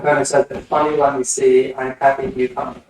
goodness, that's been funny. Let me see. I'm happy you come.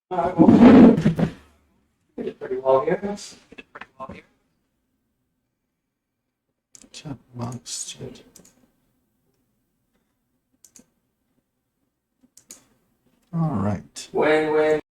Well, we did pretty well here. Chat box, chat. All right. Win-win.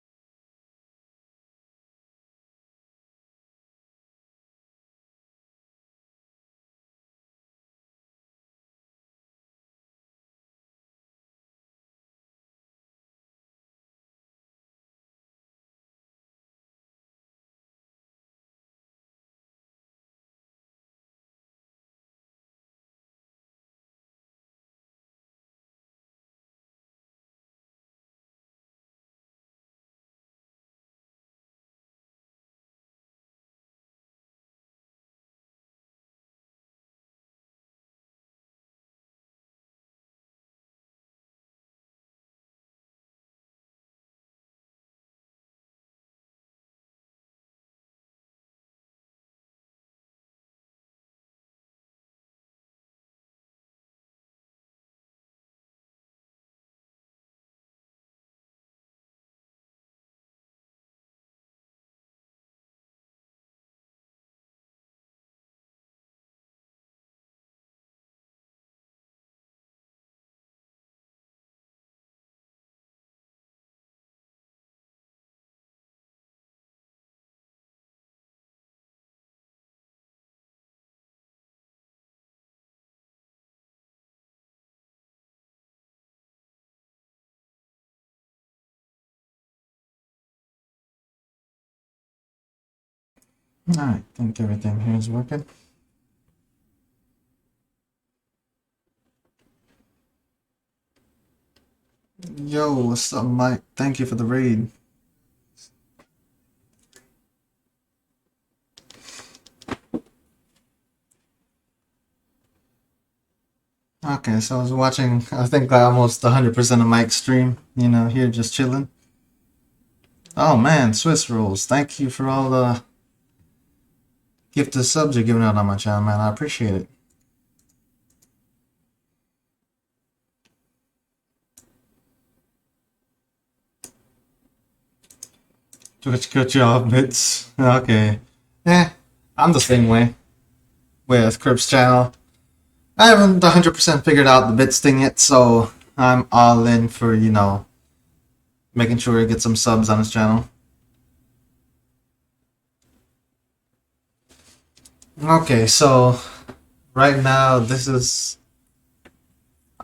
All right. Think everything here is working. Yo, what's up, Mike? Thank you for the raid. Okay, so I was watching, I think almost 100% of Mike's stream, here just chilling. Oh man, Swiss rolls. Thank you for all the gifted subs you're giving out on my channel, man. I appreciate it. Twitch cut you off bits. Okay. I'm the same way with Crip's channel. I haven't 100% figured out the bits thing yet, so I'm all in for, making sure I get some subs on his channel. Okay, so right now this is...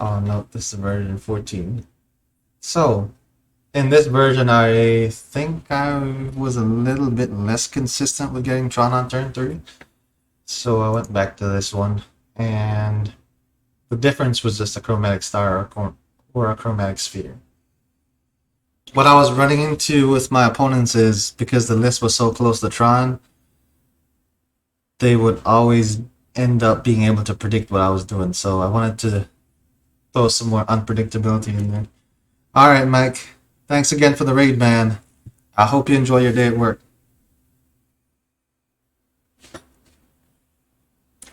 Oh no, this is version 14. So, in this version, I think I was a little bit less consistent with getting Tron on turn 3. So I went back to this one, and the difference was just a chromatic star or a chromatic sphere. What I was running into with my opponents is, because the list was so close to Tron, they would always end up being able to predict what I was doing, so I wanted to throw some more unpredictability in there. Alright, Mike. Thanks again for the raid, man. I hope you enjoy your day at work.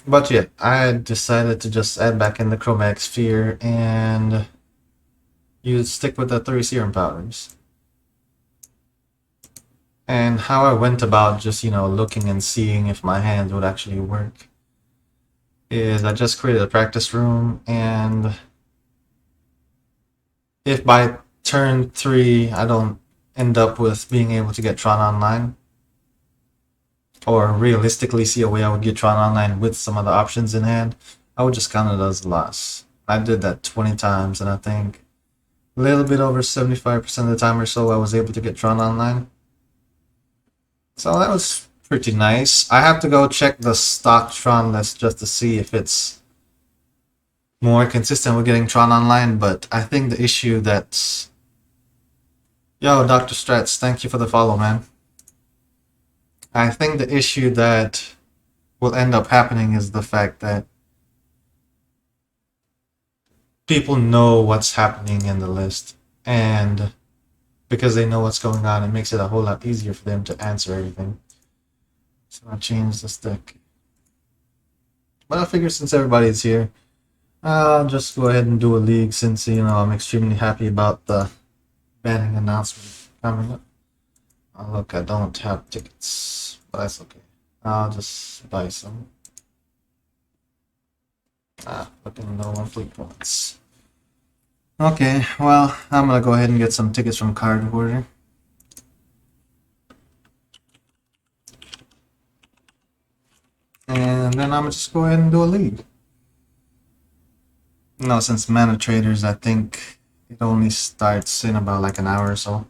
But yeah, I decided to just add back in the chromatic sphere and you stick with the 3 serum powders. And how I went about just, looking and seeing if my hands would actually work is I just created a practice room, and if by turn 3, I don't end up with being able to get Tron Online, or realistically see a way I would get Tron Online with some other options in hand, I would just count it as a loss. I did that 20 times, and I think a little bit over 75% of the time or so I was able to get Tron Online. So that was pretty nice. I have to go check the stock Tron list just to see if it's more consistent with getting Tron Online, but I think the issue that's... Yo, Dr. Strats, thank you for the follow, man. I think the issue that will end up happening is the fact that people know what's happening in the list, and because they know what's going on, it makes it a whole lot easier for them to answer everything. So I'll change this deck. But I figure since everybody's here, I'll just go ahead and do a league since, I'm extremely happy about the banning announcement coming up. Oh, look, I don't have tickets, but that's okay. I'll just buy some. Fucking low on fleet points. Okay, well, I'm gonna go ahead and get some tickets from Card Hoarder. And then I'm gonna just go ahead and do a league. No, since Mana Traders, I think it only starts in about like an hour or so.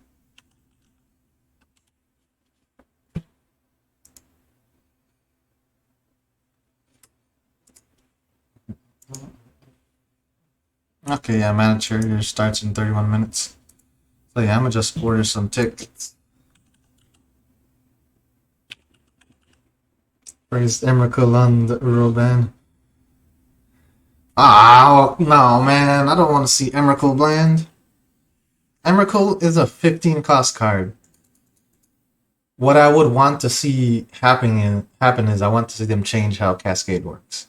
Okay, yeah, Mana Traders starts in 31 minutes. So yeah, I'm gonna just order some tickets. Praise Emrakul on the Uroban. Oh, no, man. I don't want to see Emrakul bland. Emrakul is a 15 cost card. What I would want to see happen is I want to see them change how Cascade works.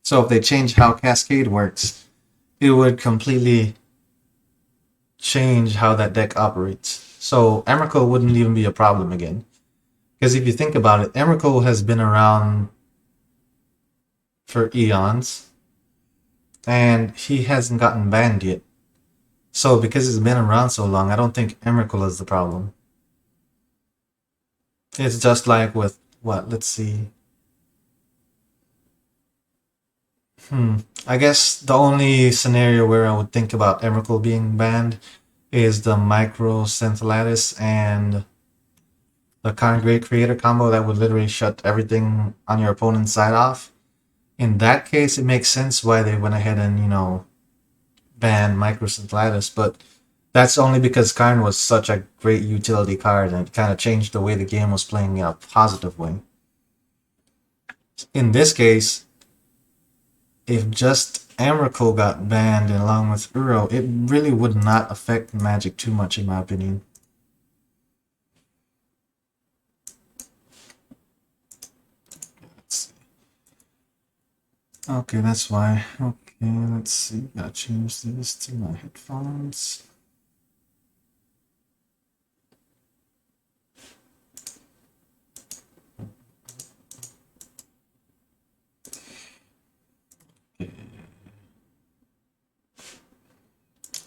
So if they change how Cascade works, it would completely change how that deck operates. So Emrakul wouldn't even be a problem again. Because if you think about it, Emrakul has been around for eons, and he hasn't gotten banned yet. So because he's been around so long, I don't think Emrakul is the problem. It's just like with what? Let's see. I guess the only scenario where I would think about Emrakul being banned is the Micro Scintillatus and the Great Creator combo that would literally shut everything on your opponent's side off. In that case, it makes sense why they went ahead and, ban Micro Scintillatus, but that's only because Karn was such a great utility card and it kind of changed the way the game was playing in a positive way. In this case, if just Emrakul got banned along with Uro, it really would not affect Magic too much, in my opinion. Let's see. Okay, that's why. Okay, let's see. Gotta change this to my headphones.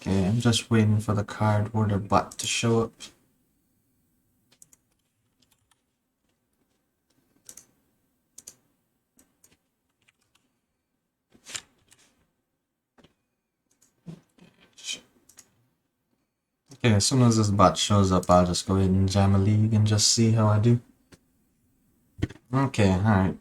Okay, I'm just waiting for the card order bot to show up. Okay, as soon as this bot shows up, I'll just go ahead and jam a league and just see how I do. Okay, alright.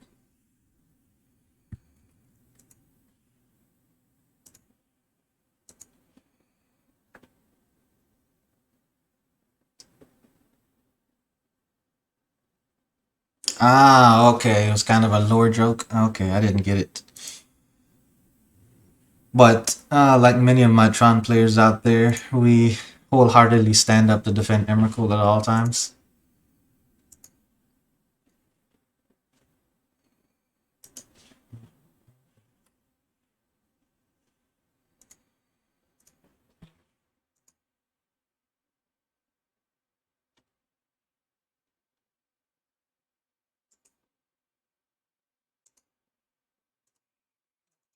Ah, okay, it was kind of a lore joke. Okay, I didn't get it. But, like many of my Tron players out there, we wholeheartedly stand up to defend Emrakul at all times.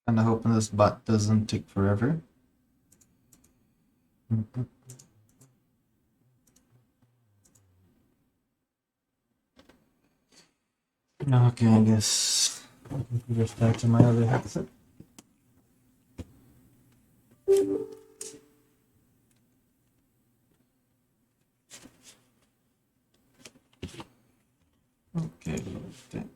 And I hope this bot doesn't take forever. Okay, I guess I can just back to my other headset. Okay, think.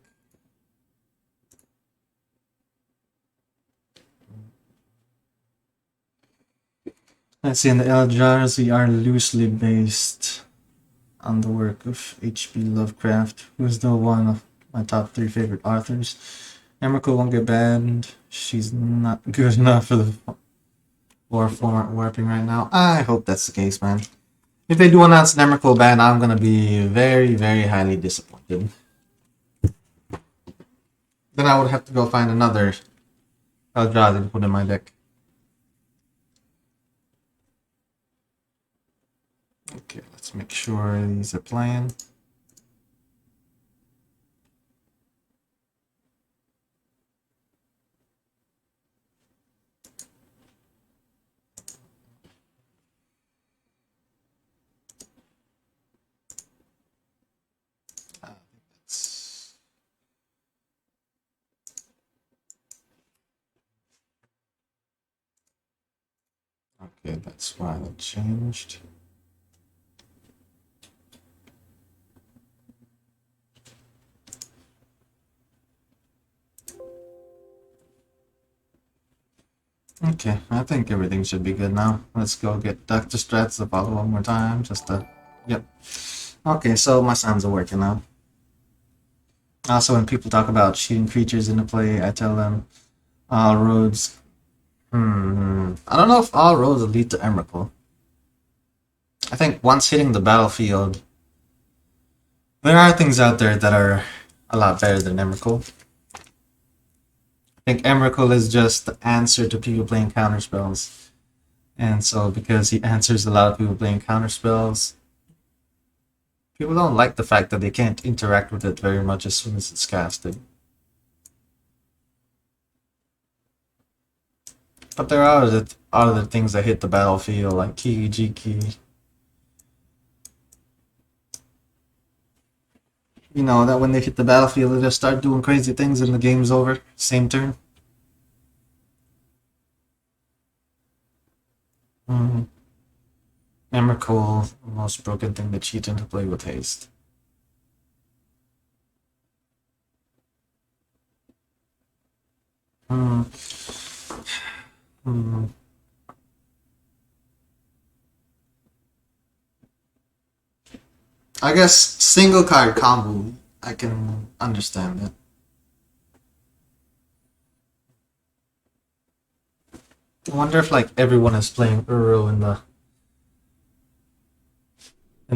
Let's see, in the Eldars, we are loosely based on the work of H.P. Lovecraft, who is still one of my top 3 favorite authors. Emrakul won't get banned. She's not good enough for the war format warping right now. I hope that's the case, man. If they do announce an Emrakul ban, I'm gonna be very, very highly disappointed. Then I would have to go find another Eldrazi to put in my deck. Okay, let's make sure these are playing. Okay, that's why it changed. Okay, I think everything should be good now. Let's go get Dr. Strats to follow one more time, just to... Yep. Okay, so my sounds are working now. Also, when people talk about shooting creatures into play, I tell them all roads... I don't know if all roads lead to Emrakul. I think once hitting the battlefield, there are things out there that are a lot better than Emrakul. I think Emrakul is just the answer to people playing counterspells. And so, because he answers a lot of people playing counterspells, people don't like the fact that they can't interact with it very much as soon as it's casted. But there are other things that hit the battlefield, like Ki, G-Key. You know, that when they hit the battlefield, they just start doing crazy things and the game's over. Same turn. Emrakul, the most broken thing to cheat into play with haste. Hmm. Hmm. I guess single card combo, I can understand it. I wonder if like everyone is playing Uro in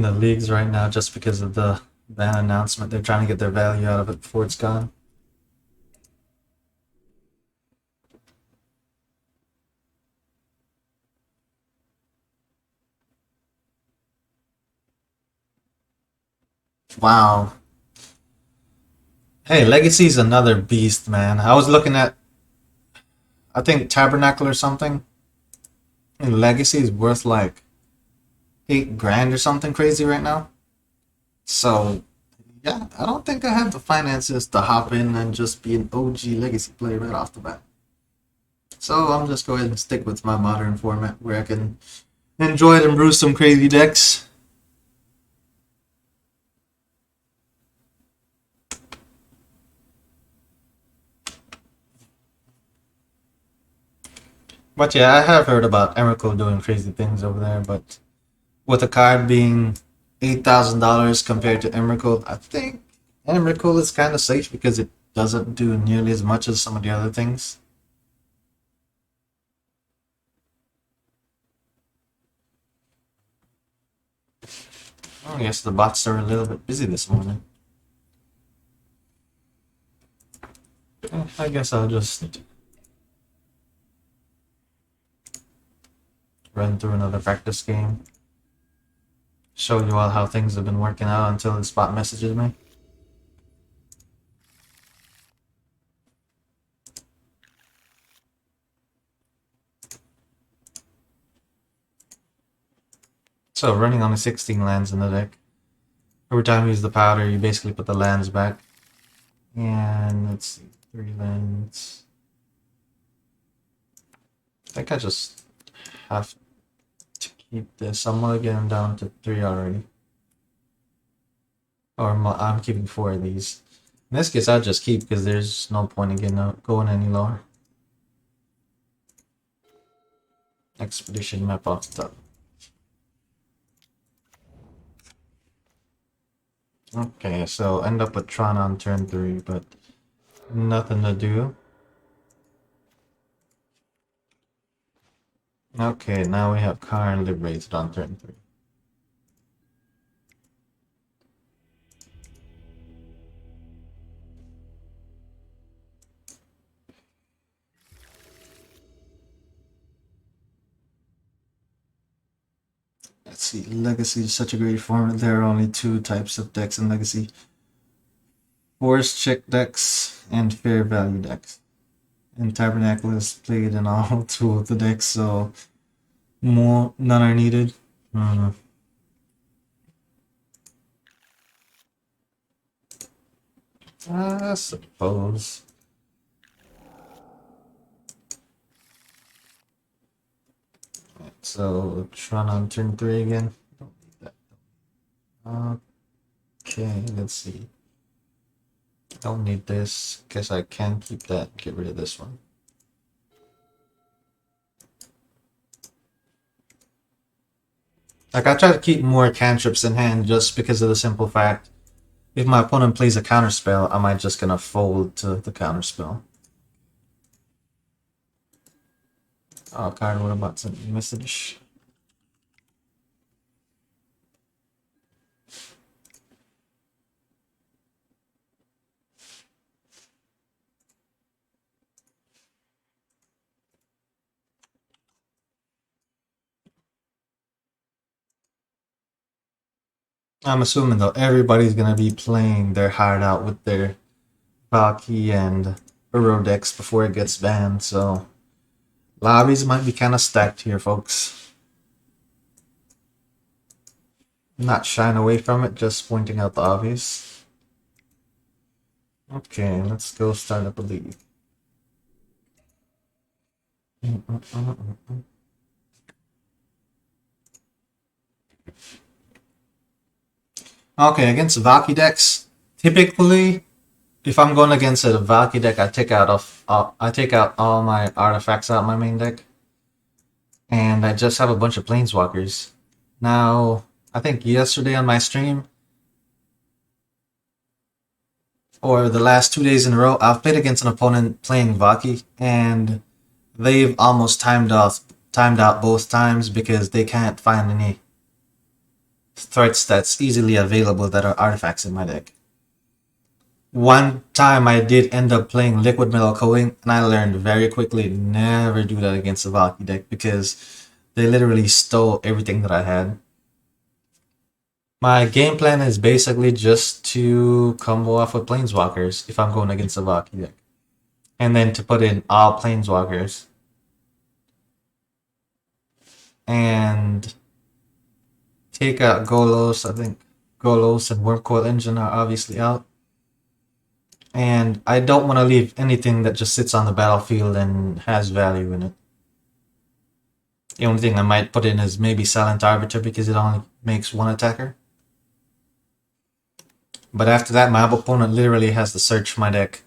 the leagues right now just because of the ban announcement. They're trying to get their value out of it before it's gone. Wow. Hey, Legacy's another beast, man. I was looking at, I think Tabernacle or something. And Legacy is worth like 8 grand or something crazy right now. So yeah, I don't think I have the finances to hop in and just be an OG Legacy player right off the bat. So I'm just going to stick with my modern format where I can enjoy it and brew some crazy decks. But yeah, I have heard about Emrakul doing crazy things over there, but with a card being $8,000 compared to Emrakul, I think Emrakul is kind of safe because it doesn't do nearly as much as some of the other things. I guess the bots are a little bit busy this morning. I guess I'll just run through another practice game. Show you all how things have been working out until the spot messages me. So running only 16 lands in the deck. Every time you use the powder, you basically put the lands back. And let's see, 3 lands. I think I just have to keep this. I'm gonna get him down to 3 already. Or I'm keeping 4 of these. In this case, I'll just keep because there's no point in going any lower. Expedition map off the top. Okay, so end up with Tron on turn 3, but nothing to do. Okay, now we have Karn liberated on turn 3. Let's see, Legacy is such a great format. There are only 2 types of decks in Legacy. Force check decks and fair value decks. And Tabernacle is played in all 2 of the decks, so none are needed. I suppose. Right, so Tron on turn 3 again. Don't need that. Okay, let's see. Don't need this. Guess I can keep that. Get rid of this one. Like, I try to keep more cantrips in hand just because of the simple fact if my opponent plays a counterspell, am I just gonna fold to the counterspell? Oh, card, what about some message? I'm assuming though everybody's gonna be playing their heart out with their Valky and Uro decks before it gets banned, so lobbies might be kind of stacked here, folks. Not shying away from it, just pointing out the obvious. Okay, let's go start up a league. Okay, against Valky decks, typically, if I'm going against a Valky deck, I take out all my artifacts out my main deck, and I just have a bunch of planeswalkers. Now, I think yesterday on my stream, or the last 2 days in a row, I've played against an opponent playing Valky, and they've almost timed out both times because they can't find any threats that's easily available that are artifacts in my deck. One time I did end up playing Liquid Metal Coating, and I learned very quickly never do that against a Valky deck because they literally stole everything that I had. My game plan is basically just to combo off with Planeswalkers if I'm going against a Valky deck. And then to put in all Planeswalkers. And take out Golos. I think Golos and Wormcoil Engine are obviously out. And I don't want to leave anything that just sits on the battlefield and has value in it. The only thing I might put in is maybe Silent Arbiter because it only makes 1 attacker. But after that, my opponent literally has to search my deck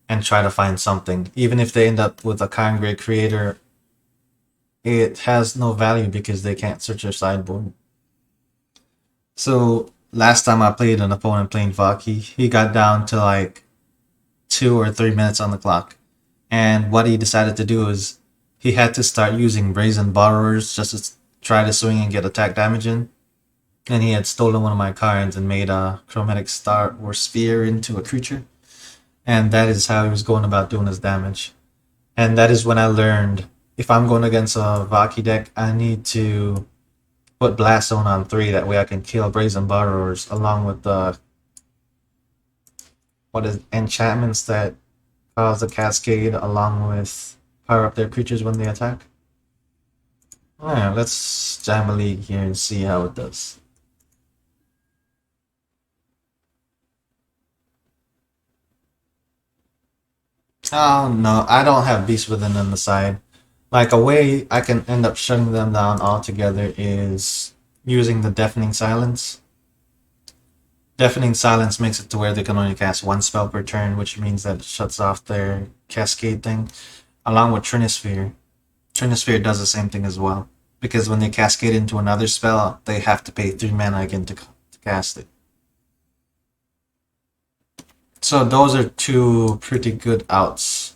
and try to find something. Even if they end up with a Karn Grey Creator, it has no value because they can't search their sideboard. So last time I played an opponent playing Valky, he got down to like 2 or 3 minutes on the clock. And what he decided to do is he had to start using Brazen Borrowers just to try to swing and get attack damage in. And he had stolen one of my cards and made a Chromatic Star or Sphere into a creature. And that is how he was going about doing his damage. And that is when I learned if I'm going against a Valky deck, I need to put Blast Zone on 3. That way I can kill Brazen Borrowers along with the enchantments that cause a cascade along with power up their creatures when they attack. Alright, let's jam a league here and see how it does. Oh no, I don't have Beast Within on the side. Like a way I can end up shutting them down altogether is using the Deafening Silence. Deafening Silence makes it to where they can only cast one spell per turn, which means that it shuts off their cascade thing, along with Trinisphere. Trinisphere does the same thing as well, because when they cascade into another spell, they have to pay 3 mana again to cast it. So those are two pretty good outs.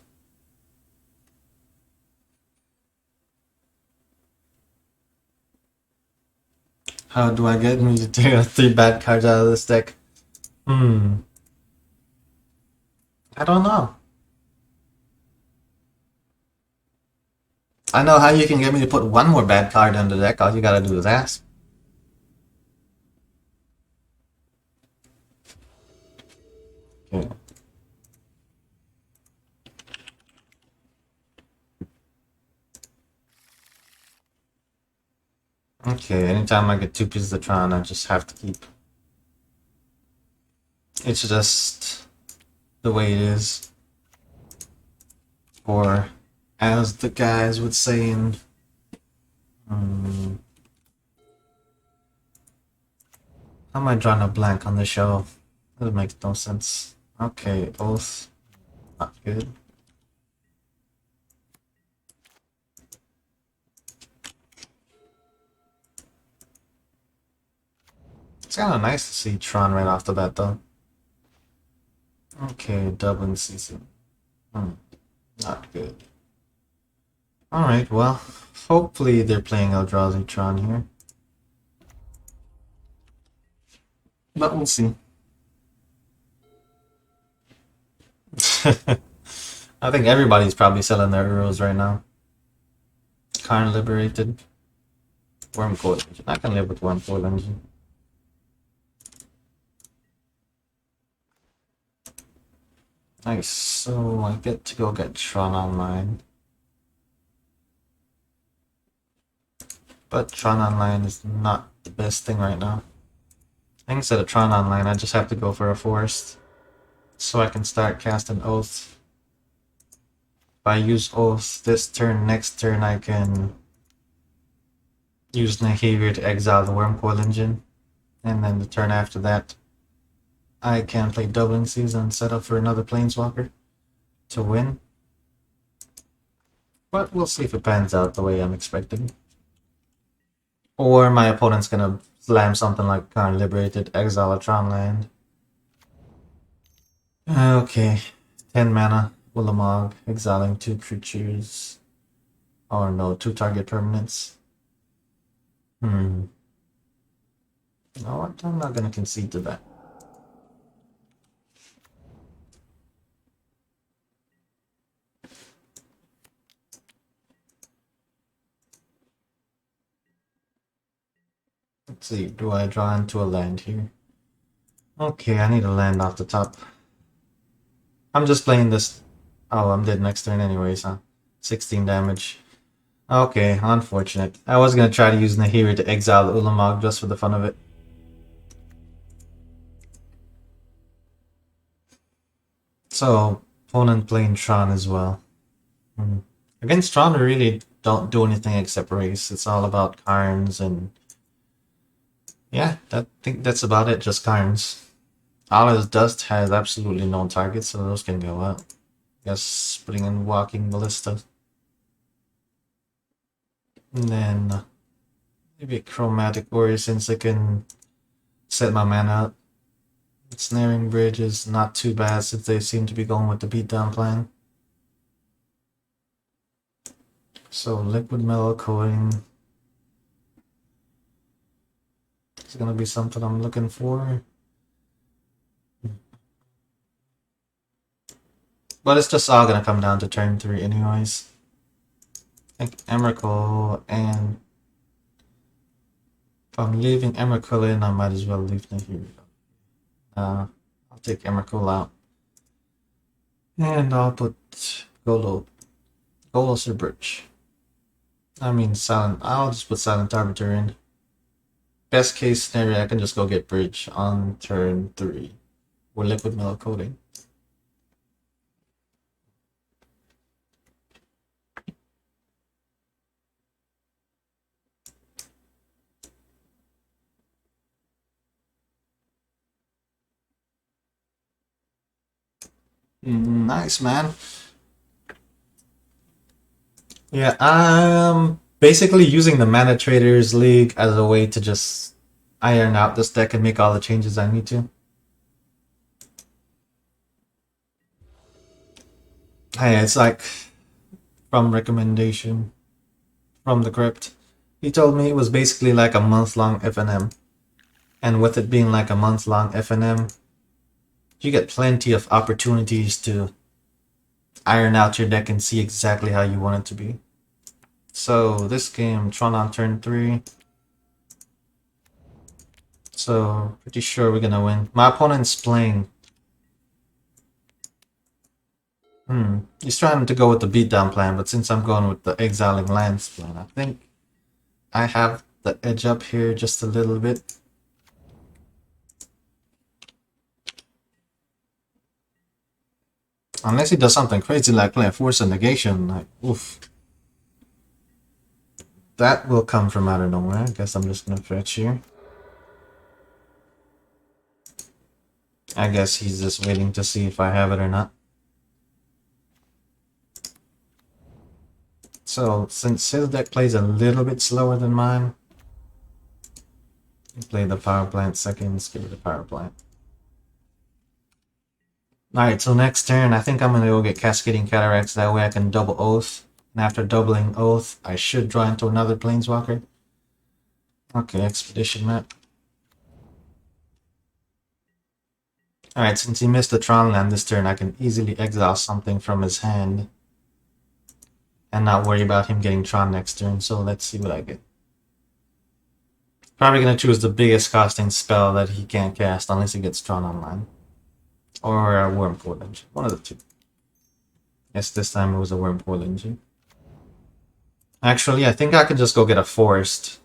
How do I get me to take 3 bad cards out of this deck? I don't know. I know how you can get me to put one more bad card in the deck. All you gotta do is ask. Okay. Okay, anytime I get 2 pieces of Tron, I just have to keep. It's just the way it is. Or, as the guys would say in. How am I drawing a blank on the show? That makes no sense. Okay, Oath. Not good. It's kind of nice to see Tron right off the bat, though. Okay, Dublin season. Not good. Alright, well, hopefully they're playing Eldrazi Tron here. But we'll see. I think everybody's probably selling their Euros right now. Karn Liberated. Wormcoil Engine. I can live with Wormcoil Engine. Nice, so I get to go get Tron Online. But Tron Online is not the best thing right now. I think instead of Tron Online, I just have to go for a Forest. So I can start casting Oath. If I use Oath this turn, next turn I can use Behavior to exile the Wormcoil Engine. And then the turn after that, I can play Doubling Season and set up for another Planeswalker to win. But we'll see if it pans out the way I'm expecting. Or my opponent's gonna slam something like Karn Liberated, exile a Tron land. Okay, 10 mana, Ulamog, exiling 2 creatures. Oh no, 2 target permanents. No, I'm not gonna concede to that. Let's see, do I draw into a land here? Okay, I need a land off the top. I'm just playing this. Oh, I'm dead next turn anyways, huh? 16 damage. Okay, unfortunate. I was gonna try to use Nahiri to exile Ulamog just for the fun of it. So, opponent playing Tron as well. Against Tron, we really don't do anything except race. It's all about Karns and... Yeah, I think that's about it, just Karns. All his dust has absolutely no targets, so those can go out. Guess putting in Walking Ballista. And then maybe a Chromatic Warrior since I can set my mana out. Snaring Bridge is not too bad since they seem to be going with the beatdown plan. So Liquid Metal Coin is gonna be something I'm looking for. But it's just all gonna come down to turn 3 anyways. I think Emrakul, and if I'm leaving Emrakul in, I might as well leave Nahiri. I'll take Emrakul out. And I'll put Golos or Birch. I mean, silent. I'll just put silent arbiter in. Best case scenario, I can just go get bridge on turn 3 with liquid metal coating. Nice, man. Yeah, I'm basically using the Mana Traders League as a way to just iron out this deck and make all the changes I need to. Hey, it's like from recommendation from the crypt. He told me it was basically like a month-long FNM. And with it being like a month-long FNM, you get plenty of opportunities to iron out your deck and see exactly how you want it to be. So this game, Tron on turn 3. So pretty sure we're gonna win. My opponent's playing. He's trying to go with the beatdown plan, but since I'm going with the exiling lands plan, I think I have the edge up here just a little bit. Unless he does something crazy like playing Force and Negation, like, oof. That will come from out of nowhere. I guess I'm just gonna fetch here. I guess he's just waiting to see if I have it or not. So, since his deck plays a little bit slower than mine, play the power plant second, let's give it the power plant. Alright, so next turn, I think I'm gonna go get Cascading Cataracts, that way I can double Oath. And after doubling Oath, I should draw into another Planeswalker. Okay, Expedition map. Alright, since he missed the Tron land this turn, I can easily exile something from his hand. And not worry about him getting Tron next turn, so let's see what I get. Probably gonna choose the biggest costing spell that he can't cast unless he gets Tron online. Or a Wormcore Engine. One of the two. Yes, this time it was a Wormcore Engine. Actually, I think I could just go get a Forest.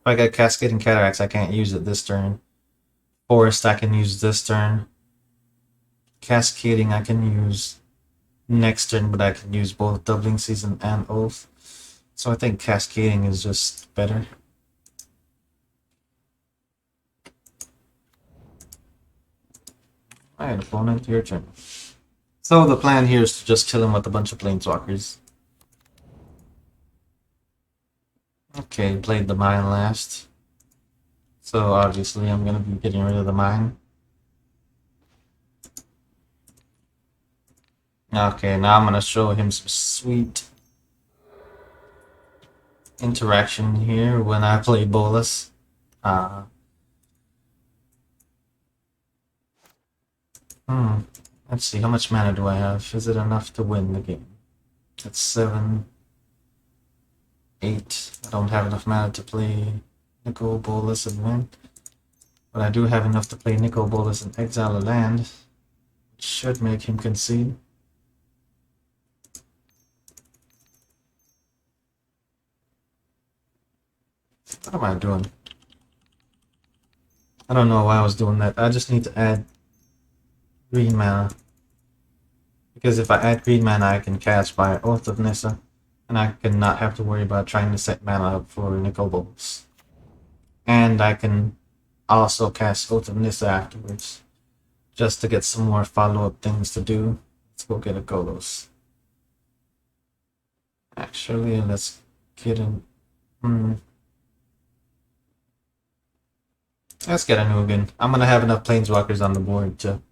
If I get Cascading Cataracts, I can't use it this turn. Forest, I can use this turn. Cascading, I can use next turn, but I can use both Doubling Season and Oath. So I think Cascading is just better. Alright, opponent, your turn. So the plan here is to just kill him with a bunch of Planeswalkers. Okay, played the mine last. So obviously I'm gonna be getting rid of the mine. Okay, now I'm gonna show him some sweet interaction here when I play Bolas. Let's see, how much mana do I have? Is it enough to win the game? That's 7, 8. I don't have enough mana to play Nicol Bolas and win. But I do have enough to play Nicol Bolas and exile a land, which should make him concede. What am I doing? I don't know why I was doing that. I just need to add green mana. Because if I add green mana, I can cast by Oath of Nissa. And I can not have to worry about trying to set mana up for Nicol Bolas. And I can also cast Oath of Nissa afterwards. Just to get some more follow-up things to do. Let's go get a Golos. Actually, let's get a... Let's get a Nugan. I'm gonna have enough Planeswalkers on the board to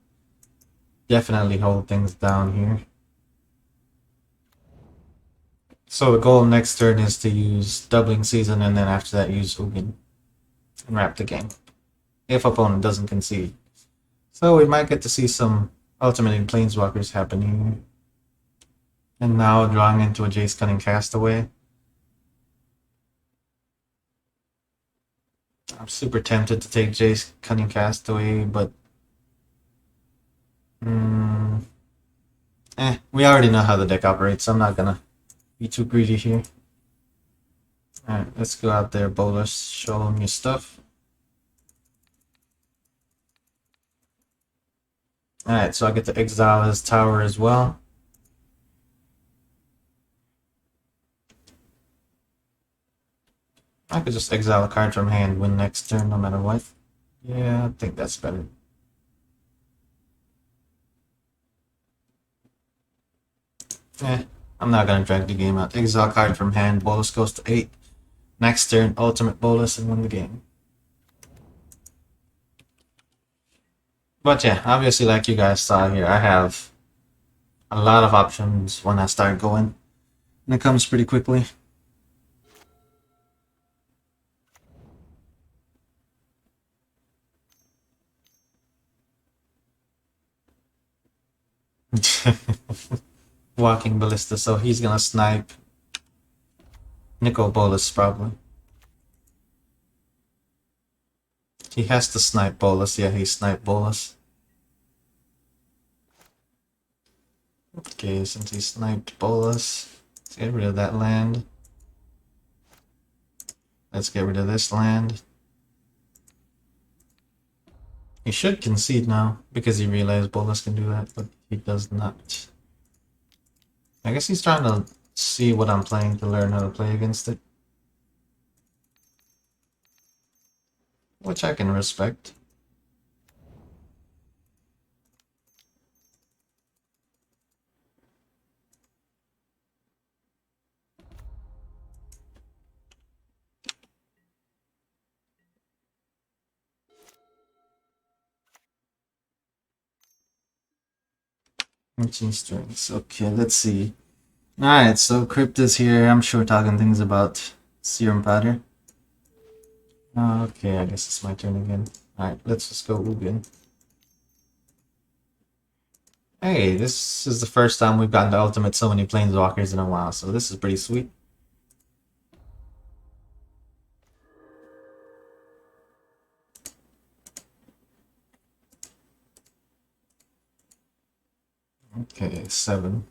definitely hold things down here. So the goal next turn is to use Doubling Season and then after that use Ugin and wrap the game. If opponent doesn't concede. So we might get to see some ultimating Planeswalkers happening. And now drawing into a Jace Cunning Castaway. I'm super tempted to take Jace Cunning Castaway, but we already know how the deck operates, so I'm not gonna be too greedy here. Alright, let's go out there, Bolus. Show him your stuff. Alright, so I get to exile his tower as well. I could just exile a card from hand, win next turn no matter what. Yeah, I think that's better. I'm not gonna drag the game out. Exile card from hand, Bolus goes to 8. Next turn, ultimate Bolus and win the game. But yeah, obviously like you guys saw here, I have a lot of options when I start going. And it comes pretty quickly. Walking Ballista, so he's gonna snipe Nicol Bolas probably. He has to snipe Bolas, yeah, he sniped Bolas. Okay, since he sniped Bolas, let's get rid of that land. Let's get rid of this land. He should concede now, because he realized Bolas can do that, but he does not. I guess he's trying to see what I'm playing to learn how to play against it. Which I can respect. Ancient strengths. Okay, let's see. Alright, so Crypto's here. I'm sure talking things about Serum Powder. Okay, I guess it's my turn again. Alright, let's just go Ugin. Hey, this is the first time we've gotten to ultimate so many planeswalkers in a while, so this is pretty sweet. Okay, 7.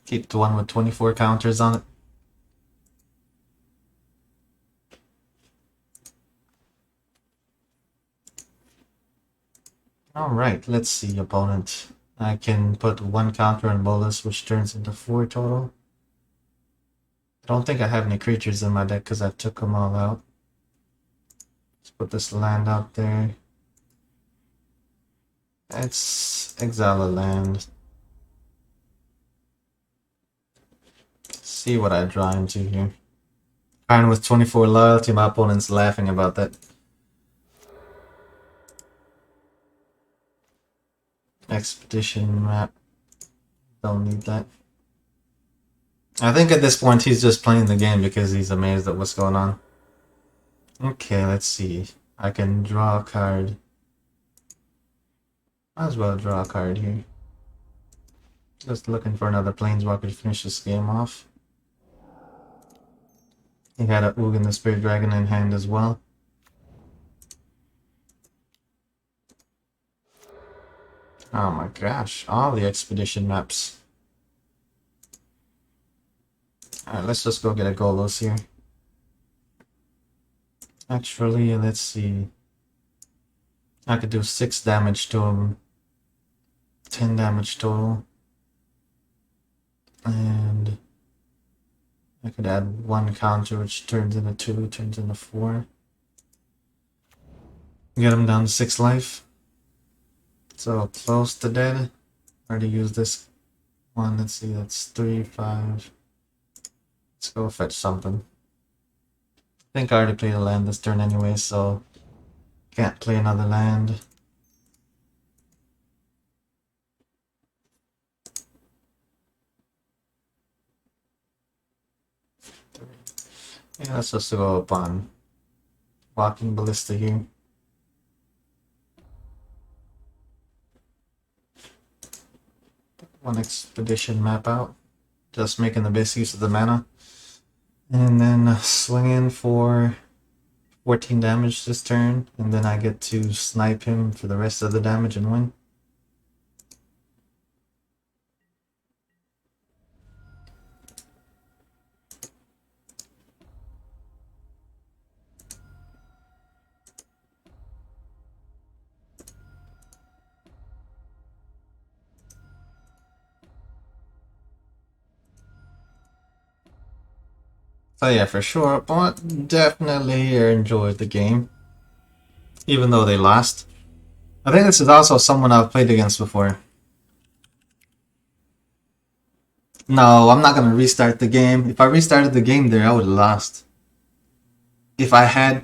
Keep the one with 24 counters on it. Alright, let's see, opponent. I can put 1 counter on Bolas, which turns into 4 total. I don't think I have any creatures in my deck because I took them all out. Let's put this land out there. Let's exile a land. See what I draw into here. Iron with 24 loyalty, my opponent's laughing about that. Expedition map. Don't need that. I think at this point he's just playing the game because he's amazed at what's going on. Okay, let's see. I can draw a card. Might as well draw a card here. Just looking for another planeswalker to finish this game off. He had a Ugin the Spirit Dragon in hand as well. Oh my gosh, all the expedition maps. Alright, let's just go get a Golos here. Actually, let's see. I could do 6 damage to him. 10 damage total. And I could add 1 counter, which turns into 2, turns into 4. Get him down to 6 life. So close to dead. Already used this one. Let's see, that's 3, 5. Let's go fetch something. I think I already played a land this turn anyway, so can't play another land. Yeah, let's just go up on Walking Ballista here. One expedition map out. Just making the best use of the mana. And then swing in for 14 damage this turn. And then I get to snipe him for the rest of the damage and win. So yeah, for sure, but definitely enjoyed the game, even though they lost. I think this is also someone I've played against before. No, I'm not gonna restart the game. If I restarted the game there, I would have lost. If I had,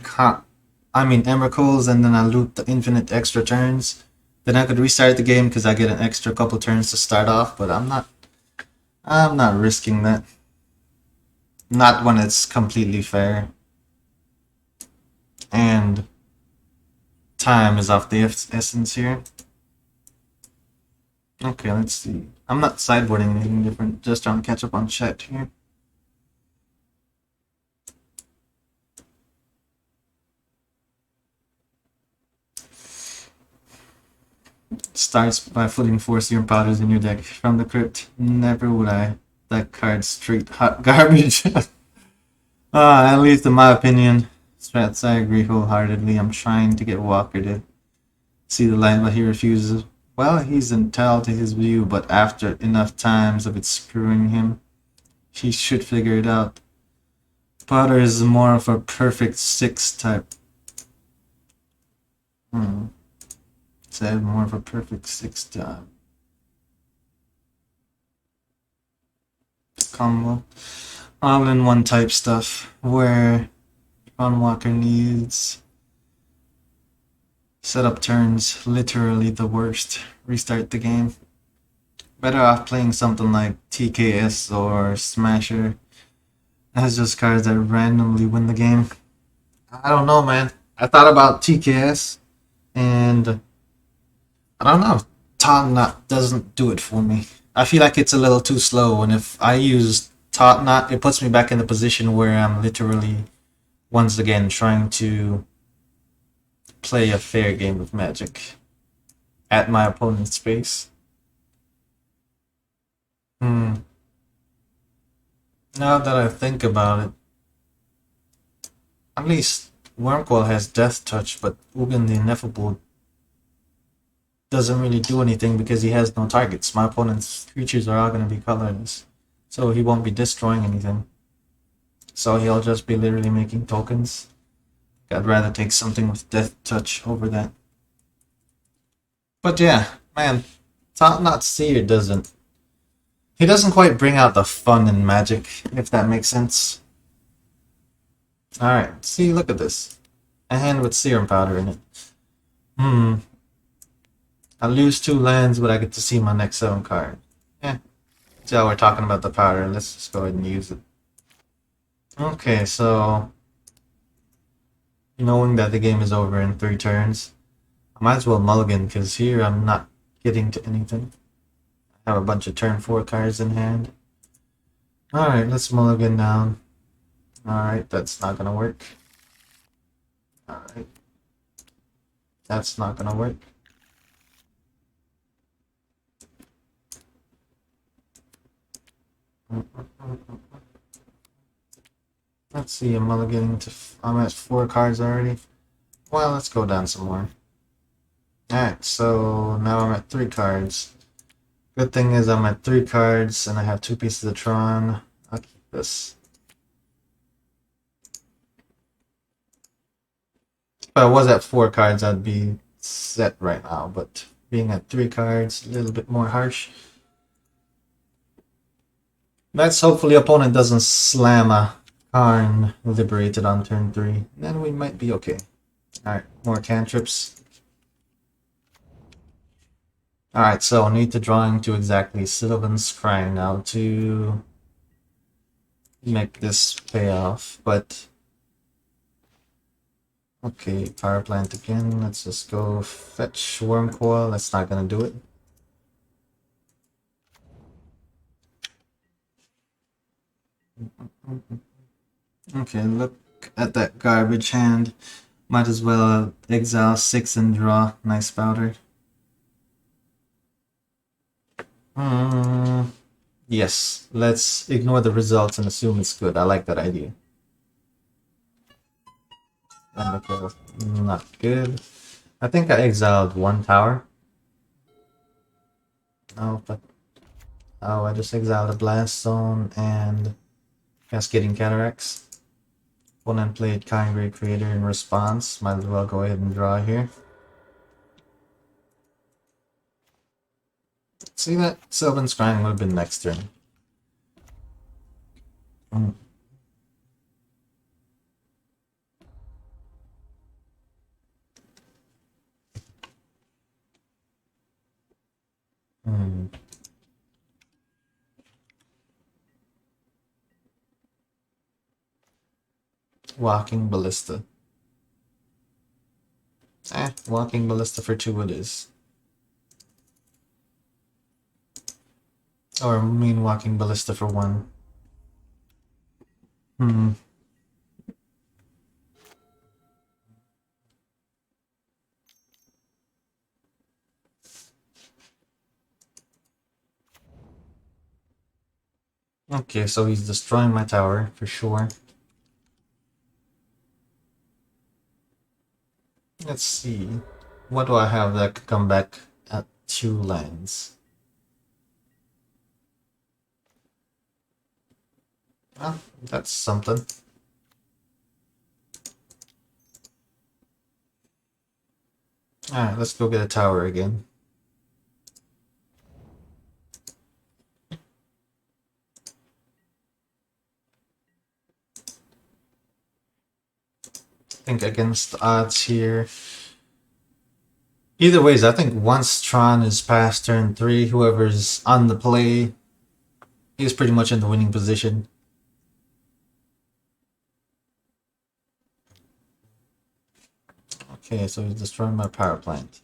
Emeralds and then I loop the infinite extra turns, then I could restart the game because I get an extra couple turns to start off. But I'm not. I'm not risking that. Not when it's completely fair. And time is of the essence here. Okay, let's see. I'm not sideboarding anything different, just trying to catch up on chat here. Starts by flipping 4 Serum Powders in your deck from the crypt. Never would I. That card's straight hot garbage. At least in my opinion. Strats, I agree wholeheartedly. I'm trying to get Walker to see the light, but he refuses. Well, he's entitled to his view, but after enough times of it screwing him, he should figure it out. Powder is more of a perfect 6 type. Said more of a perfect 6 type. Combo. All in one type stuff where Ron Walker needs setup turns literally the worst. Restart the game. Better off playing something like TKS or Smasher. That's just cards that randomly win the game. I don't know, man. I thought about TKS and I don't know. Top Knot doesn't do it for me. I feel like it's a little too slow, and if I use Top Knot, it puts me back in the position where I'm literally once again trying to play a fair game of Magic at my opponent's space. Now that I think about it, at least Wormcoil has Death Touch, but Ugin the Ineffable doesn't really do anything because he has no targets. My opponent's creatures are all going to be colorless, so he won't be destroying anything. So he'll just be literally making tokens. I'd rather take something with Death Touch over that. But yeah, man, Top Knot Seer doesn't. He doesn't quite bring out the fun in Magic, if that makes sense. Alright, see, look at this. A hand with Serum Powder in it. I lose 2 lands, but I get to see my next 7 card. Yeah. So we're talking about the powder. Let's just go ahead and use it. Okay, so knowing that the game is over in 3 turns, I might as well mulligan because here I'm not getting to anything. I have a bunch of turn 4 cards in hand. Alright, let's mulligan down. Alright, that's not gonna work. Alright. That's not gonna work. Let's see, I'm mulliganing to. I'm at 4 cards already. Well, let's go down some more. Alright, so now I'm at 3 cards. Good thing is I'm at 3 cards and I have 2 pieces of Tron. I'll keep this. If I was at 4 cards, I'd be set right now, but being at 3 cards, a little bit more harsh. Let's hopefully opponent doesn't slam a Karn liberated on turn 3. Then we might be okay. Alright, more cantrips. Alright, so I need to draw into exactly Sylvan's Crying now to make this pay off, but okay, power plant again. Let's just go fetch Wormcoil. That's not gonna do it. Okay, look at that garbage hand. Might as well exile 6 and draw. Nice powder. Yes, let's ignore the results and assume it's good. I like that idea. Not good. I think I exiled 1 tower. Oh, but I just exiled a blast zone and Cascading Cataracts. Opponent played Kind Great Creator in response. Might as well go ahead and draw here. See that? Sylvan Scrying would have been next turn. Mm. Hmm. Walking Ballista. Walking Ballista for 2 it is. Or I mean Walking Ballista for 1. Hmm. Okay, so he's destroying my tower for sure. Let's see. What do I have that could come back at 2 lands? Oh, that's something. Alright, let's go get a tower again. I think against odds here. Either ways, I think once Tron is past turn 3, whoever's on the play is pretty much in the winning position. Okay, so he's destroying my power plant.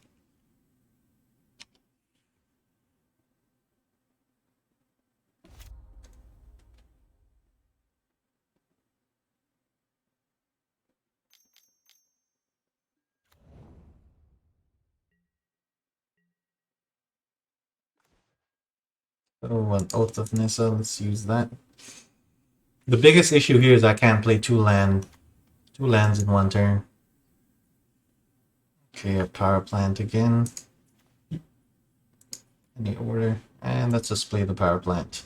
Oh, an Oath of Nissa, let's use that. The biggest issue here is I can't play two lands in one turn. Okay, a power plant again. Any order. And let's just play the power plant.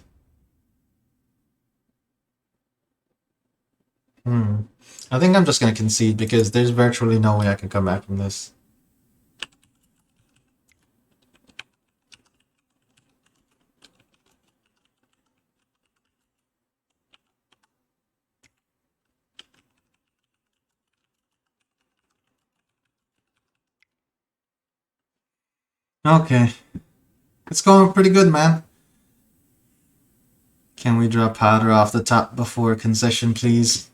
I think I'm just going to concede because there's virtually no way I can come back from this. Okay. It's going pretty good, man. Can we draw powder off the top before concession, please?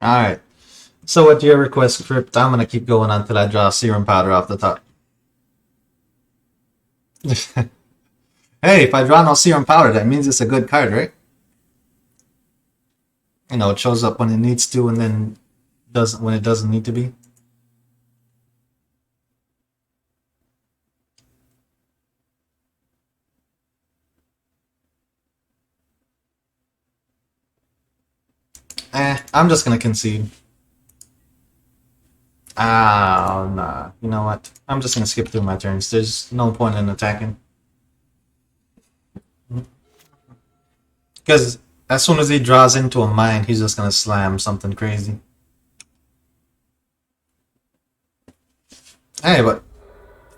Alright. So at your request, Crypt, I'm gonna keep going until I draw Serum Powder off the top. Hey, if I draw no Serum Powder, that means it's a good card, right? You know, it shows up when it needs to and then doesn't when it doesn't need to be. I'm just gonna concede. Ah, nah. You know what? I'm just gonna skip through my turns. There's no point in attacking. Because as soon as he draws into a mine, he's just gonna slam something crazy. Hey, but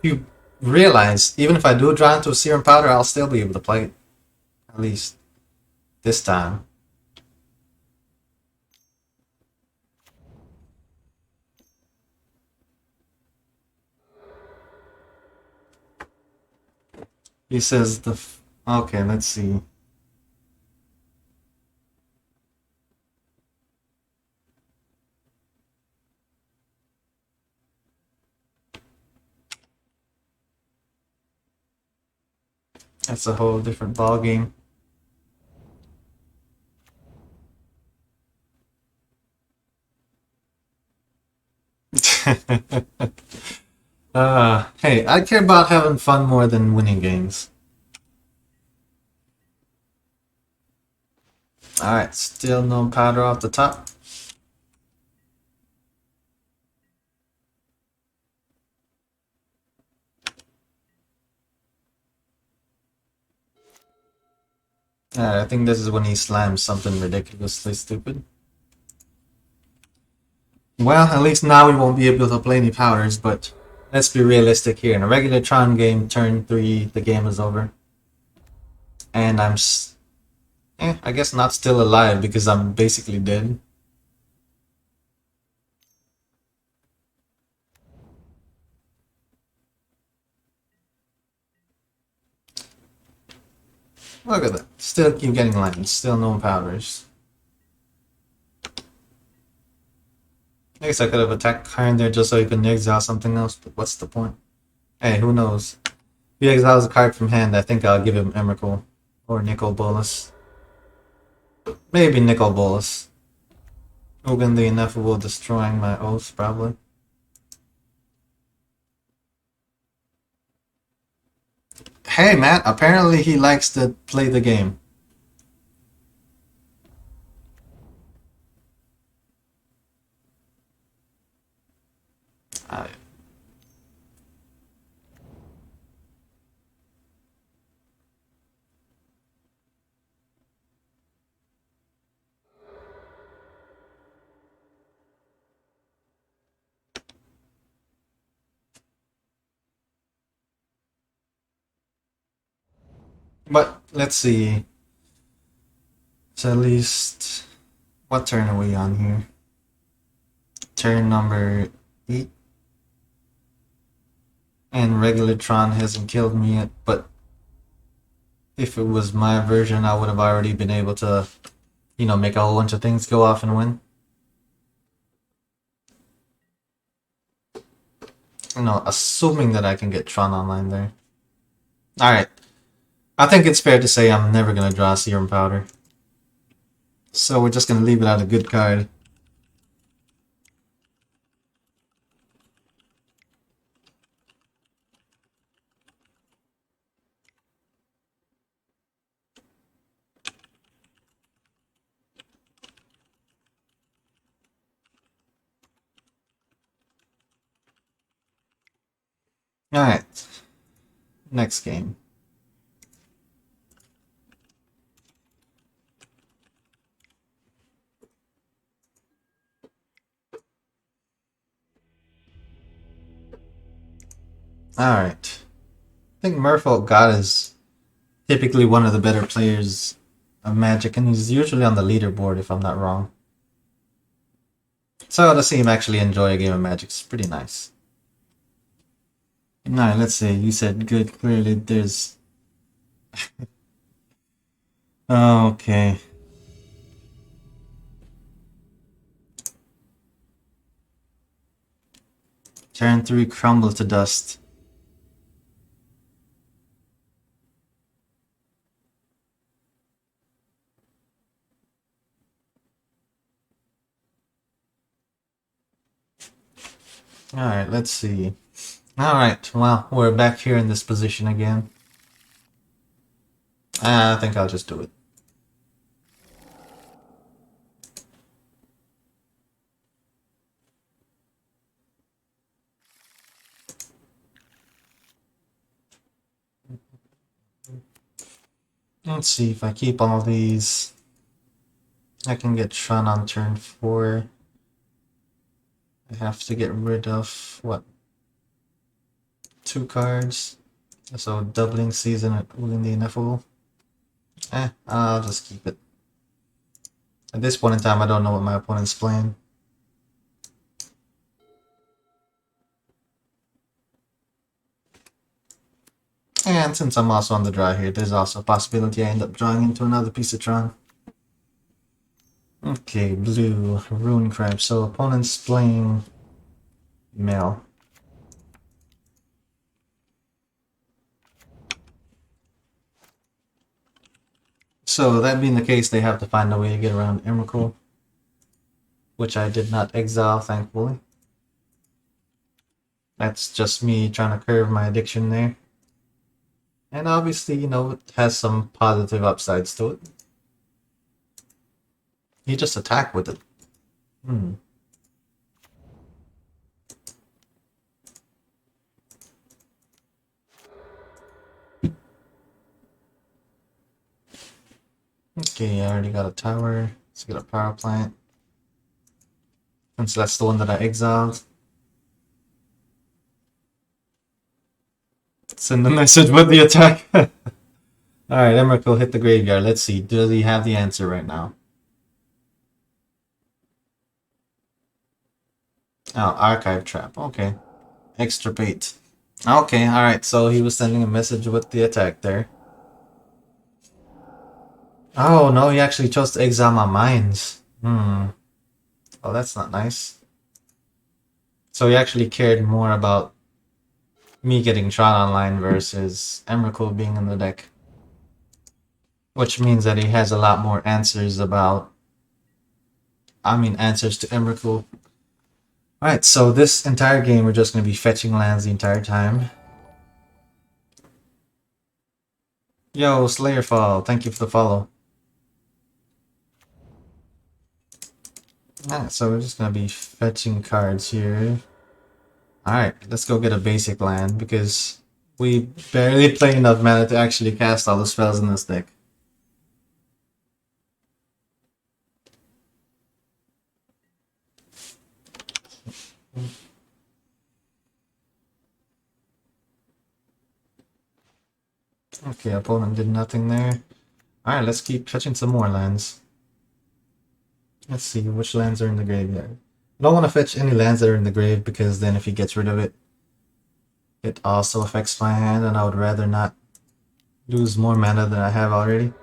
you realize, even if I do draw into a Serum Powder, I'll still be able to play it. At least this time. He says okay, let's see. That's a whole different ball game. Hey, I care about having fun more than winning games. Alright, still no powder off the top. I think this is when he slams something ridiculously stupid. Well, at least now we won't be able to play any powders, but let's be realistic here. In a regular Tron game, turn 3, the game is over. And I guess not still alive because I'm basically dead. Look at that. Still keep getting lands. Still no powders. I guess I could have attacked Karn there just so he could exile something else, but what's the point? Hey, who knows? If he exiles a card from hand, I think I'll give him Emrakul. Or Nicol Bolas. Maybe Nicol Bolas. Ugin the Ineffable destroying my oath, probably. Hey, Matt, apparently he likes to play the game. I... But, let's see. So at least... What turn are we on here? Turn number 8. And regular Tron hasn't killed me yet, but if it was my version, I would have already been able to, make a whole bunch of things go off and win. Assuming that I can get Tron online there. Alright. I think it's fair to say I'm never going to draw Serum Powder. So we're just going to leave it out a good card. Alright. Next game. Alright. I think Merfolk God is typically one of the better players of Magic, and he's usually on the leaderboard if I'm not wrong. So to see him actually enjoy a game of Magic is pretty nice. Alright, let's see. You said good. Clearly there's... Okay. Turn 3 crumble to dust. Alright, let's see. Alright, well, we're back here in this position again. I think I'll just do it. Let's see, if I keep all these, I can get Shun on turn 4. I have to get rid of, what? 2 cards. So doubling season and Ugin the Ineffable. I'll just keep it. At this point in time, I don't know what my opponent's playing. And since I'm also on the draw here, there's also a possibility I end up drawing into another piece of Tron. Okay, blue, Rune Crab. So opponent's playing Mel. So that being the case, they have to find a way to get around Emrakul, which I did not exile, thankfully. That's just me trying to curb my addiction there. And obviously, it has some positive upsides to it. He just attacked with it. Hmm. Okay, I already got a tower. Let's get a power plant. Since that's the one that I exiled. Send a message with the attack. Alright, Emmerich will hit the graveyard. Let's see. Does he have the answer right now? Oh, archive trap. Okay. Extirpate. Okay, alright. So he was sending a message with the attack there. Oh, no, he actually chose to exile my mines. Oh, that's not nice. So he actually cared more about me getting shot online versus Emrakul being in the deck. Which means that he has a lot more answers about... answers to Emrakul. Alright, so this entire game we're just going to be fetching lands the entire time. Yo, Slayerfall, thank you for the follow. Alright, so we're just going to be fetching cards here. Alright, let's go get a basic land because we barely play enough mana to actually cast all the spells in this deck. Okay, opponent did nothing there. Alright, let's keep fetching some more lands. Let's see which lands are in the graveyard. I don't want to fetch any lands that are in the grave because then if he gets rid of it, it also affects my hand and I would rather not lose more mana than I have already.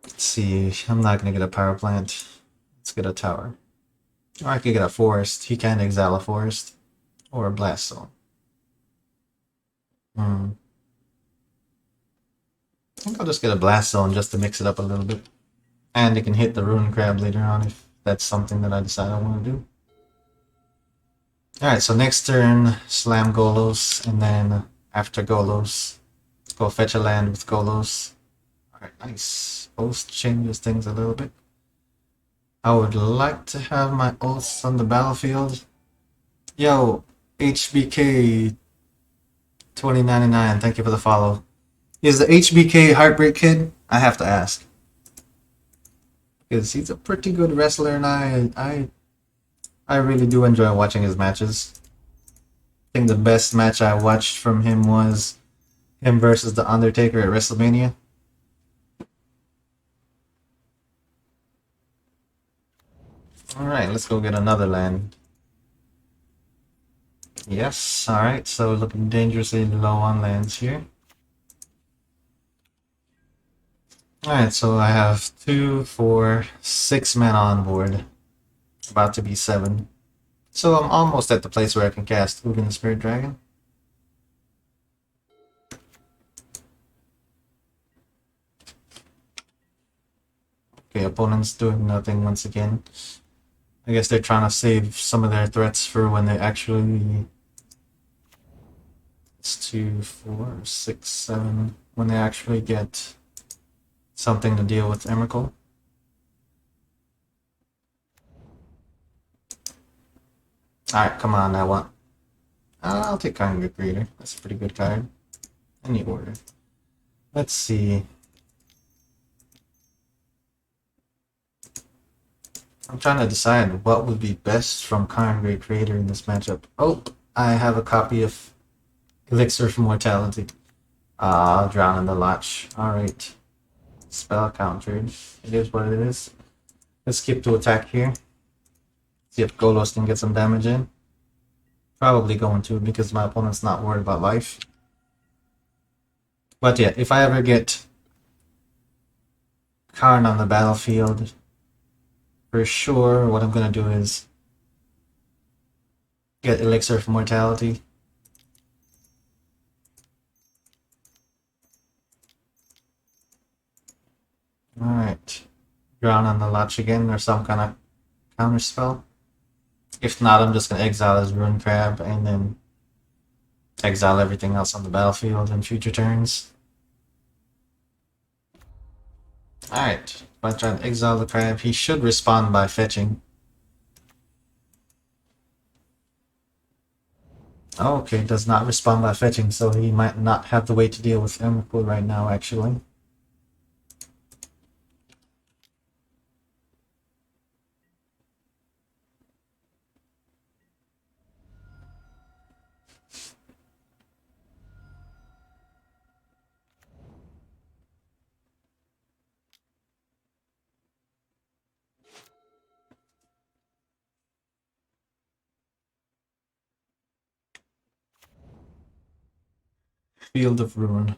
Let's see, I'm not going to get a power plant. Let's get a tower. Or I could get a forest. He can exile a forest. Or a blast zone. I think I'll just get a blast zone just to mix it up a little bit. And it can hit the ruin crab later on if that's something that I decide I want to do. Alright, so next turn, slam Golos, and then after Golos, go fetch a land with Golos. Alright, nice. Oath changes things a little bit. I would like to have my oaths on the battlefield. Yo, HBK 2099, thank you for the follow. Is the HBK Heartbreak Kid? I have to ask. Because he's a pretty good wrestler and I really do enjoy watching his matches. I think the best match I watched from him was him versus The Undertaker at WrestleMania. Alright, let's go get another land. Yes, alright, so looking dangerously low on lands here. Alright, so I have 2, 4, 6 mana on board. About to be 7. So I'm almost at the place where I can cast Ugin the Spirit Dragon. Okay, opponent's doing nothing once again. I guess they're trying to save some of their threats for when they actually... It's 2, 4, 6, 7. When they actually get something to deal with Emrakul. Alright, come on, that one. I'll take Congress Creator. That's a pretty good card. Any order. Let's see. I'm trying to decide what would be best from Congress Creator in this matchup. Oh, I have a copy of Elixir for Mortality. I'll drown in the Lodge. Alright. Spell countered. It is what it is. Let's skip to attack here. See if Golos can get some damage in. Probably going to because my opponent's not worried about life. But yeah, if I ever get Karn on the battlefield, for sure what I'm going to do is get Elixir for Mortality. Alright. Drown on the Latch again or some kind of counter spell. If not, I'm just going to exile his Ruin Crab and then exile everything else on the battlefield in future turns. Alright, if I try to exile the crab, he should respond by fetching. Oh, okay, does not respond by fetching, so he might not have the way to deal with Emrakul right now, actually. Field of Ruin.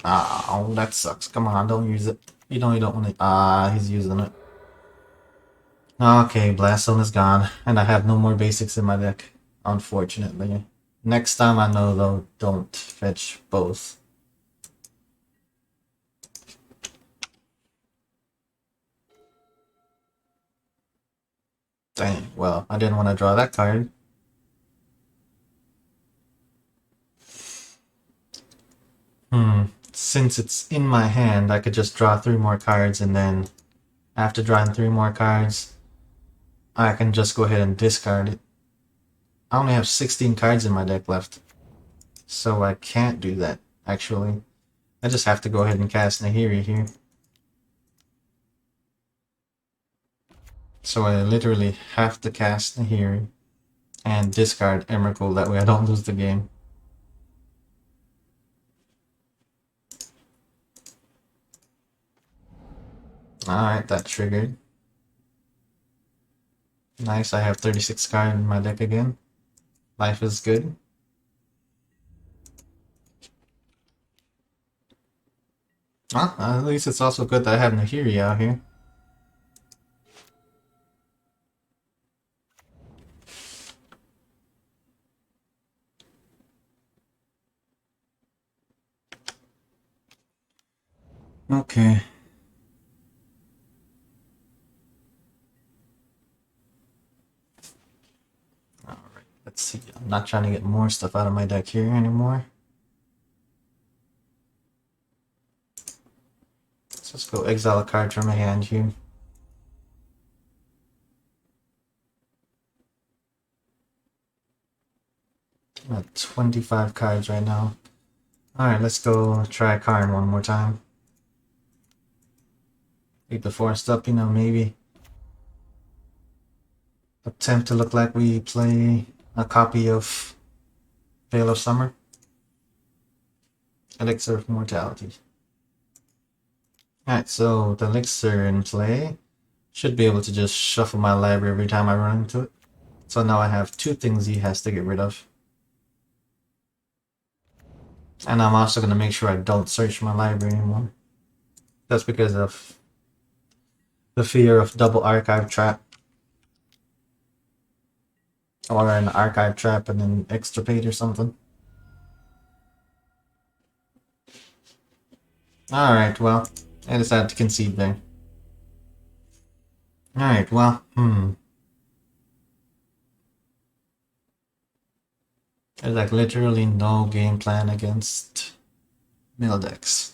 Oh, that sucks. Come on, don't use it. You know you don't want to. He's using it. Okay, Blast Zone is gone, and I have no more basics in my deck, unfortunately. Next time I know, though, don't fetch both. Dang, well, I didn't want to draw that card. Since it's in my hand, I could just draw 3 more cards, and then after drawing 3 more cards, I can just go ahead and discard it. I only have 16 cards in my deck left, so I can't do that, actually. I just have to go ahead and cast Nahiri here. So I literally have to cast Nahiri and discard Emrakul, that way I don't lose the game. Alright, that triggered. Nice, I have 36 cards in my deck again. Life is good. At least it's also good that I have Nahiri out here. Okay. Alright, let's see. I'm not trying to get more stuff out of my deck here anymore. Let's just go exile a card from my hand here. I'm at 25 cards right now. Alright, let's go try Karn one more time. Keep the forest up, maybe attempt to look like we play a copy of Veil of Summer. Elixir of Mortality. Alright, so the Elixir in play should be able to just shuffle my library every time I run into it. So now I have 2 things he has to get rid of. And I'm also going to make sure I don't search my library anymore. That's because of the fear of double archive trap. Or an archive trap and then extirpate or something. Alright, well, I decided to concede there. Alright, well, There's like literally no game plan against mill decks.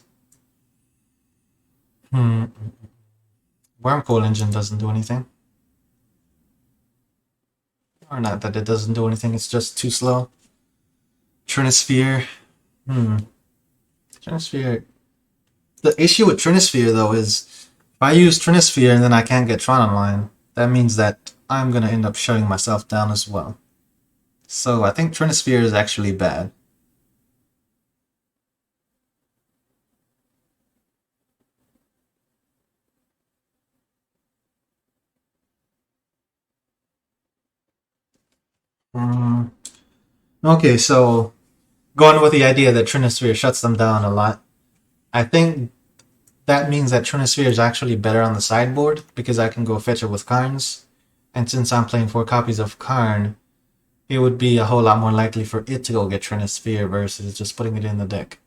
Wormcoil Engine doesn't do anything. Or not that it doesn't do anything, it's just too slow. Trinisphere. Trinisphere. The issue with Trinisphere, though, is if I use Trinisphere and then I can't get Tron online, that means that I'm going to end up shutting myself down as well. So I think Trinisphere is actually bad. Okay, so going with the idea that Trinisphere shuts them down a lot, I think that means that Trinisphere is actually better on the sideboard because I can go fetch it with Karns. And since I'm playing 4 copies of Karn, it would be a whole lot more likely for it to go get Trinisphere versus just putting it in the deck.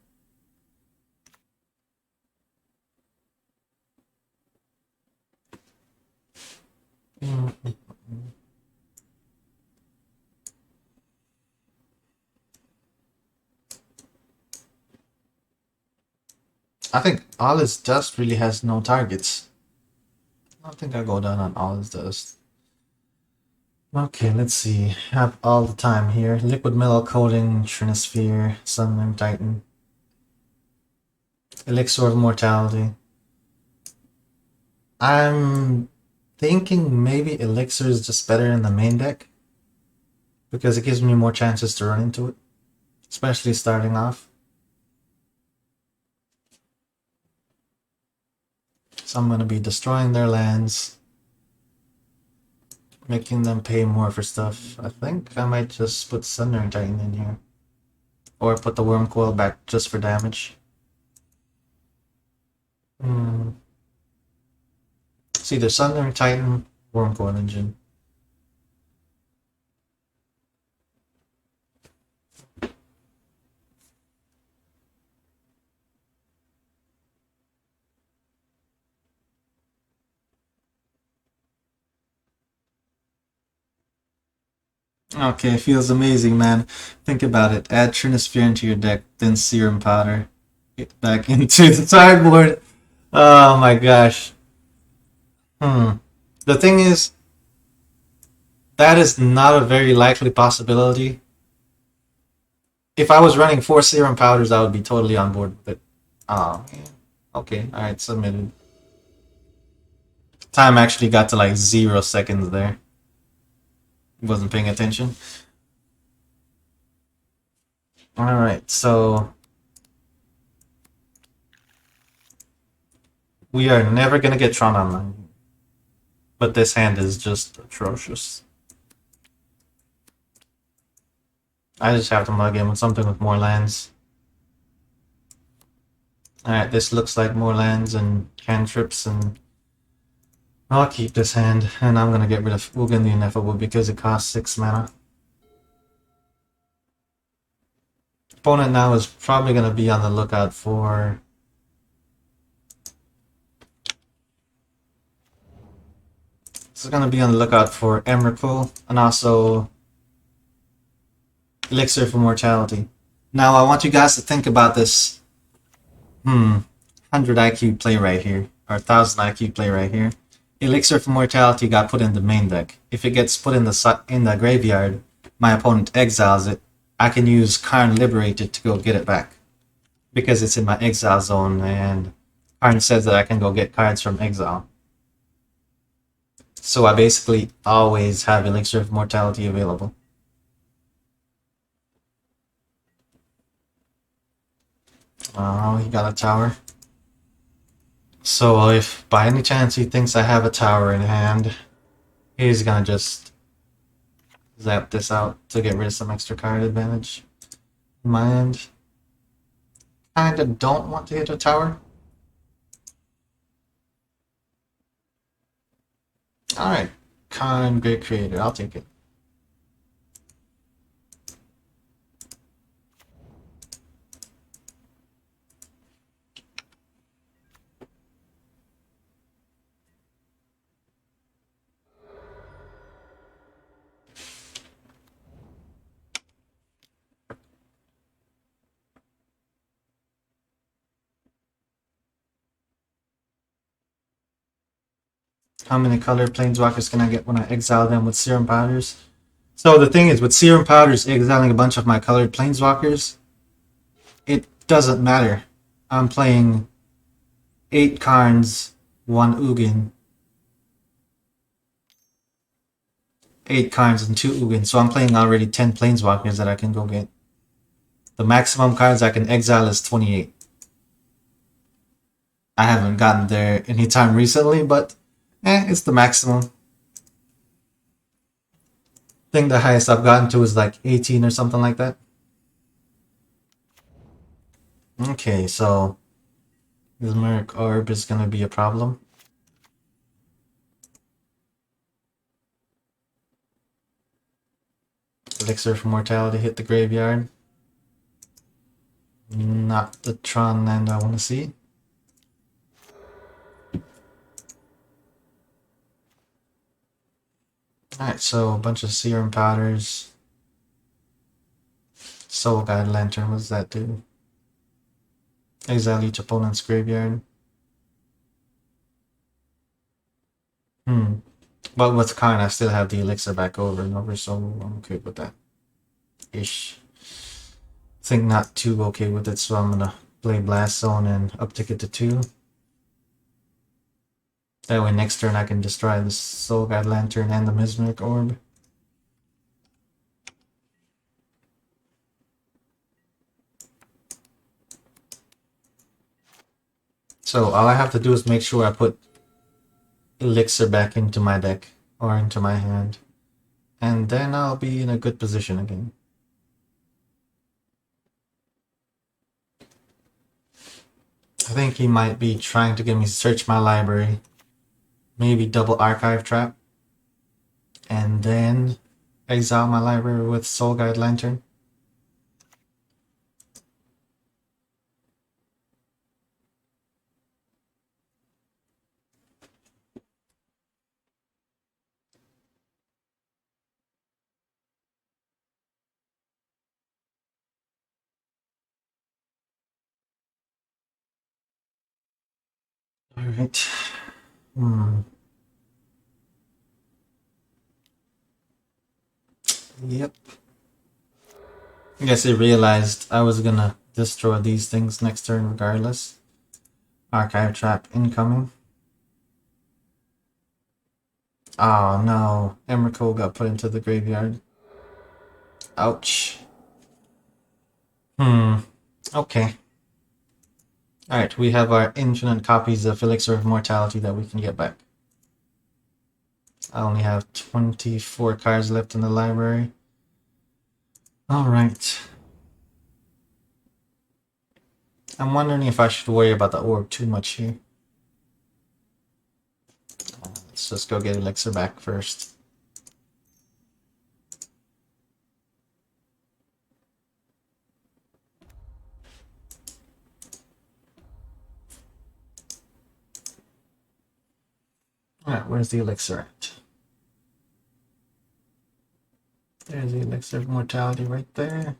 I think all his dust really has no targets. I don't think I go down on all his dust. Okay, let's see. Have all the time here. Liquid metal coating, Trinisphere, Sunlim Titan, Elixir of Mortality. I'm thinking maybe Elixir is just better in the main deck because it gives me more chances to run into it, especially starting off. So I'm going to be destroying their lands, making them pay more for stuff. I think I might just put Sundering Titan in here. Or put the Worm Coil back just for damage. It's either Sundering Titan, Worm Coil Engine. Okay, feels amazing, man. Think about it. Add Trinisphere into your deck, then Serum Powder. Get back into the sideboard. Oh my gosh. The thing is, that is not a very likely possibility. If I was running 4 Serum Powders, I would be totally on board with it. Oh, man. Okay, alright, submitted. Time actually got to like 0 seconds there. Wasn't paying attention. Alright, so we are never gonna get Tron online. But this hand is just atrocious. I just have to mug in with something with more lands. Alright, this looks like more lands and cantrips, and I'll keep this hand, and I'm gonna get rid of Ugin the Ineffable because it costs 6 mana. Opponent now is probably gonna be on the lookout for... This is gonna be on the lookout for Emrakul, and also Elixir for Mortality. Now I want you guys to think about this 100 IQ play right here, or 1000 IQ play right here. Elixir for Mortality got put in the main deck. If it gets put in the graveyard, my opponent exiles it. I can use Karn Liberated to go get it back because it's in my exile zone, and Karn says that I can go get cards from exile. So I basically always have Elixir of Mortality available. Oh, he got a tower. So if by any chance he thinks I have a tower in hand, he's gonna just zap this out to get rid of some extra card advantage. In my end, kinda don't want to hit a tower. Alright, Khan, great creator, I'll take it. How many colored planeswalkers can I get when I exile them with Serum Powders? So the thing is, with Serum Powders exiling a bunch of my colored planeswalkers, it doesn't matter. I'm playing 8 Karns, 1 Ugin. 8 Karns and 2 Ugin, so I'm playing already 10 planeswalkers that I can go get. The maximum cards I can exile is 28. I haven't gotten there anytime recently, but it's the maximum. I think the highest I've gotten to is like 18 or something like that. Okay, so this Merc Orb is gonna be a problem. Elixir for Mortality hit the graveyard. Not the Tron land I want to see. Alright, so a bunch of Serum Powders. Soul Guide Lantern, what does that do? Exile each opponent's graveyard. But with Khan, I still have the elixir back over and over, so I'm okay with that. Ish. Think not too okay with it, so I'm gonna play Blast Zone and uptick it to 2. That way next turn I can destroy the Soul Guide Lantern and the Mesmeric Orb. So all I have to do is make sure I put Elixir back into my deck or into my hand, and then I'll be in a good position again. I think he might be trying to get me to search my library, maybe double Archive Trap, and then exile my library with Soul Guide Lantern. Alright. Yep. I guess he realized I was gonna destroy these things next turn regardless. Archive Trap incoming. Oh no, Emrakul got put into the graveyard. Ouch. Okay. Alright, we have our infinite copies of Elixir of Mortality that we can get back. I only have 24 cards left in the library. Alright. I'm wondering if I should worry about the orb too much here. Let's just go get Elixir back first. Alright, where's the Elixir at? There's the Elixir of Mortality right there.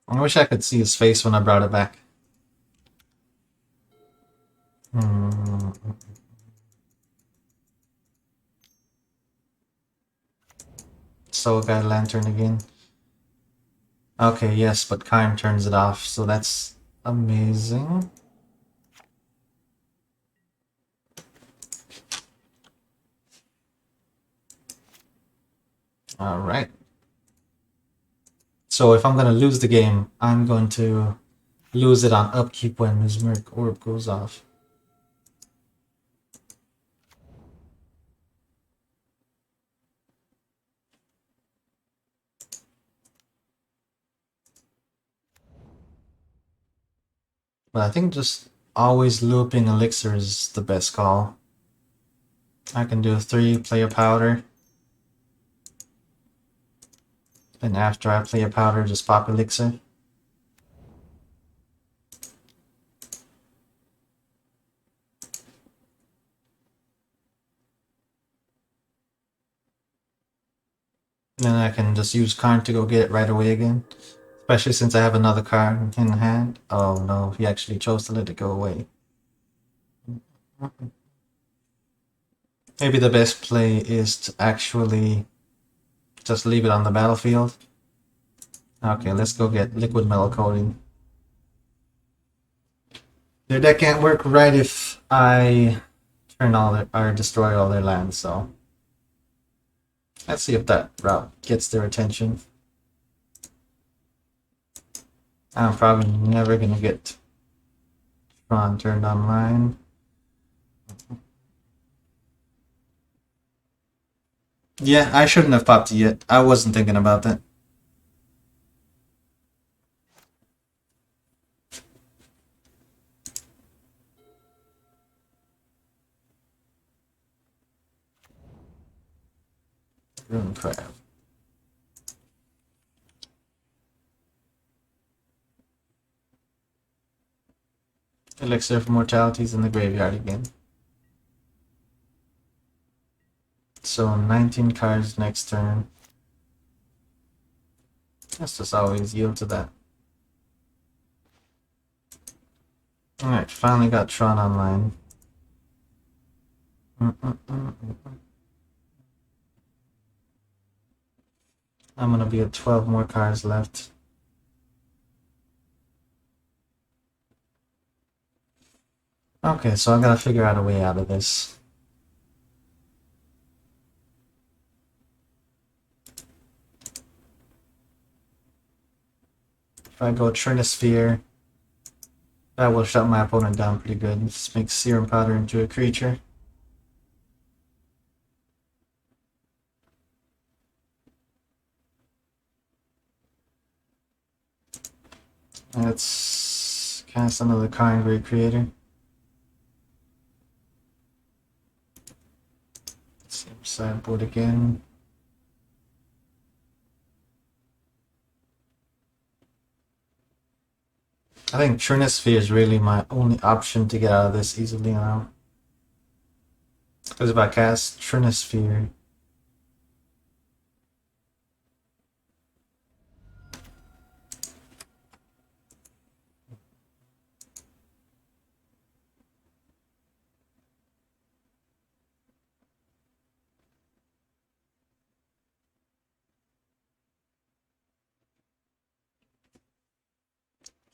I wish I could see his face when I brought it back. Soul Guide Lantern again. Okay, yes, but Kaim turns it off, so that's amazing. Alright. So if I'm going to lose the game, I'm going to lose it on upkeep when Mesmeric Orb goes off. But I think just always looping Elixir is the best call. I can do 3, play a powder. And after I play a powder, just pop Elixir. Then I can just use Karn to go get it right away again. Especially since I have another card in hand. Oh no, he actually chose to let it go away. Maybe the best play is to actually just leave it on the battlefield. Okay, let's go get Liquid Metal Coating. Their deck can't work right if I turn all their, or destroy all their lands, so let's see if that route gets their attention. I'm probably never gonna get Tron turned online. Yeah, I shouldn't have popped it yet. I wasn't thinking about that. Rune Crab. Elixir of Mortality's in the graveyard again. So 19 cards next turn. Let's just always yield to that. Alright, finally got Tron online. I'm gonna be at 12 more cards left. Okay, so I gotta figure out a way out of this. If I go Trinisphere, that will shut my opponent down pretty good. This makes Serum Powder into a creature. Let's cast another Kind Great Creator. Same sideboard again. I think Trinisphere is really my only option to get out of this easily now. Because if I cast Trinisphere,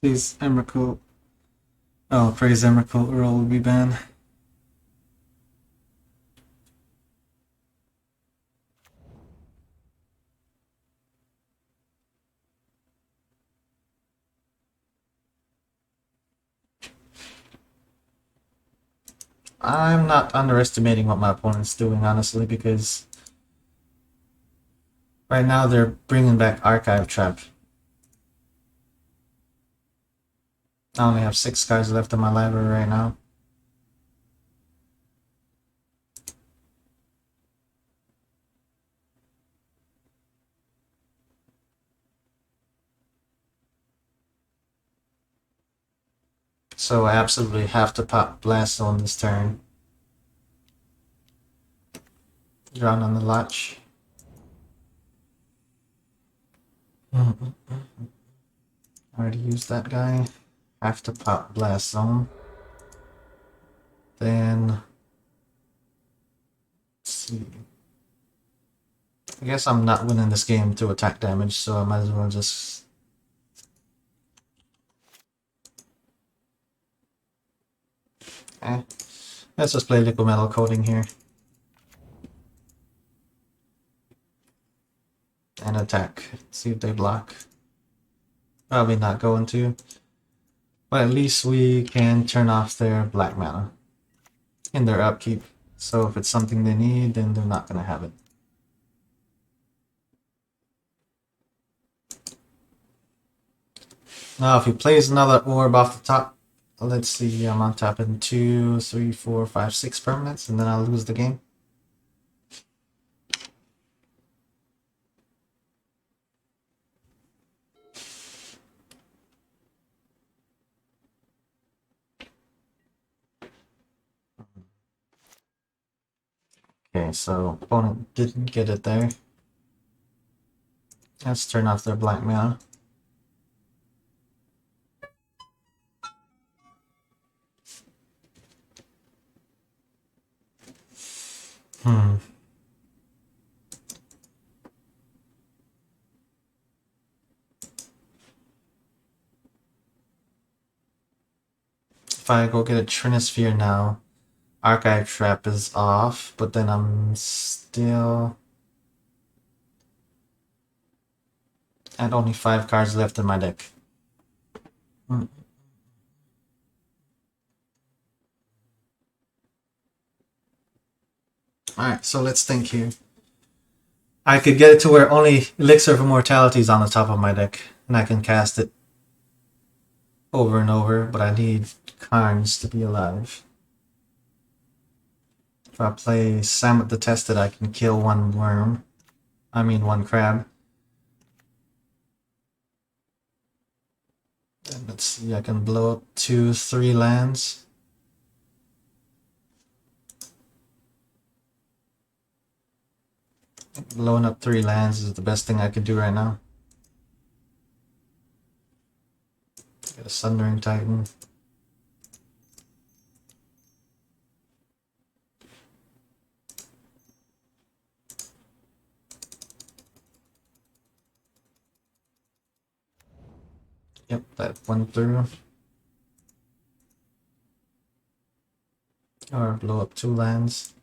please Emrakul. Oh, praise Emrakul, Earl will be banned. I'm not underestimating what my opponent's doing, honestly, because right now they're bringing back Archive Trap. I only have 6 cards left in my library right now. So I absolutely have to pop Blast on this turn. Drawn on the latch. Already used that guy. Have to pop Blast Zone. Then, let's see. I guess I'm not winning this game to attack damage, so I might as well just... Let's just play Liquid Metal Coating here. And attack. See if they block. Probably not going to. But at least we can turn off their black mana in their upkeep. So if it's something they need, then they're not going to have it. Now if he plays another orb off the top, let's see, I'm on top in 2, 3, 4, 5, 6 permanents, and then I'll lose the game. Okay, so opponent didn't get it there. Let's turn off their black mana. If I go get a Trinisphere now, Archive Trap is off, but then I'm still at only 5 cards left in my deck. Alright, so let's think here. I could get it to where only Elixir of Immortality is on the top of my deck, and I can cast it over and over, but I need Karns to be alive. If I play Samut the Tested, I can kill one worm. I mean one crab. And let's see, I can blow up 2, 3 lands. Blowing up 3 lands is the best thing I could do right now. Get a Sundering Titan. Yep, that went through. Or blow up 2 lands.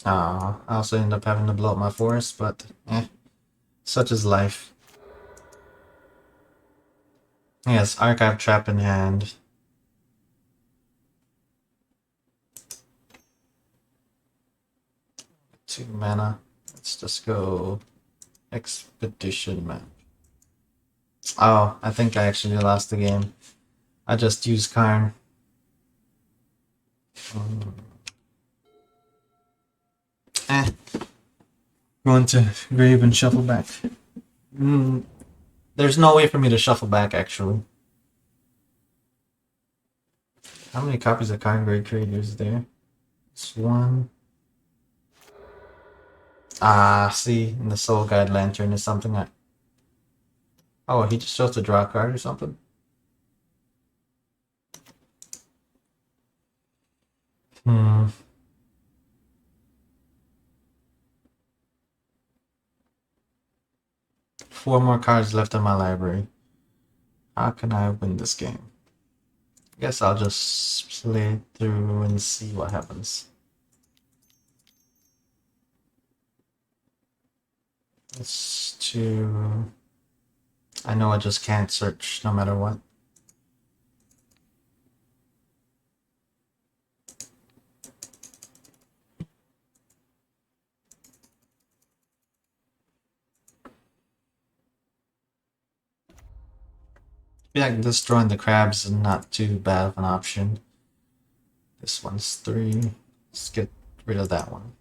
I also end up having to blow up my forest, but such is life. Yes, Archive Trap in hand. Two mana. Let's just go Expedition Map. Oh, I think I actually lost the game. I just used Karn. Going to grave and shuffle back. There's no way for me to shuffle back, actually. How many copies of Karn Grave Creators is there? It's 1. See, in the Soul Guide Lantern is something I... Oh, he just chose to draw a card or something? Hmm. Four more cards left in my library. How can I win this game? I guess I'll just play through and see what happens. Let's do... I know I just can't search no matter what. Yeah, destroying the crabs is not too bad of an option. This one's 3. Let's get rid of that one.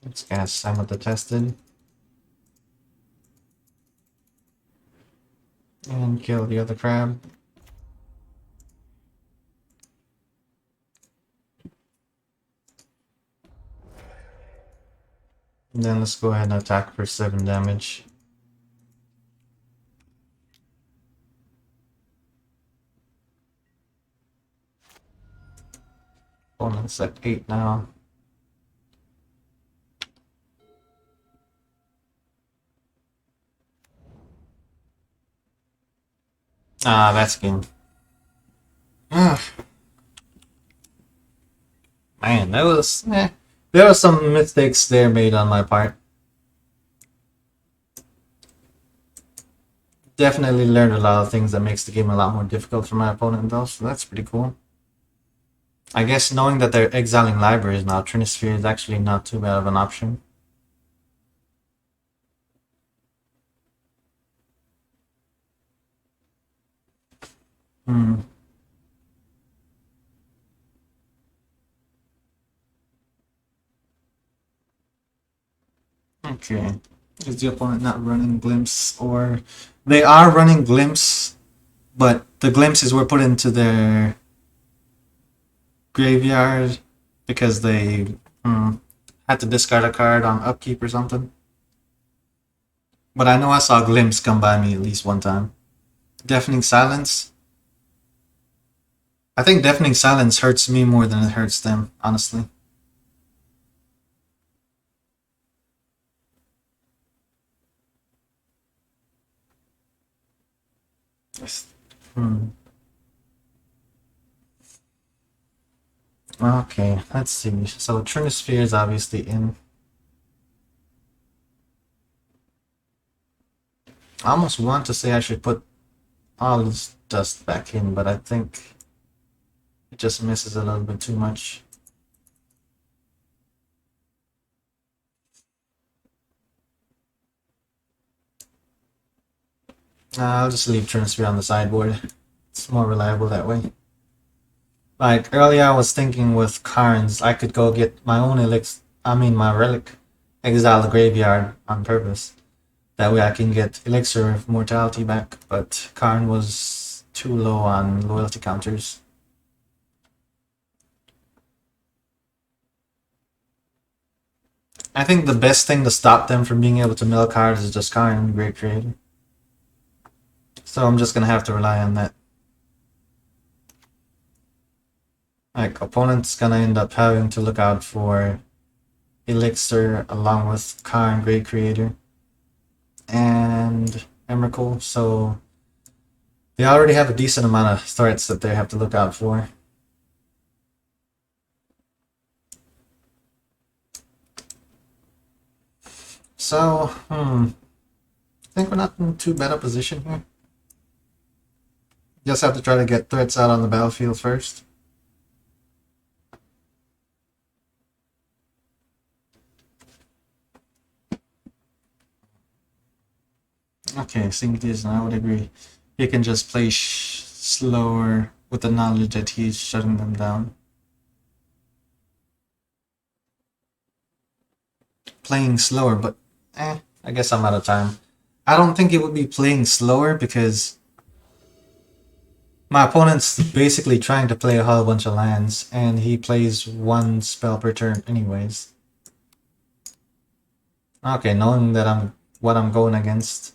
Let's cast Simon the Tested. And kill the other crab. And then let's go ahead and attack for 7 damage. Opponent's at 8 now. That's game. Man, that was... There were some mistakes there made on my part. Definitely learned a lot of things that makes the game a lot more difficult for my opponent though, so that's pretty cool. I guess knowing that they're exiling libraries now, Trinisphere is actually not too bad of an option. Okay. Is the opponent not running Glimpse? Or they are running Glimpse, but the glimpses were put into their graveyard because they had to discard a card on upkeep or something. But I know I saw Glimpse come by me at least one time. Deafening Silence. I think Deafening Silence hurts me more than it hurts them, honestly. Okay, let's see. So Trinisphere is obviously in. I almost want to say I should put all this dust back in, but I think it just misses a little bit too much. I'll just leave Trinisphere on the sideboard. It's more reliable that way. Like earlier I was thinking with Karns, I could go get my own my relic, exile the graveyard on purpose. That way I can get Elixir of Mortality back, but Karn was too low on loyalty counters. I think the best thing to stop them from being able to mill cards is just Karn, Great Creator. So I'm just gonna have to rely on that. Like, opponent's gonna end up having to look out for Elixir along with Car and Great Creator and Emrakul, so they already have a decent amount of threats that they have to look out for. So, I think we're not in too bad a position here. Just have to try to get threats out on the battlefield first. Okay, seeing this, I would agree. He can just play slower with the knowledge that he's shutting them down. Playing slower, but I guess I'm out of time. I don't think it would be playing slower because my opponent's basically trying to play a whole bunch of lands, and he plays one spell per turn anyways. Okay, knowing that what I'm going against,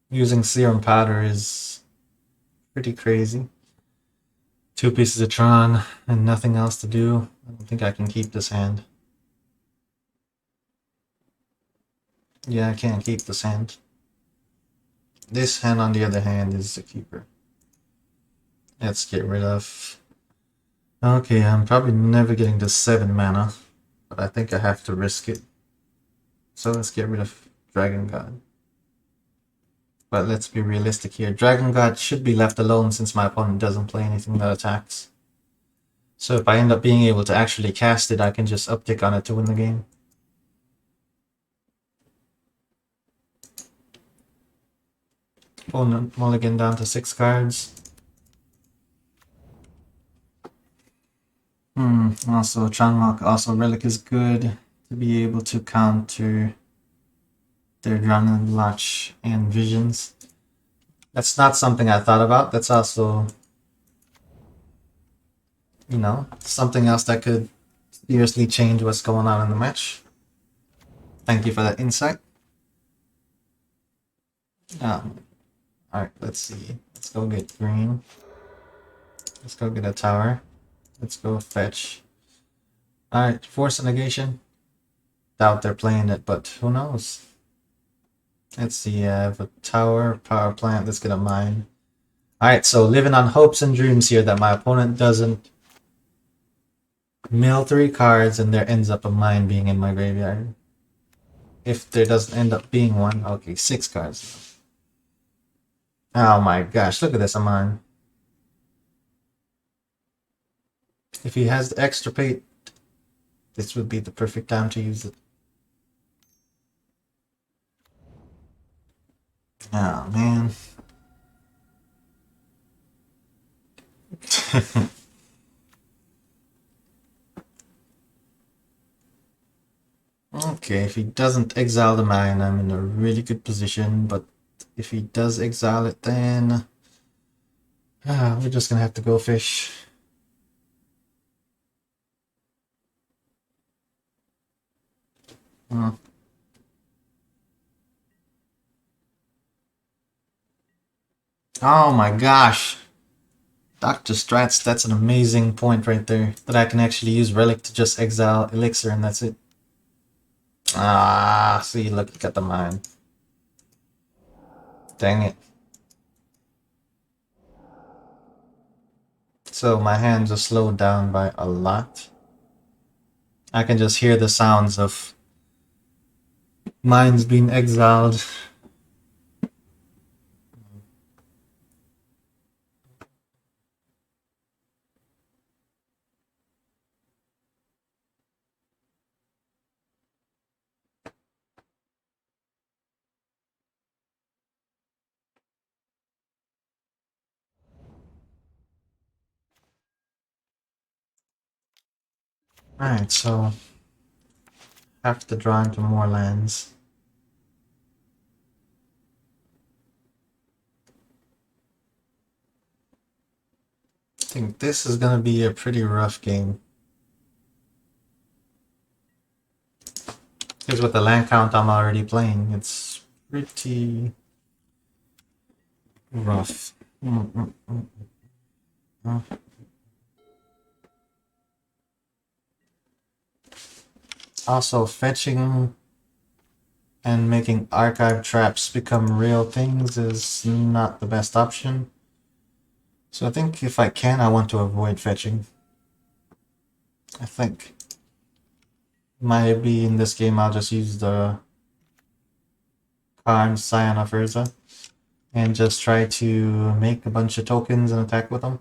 using Serum Powder is pretty crazy. 2 pieces of Tron and nothing else to do. I don't think I can keep this hand. Yeah, I can't keep this hand. This hand, on the other hand, is a keeper. Let's get rid of... Okay, I'm probably never getting to 7 mana, but I think I have to risk it. So let's get rid of Dragon God. But let's be realistic here. Dragon God should be left alone since my opponent doesn't play anything that attacks. So if I end up being able to actually cast it, I can just uptick on it to win the game. Opponent mulligan down to 6 cards. Also Tranmok, also Relic is good to be able to counter their Drowned Latch and Visions. That's not something I thought about. That's also, you know, something else that could seriously change what's going on in the match. Thank you for that insight. Alright, let's see. Let's go get green. Let's go get a tower. Let's go fetch. Alright, Force of Negation. Doubt they're playing it, but who knows? Let's see, I have a tower, power plant, let's get a mine. Alright, so living on hopes and dreams here that my opponent doesn't mill 3 cards and there ends up a mine being in my graveyard. If there doesn't end up being one, okay, 6 cards. Oh my gosh, look at this, a mine. If he has the extirpate, this would be the perfect time to use it. Oh man. Okay, if he doesn't exile the mine, I'm in a really good position, but if he does exile it, then we're just gonna have to go fish. Oh my gosh. Dr. Strats, that's an amazing point right there. That I can actually use Relic to just exile Elixir and that's it. Ah, see, look at the mine. Dang it. So my hands are slowed down by a lot. I can just hear the sounds of mines being exiled. Alright, so have to draw into more lands. I think this is gonna be a pretty rough game. Because with the land count I'm already playing, it's pretty rough. Also, fetching and making archive traps become real things is not the best option. So I think if I can, I want to avoid fetching. I think maybe in this game I'll just use the Karn Scion of Urza and just try to make a bunch of tokens and attack with them.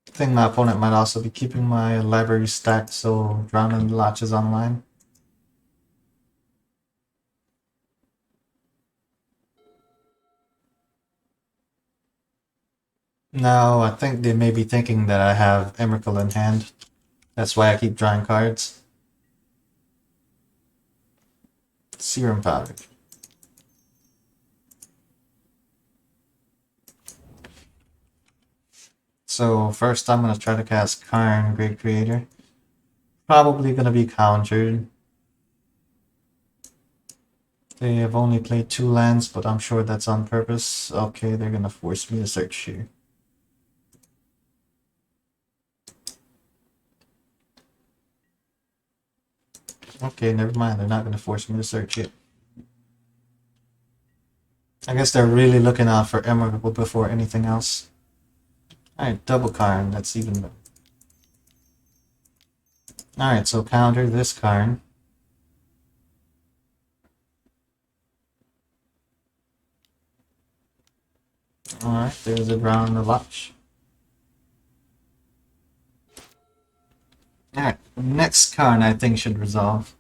I think my opponent might also be keeping my library stacked so Drowning Latch is online. Now, I think they may be thinking that I have Emrakul in hand. That's why I keep drawing cards. Serum Powder. So first I'm going to try to cast Karn, Great Creator. Probably going to be countered. They have only played 2 lands, but I'm sure that's on purpose. Okay, they're going to force me to search here. Okay, never mind. They're not going to force me to search it. I guess they're really looking out for Emrakul before anything else. Alright, double Karn. That's even better. Alright, so counter this Karn. Alright, there's a Drown the Latch. Alright, next Karn I think should resolve.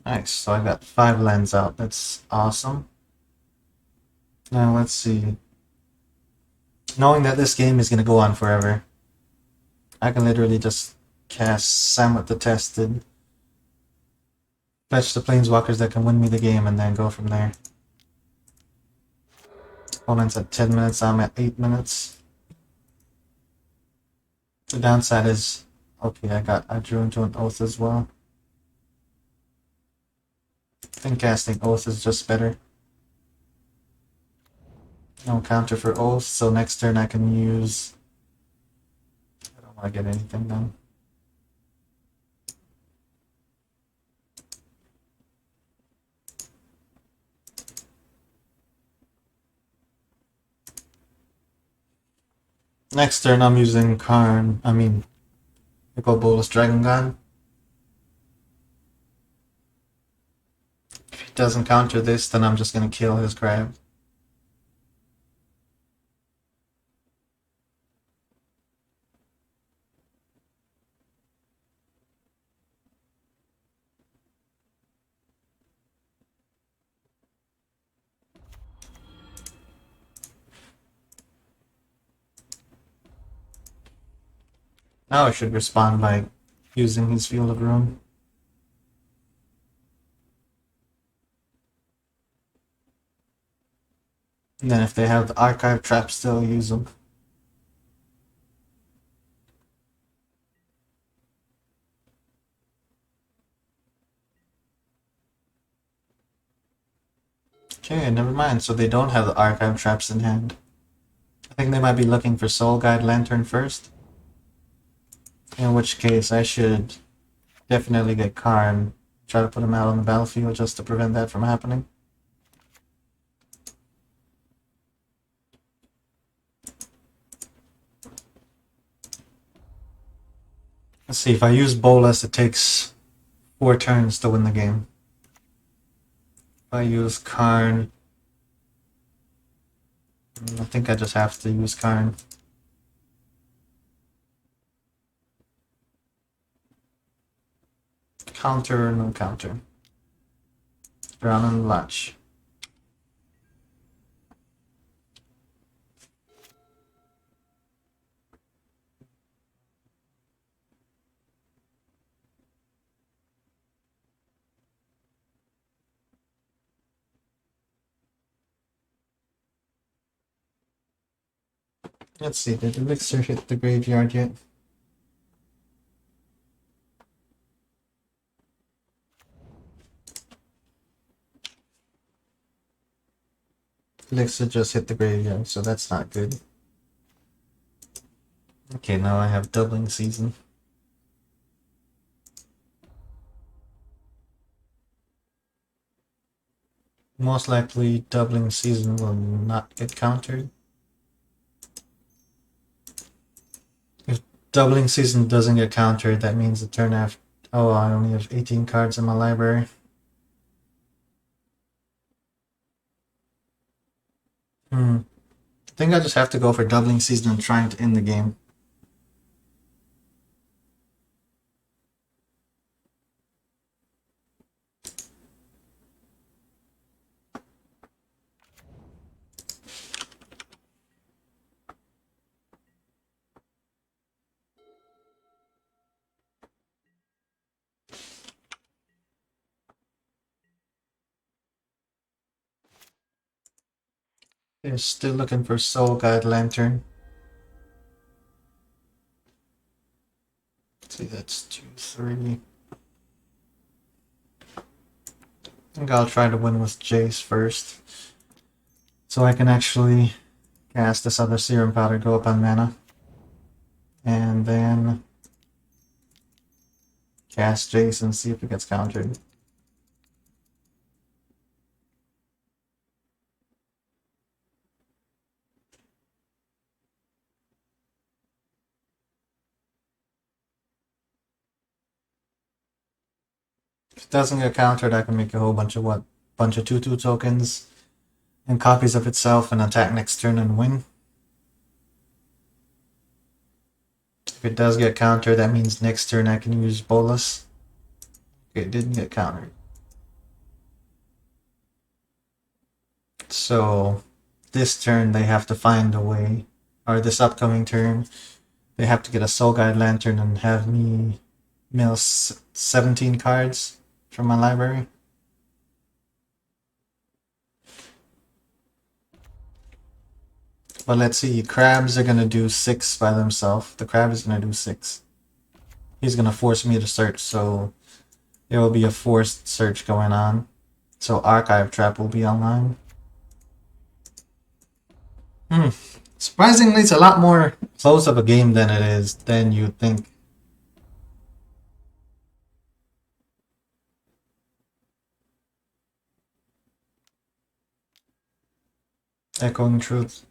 Nice, so I got 5 lands out. That's awesome. Now let's see. Knowing that this game is going to go on forever, I can literally just cast Samut the Tested, fetch the Planeswalkers that can win me the game, and then go from there. Opponent's at 10 minutes, I'm at 8 minutes. The downside is, okay, I drew into an Oath as well. I think casting Oath is just better. No counter for Oath, so next turn I can use... I don't want to get anything done. Next turn I'm using Echo Bolus Dragon God. If he doesn't counter this, then I'm just gonna kill his crab. Now I should respond by using his Field of Ruin. And then if they have the Archive Trap still, use them. Okay, never mind. So they don't have the Archive Traps in hand. I think they might be looking for Soul Guide Lantern first. In which case I should definitely get Karn. Try to put him out on the battlefield just to prevent that from happening. Let's see, if I use Bolas, it takes 4 turns to win the game. If I use Karn, I think I just have to use Karn. Counter, no counter. Drown and Latch. Let's see, did Elixir hit the graveyard yet? Elixir just hit the graveyard, so that's not good. Okay, now I have doubling season. Most likely doubling season will not get countered. If doubling season doesn't get countered, that means the turn after... Oh, I only have 18 cards in my library. I think I just have to go for doubling season and trying to end the game. They're still looking for Soul Guide Lantern. Let's see, that's 2, 3. I think I'll try to win with Jace first. So I can actually cast this other Serum Powder, go up on mana. And then cast Jace and see if it gets countered. If it doesn't get countered, I can make a whole bunch of 2/2 tokens and copies of itself and attack next turn and win. If it does get countered, that means next turn I can use Bolus. Okay, it didn't get countered. So this turn they have to find a way, or this upcoming turn, they have to get a Soul Guide Lantern and have me mill 17 cards from my library. But let's see, crabs are gonna do 6 by themselves. The crab is gonna do 6. He's gonna force me to search, so there will be a forced search going on. So Archive Trap will be online. Surprisingly, it's a lot more close of a game than it is than you think. Echoing Truth.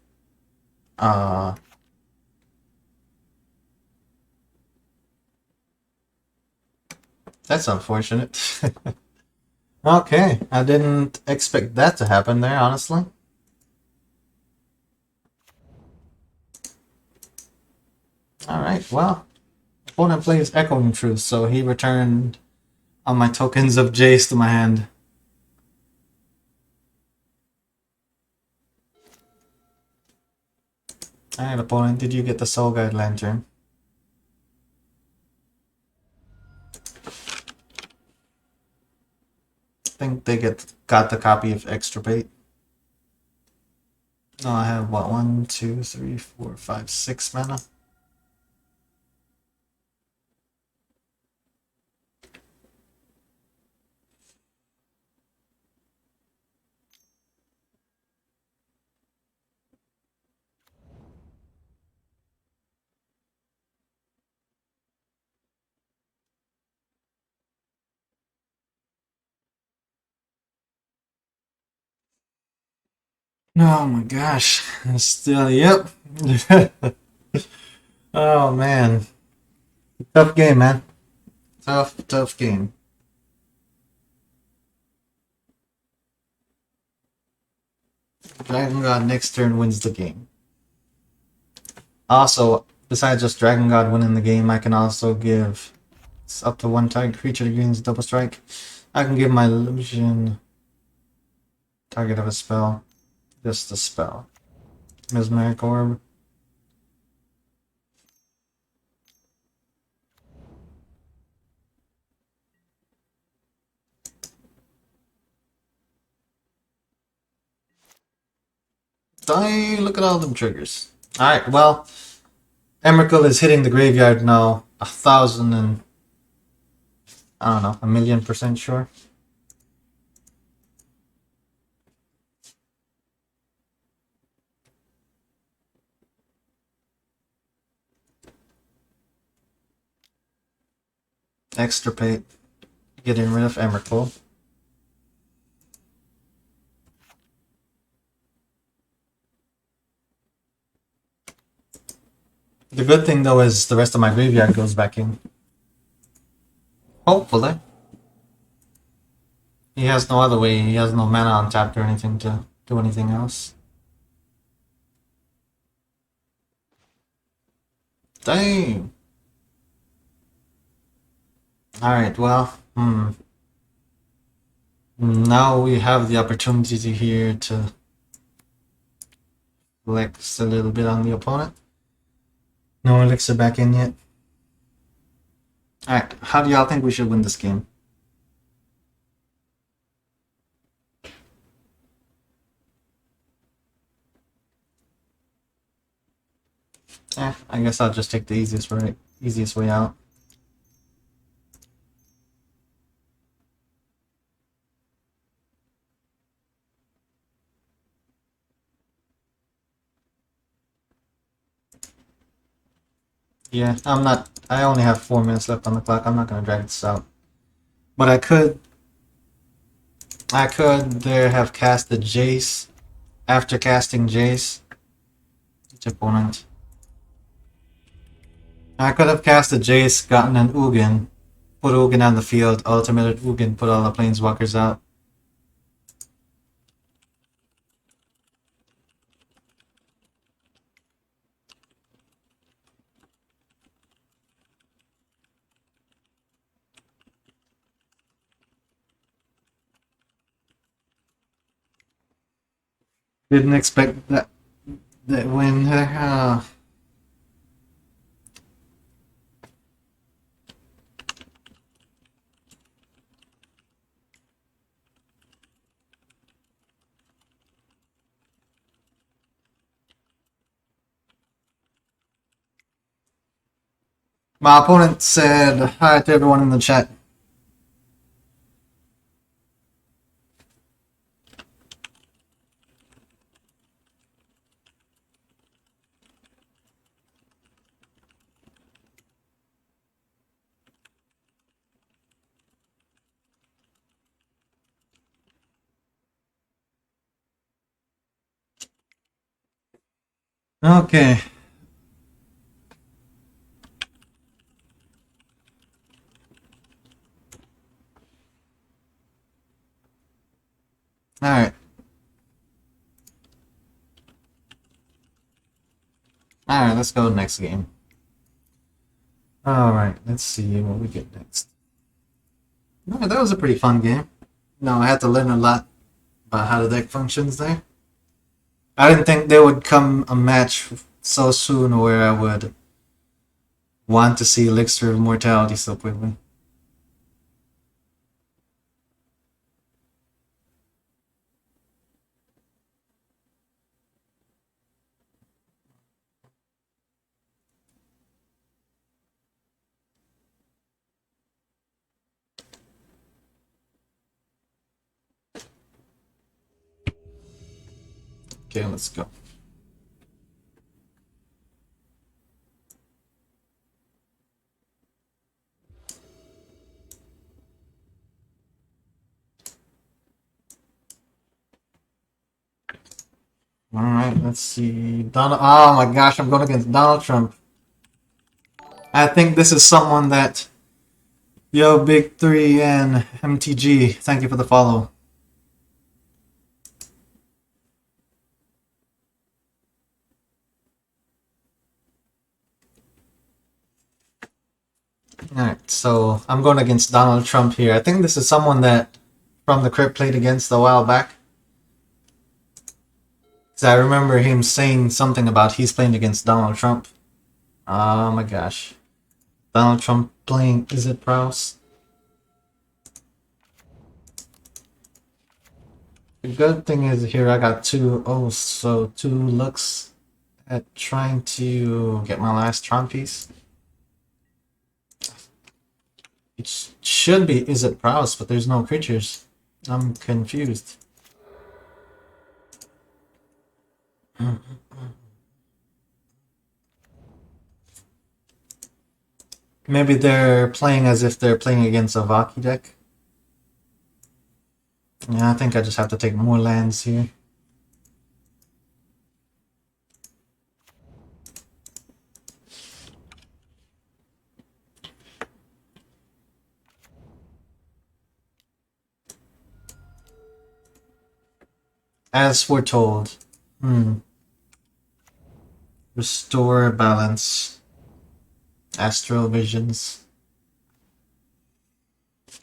That's unfortunate. Okay, I didn't expect that to happen there, honestly. Alright, well, opponent plays Echoing Truth, so he returned all my tokens of Jace to my hand. Alright, opponent, did you get the Soul Guide Lantern? I think they got the copy of Extirpate. No, I have what, 1, 2, 3, 4, 5, 6 mana. Oh my gosh. Still, yep. Oh man. Tough game, man. Tough game. Dragon God next turn wins the game. Also, besides just Dragon God winning the game, I can also give it's up to 1 target creature that gains double strike. I can give my illusion target of a spell. Just a spell. Mesmeric Orb. Die! Look at all them triggers. Alright, well, Emrakul is hitting the graveyard now. 1,000 and I don't know, 1,000,000% sure. Extirpate. Getting rid of Emrakul. The good thing though is the rest of my graveyard goes back in. Hopefully. He has no other way. He has no mana untapped or anything to do anything else. Dang. Alright, well, now we have the opportunity here to flex a little bit on the opponent. No elixir back in yet. Alright, how do y'all think we should win this game? I guess I'll just take the easiest way out. Yeah, I only have 4 minutes left on the clock. I'm not gonna drag this out. But I could there have cast the Jace after casting Jace. Each opponent. I could have cast the Jace, gotten an Ugin, put Ugin on the field, ultimated Ugin, put all the planeswalkers out. Didn't expect that win. My opponent said hi to everyone in the chat. Okay. Alright. Alright, let's go next game. Alright, let's see what we get next. No, that was a pretty fun game. No, I had to learn a lot about how the deck functions there. I didn't think there would come a match so soon where I would want to see Elixir of Mortality so quickly. Okay, let's go. Alright, let's see. Donald. Oh my gosh, I'm going against Donald Trump. I think this is someone that. Yo, Big 3 and MTG, thank you for the follow. Alright, so I'm going against Donald Trump here. I think this is someone that From the Crypt played against a while back. Because I remember him saying something about he's playing against Donald Trump. Oh my gosh. Donald Trump playing Izzet Prowse. The good thing is here I got two looks at trying to get my last Tron piece. It should be Izzet Prowse, but there's no creatures. I'm confused. Maybe they're playing as if they're playing against a Vaki deck. Yeah, I think I just have to take more lands here. As foretold. Restore balance. Astral visions.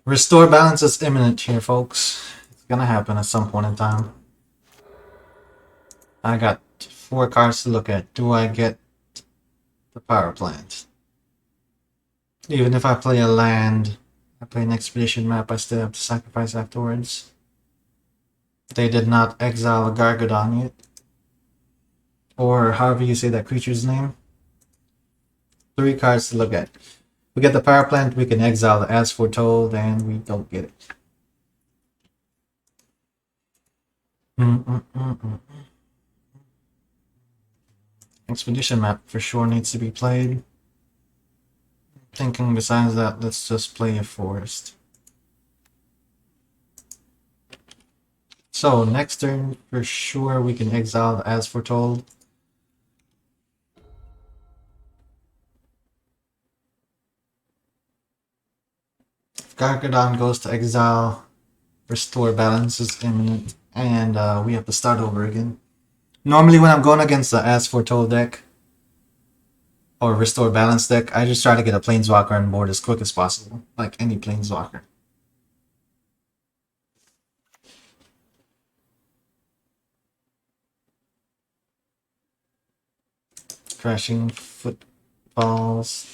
Restore balance is imminent here, folks. It's gonna happen at some point in time. I got 4 cards to look at. Do I get the power plant? Even if I play a land, I play an expedition map, I still have to sacrifice afterwards. They did not exile a Gargadon yet. Or however you say that creature's name. 3 cards to look at. We get the power plant, we can exile the as foretold, and we don't get it. Expedition map for sure needs to be played. Thinking besides that, let's just play a forest. So next turn, for sure, we can exile the as foretold. If Gargadon goes to exile, restore balance is imminent, and we have to start over again. Normally when I'm going against the as foretold deck, or restore balance deck, I just try to get a planeswalker on board as quick as possible, like any planeswalker. Crashing footfalls.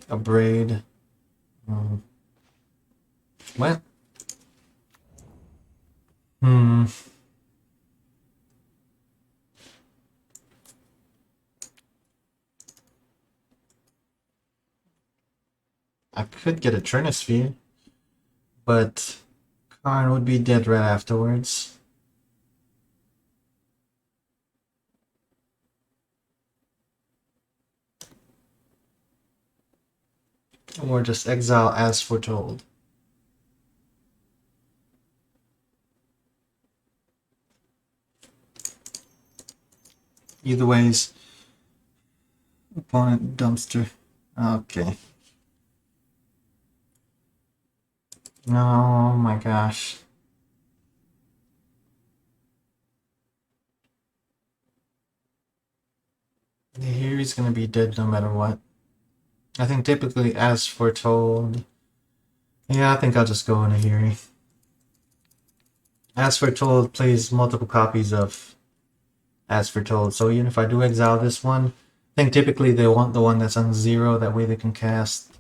A braid. What? I could get a Trinisphere, but Karn would be dead right afterwards. Or just exile as foretold. Either ways, opponent dumpster. Okay. Oh my gosh. Here he's gonna be dead no matter what. I think typically as foretold. Yeah, I think I'll just go in a Hiri. As foretold plays multiple copies of as foretold. So even if I do exile this one, I think typically they want the one that's on 0, that way they can cast.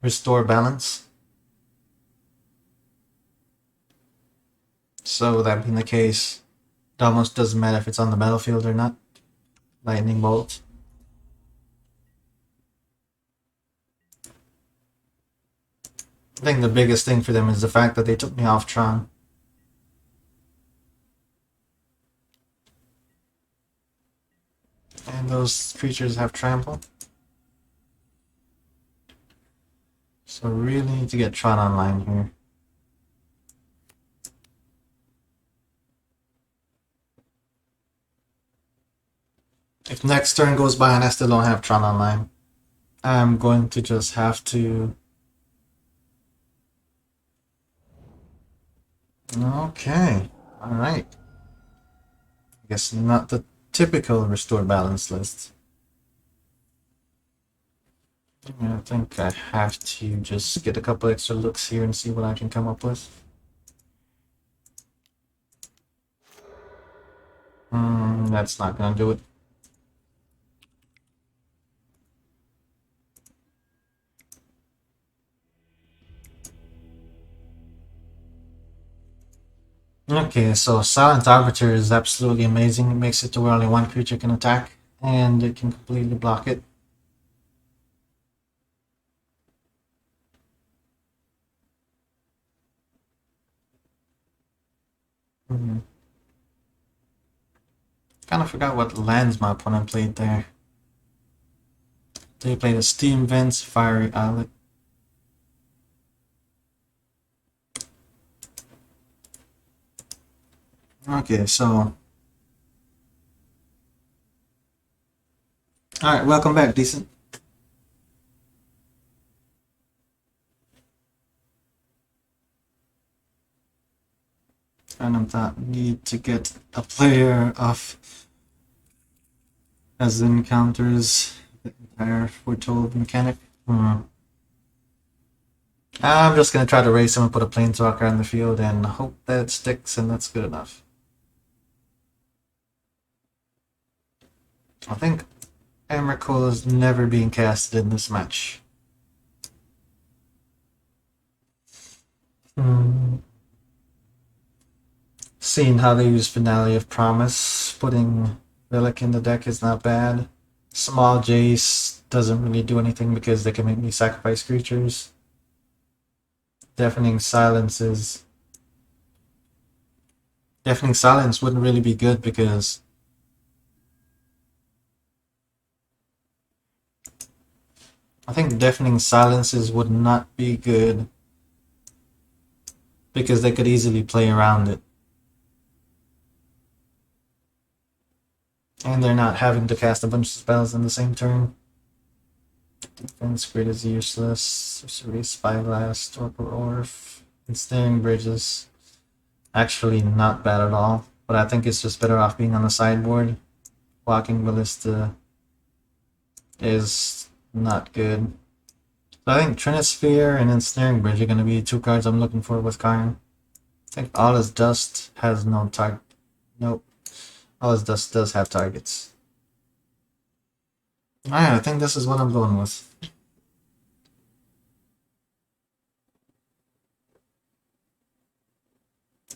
Restore balance. So that being the case, it almost doesn't matter if it's on the battlefield or not. Lightning bolt. I think the biggest thing for them is the fact that they took me off Tron. And those creatures have trample. So really need to get Tron online here. If next turn goes by and I still don't have Tron online, I'm going to just have to... Okay, alright. I guess not the typical restore balance list. I think I have to just get a couple extra looks here and see what I can come up with. That's not gonna do it. Okay, so Silent Arbiter is absolutely amazing. It makes it to where only one creature can attack, and it can completely block it. Hmm. Kind of forgot what lands my opponent played there. They played a Steam Vents, Fiery Islet. Okay, so. Alright, welcome back, Decent. Random thought, need to get a player off as encounters the entire foretold mechanic. I'm just gonna try to race him and put a planeswalker on the field and hope that it sticks, and that's good enough. I think Emrakul is never being casted in this match. Seeing how they use Finale of Promise, putting Relic in the deck is not bad. Small Jace doesn't really do anything because they can make me sacrifice creatures. Deafening Silence wouldn't really be good because I think Deafening Silences would not be good because they could easily play around it. And they're not having to cast a bunch of spells in the same turn. Defense Grid is useless. Sorcery, Spyglass, Torpor Orf, Ensnaring Bridges. Actually not bad at all, but I think it's just better off being on the sideboard. Walking Ballista is not good. So I think Trinisphere and Ensnaring Bridge are going to be two cards I'm looking for with Karn. I think All Is Dust has no target. Nope. All Is Dust does have targets. Alright, I think this is what I'm going with.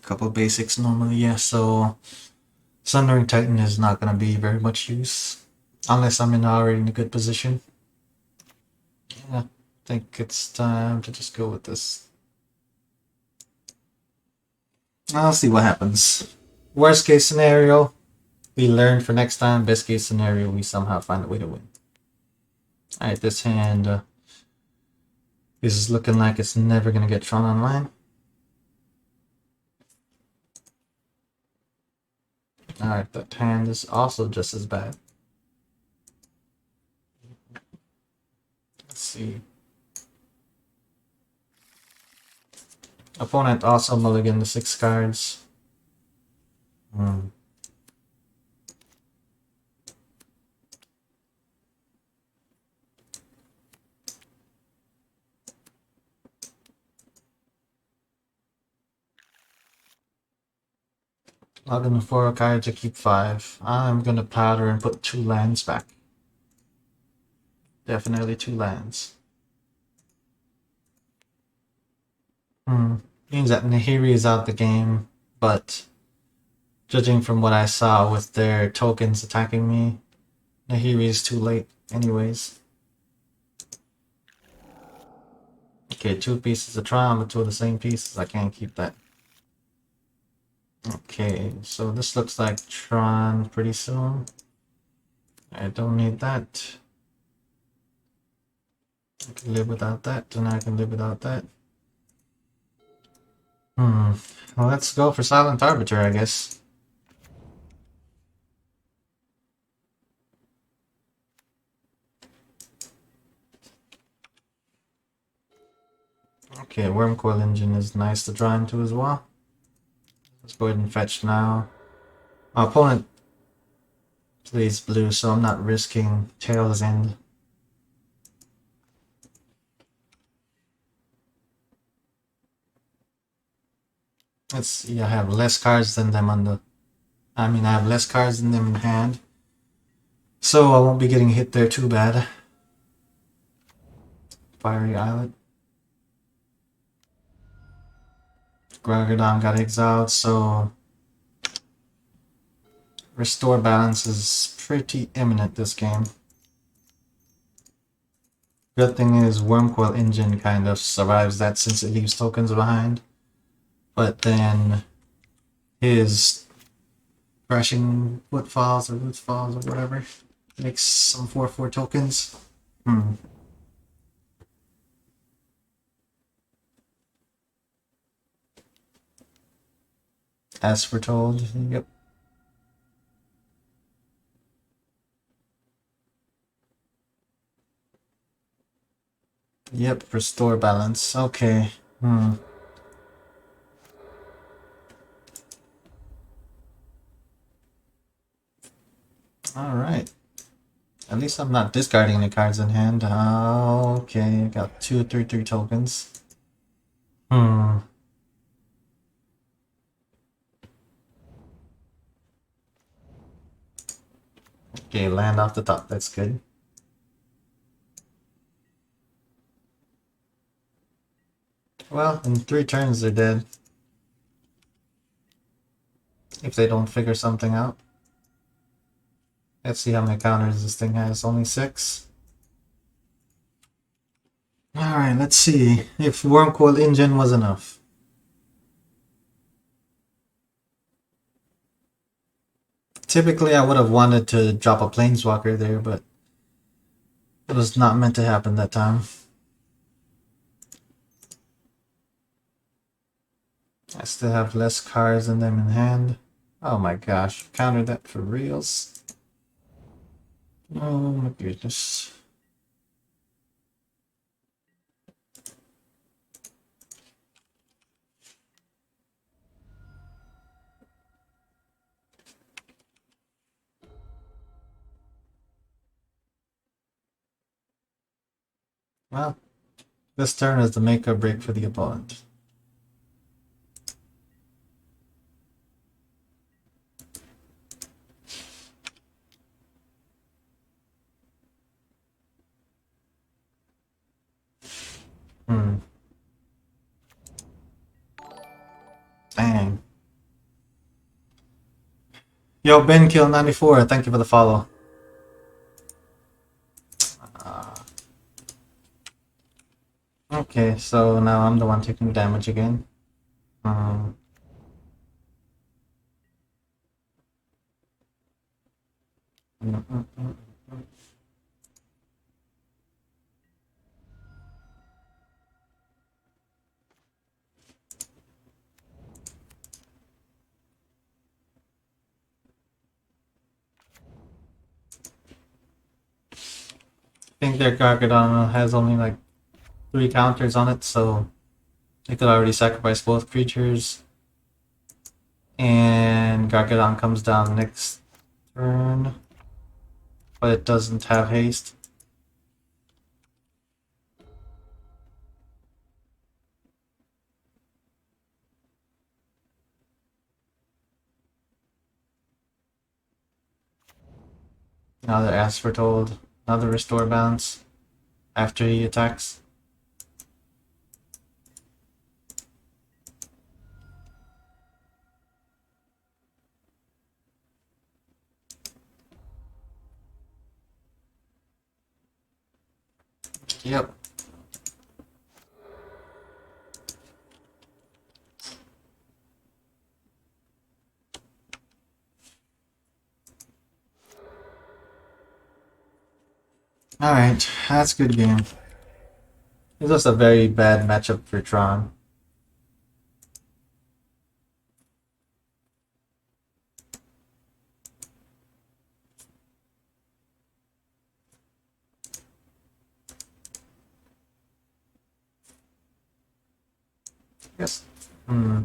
Couple basics normally, yeah, so Sundering Titan is not going to be very much use unless I'm already in a good position. Yeah, I think it's time to just go with this. I'll see what happens. Worst case scenario, we learn for next time. Best case scenario, we somehow find a way to win. Alright, this hand is looking like it's never going to get Tron online. Alright, that hand is also just as bad. Let's see. Opponent also mulliganed the 6 cards. Logging 4 cards to keep 5. I'm gonna powder and put 2 lands back. Definitely 2 lands. Means that Nahiri is out the game, but judging from what I saw with their tokens attacking me, Nahiri is too late anyways. Okay, 2 pieces of Tron, but 2 of the same pieces. I can't keep that. Okay, so this looks like Tron pretty soon. I don't need that. I can live without that, and I can live without that. Well, let's go for Silent Arbiter, I guess. Okay, Wormcoil Engine is nice to draw into as well. Let's go ahead and fetch now. My opponent plays blue, so I'm not risking Tail's End. Let's see, I have less cards than them on the... I have less cards than them in hand. So I won't be getting hit there too bad. Fiery Islet. Gargadon got exiled, so... Restore balance is pretty imminent this game. Good thing is Wormcoil Engine kind of survives that since it leaves tokens behind. But then his crashing footfalls or root falls or whatever. Makes some 4/4 tokens. As foretold. Yep. Yep, restore balance. Okay. Alright. At least I'm not discarding any cards in hand. Okay, I got 2 3/3 tokens. Okay, land off the top. That's good. Well, in 3 turns they're dead. If they don't figure something out. Let's see how many counters this thing has. Only 6. Alright, let's see if Wormcoil Engine was enough. Typically, I would have wanted to drop a Planeswalker there, but it was not meant to happen that time. I still have less cards than them in hand. Oh my gosh, counter that for reals. Oh my goodness. Well, this turn is the make or break for the opponent. Dang. Yo, BenKill94, thank you for the follow. Okay, so now I'm the one taking damage again. I think their Gargadon has only like 3 counters on it, so they could already sacrifice both creatures. And Gargadon comes down next turn, but it doesn't have haste. Another Ask for Told, another Restore Bounce after he attacks. Yep. Alright, that's a good game. It's just a very bad matchup for Tron. Yes. I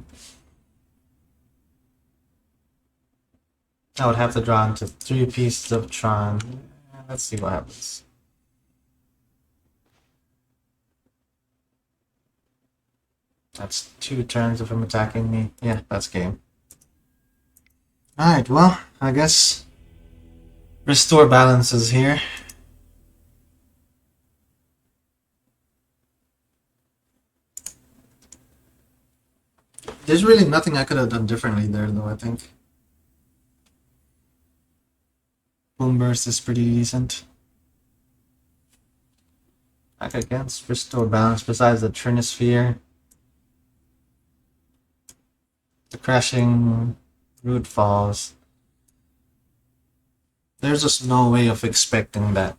would have to draw into 3 pieces of Tron. Let's see what happens. That's 2 turns of him attacking me. Yeah, that's game. Alright, well, I guess Restore Balance is here. There's really nothing I could have done differently there, though, I think. Boom Burst is pretty decent. Back against Restore Balance, besides the Trinisphere. The Crashing Root falls. There's just no way of expecting that.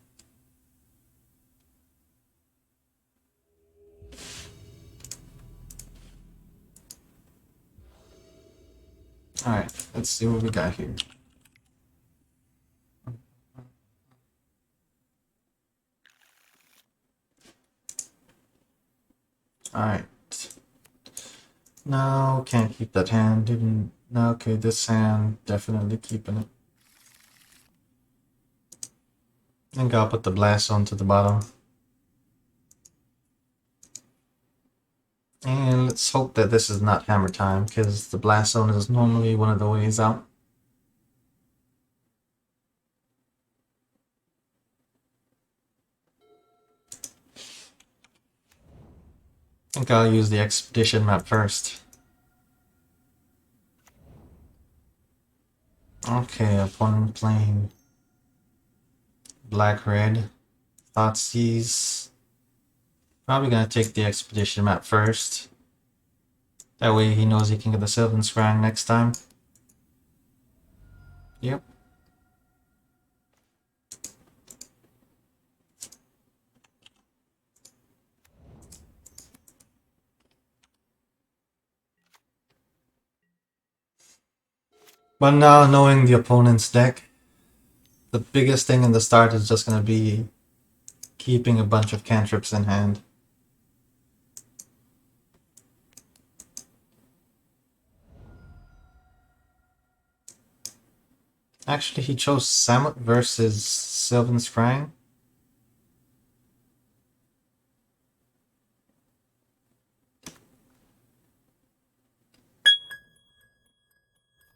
Alright, let's see what we got here. Alright. No, can't keep that hand. Didn't. No, okay, this hand, definitely keeping it. I think I'll put the blast onto the bottom. And let's hope that this is not hammer time, because the blast zone is normally one of the ways out. I think I'll use the expedition map first. Okay, opponent playing black-red. Thoughtseize. Probably gonna take the expedition map first. That way he knows he can get the Sylvan Scrying next time. Yep. But now knowing the opponent's deck, the biggest thing in the start is just gonna be keeping a bunch of cantrips in hand. Actually, he chose Samut versus Sylvan Scrying.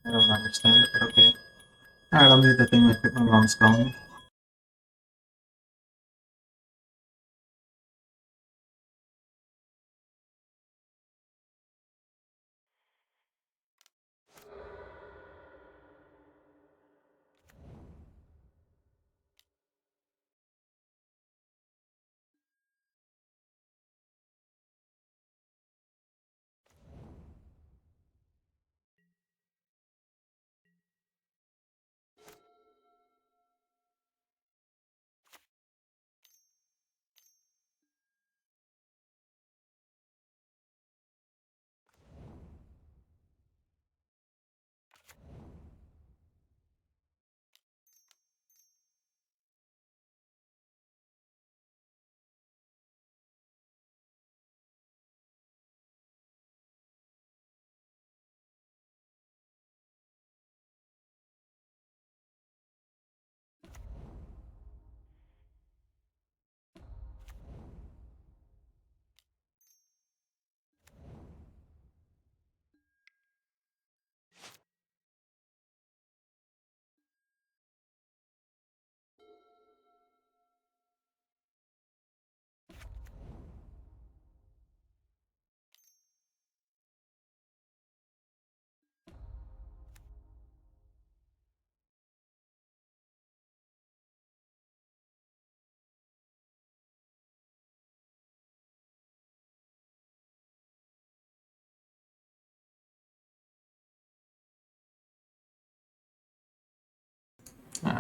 I don't understand it, but okay. Alright, I'll leave the thing with my mom's going.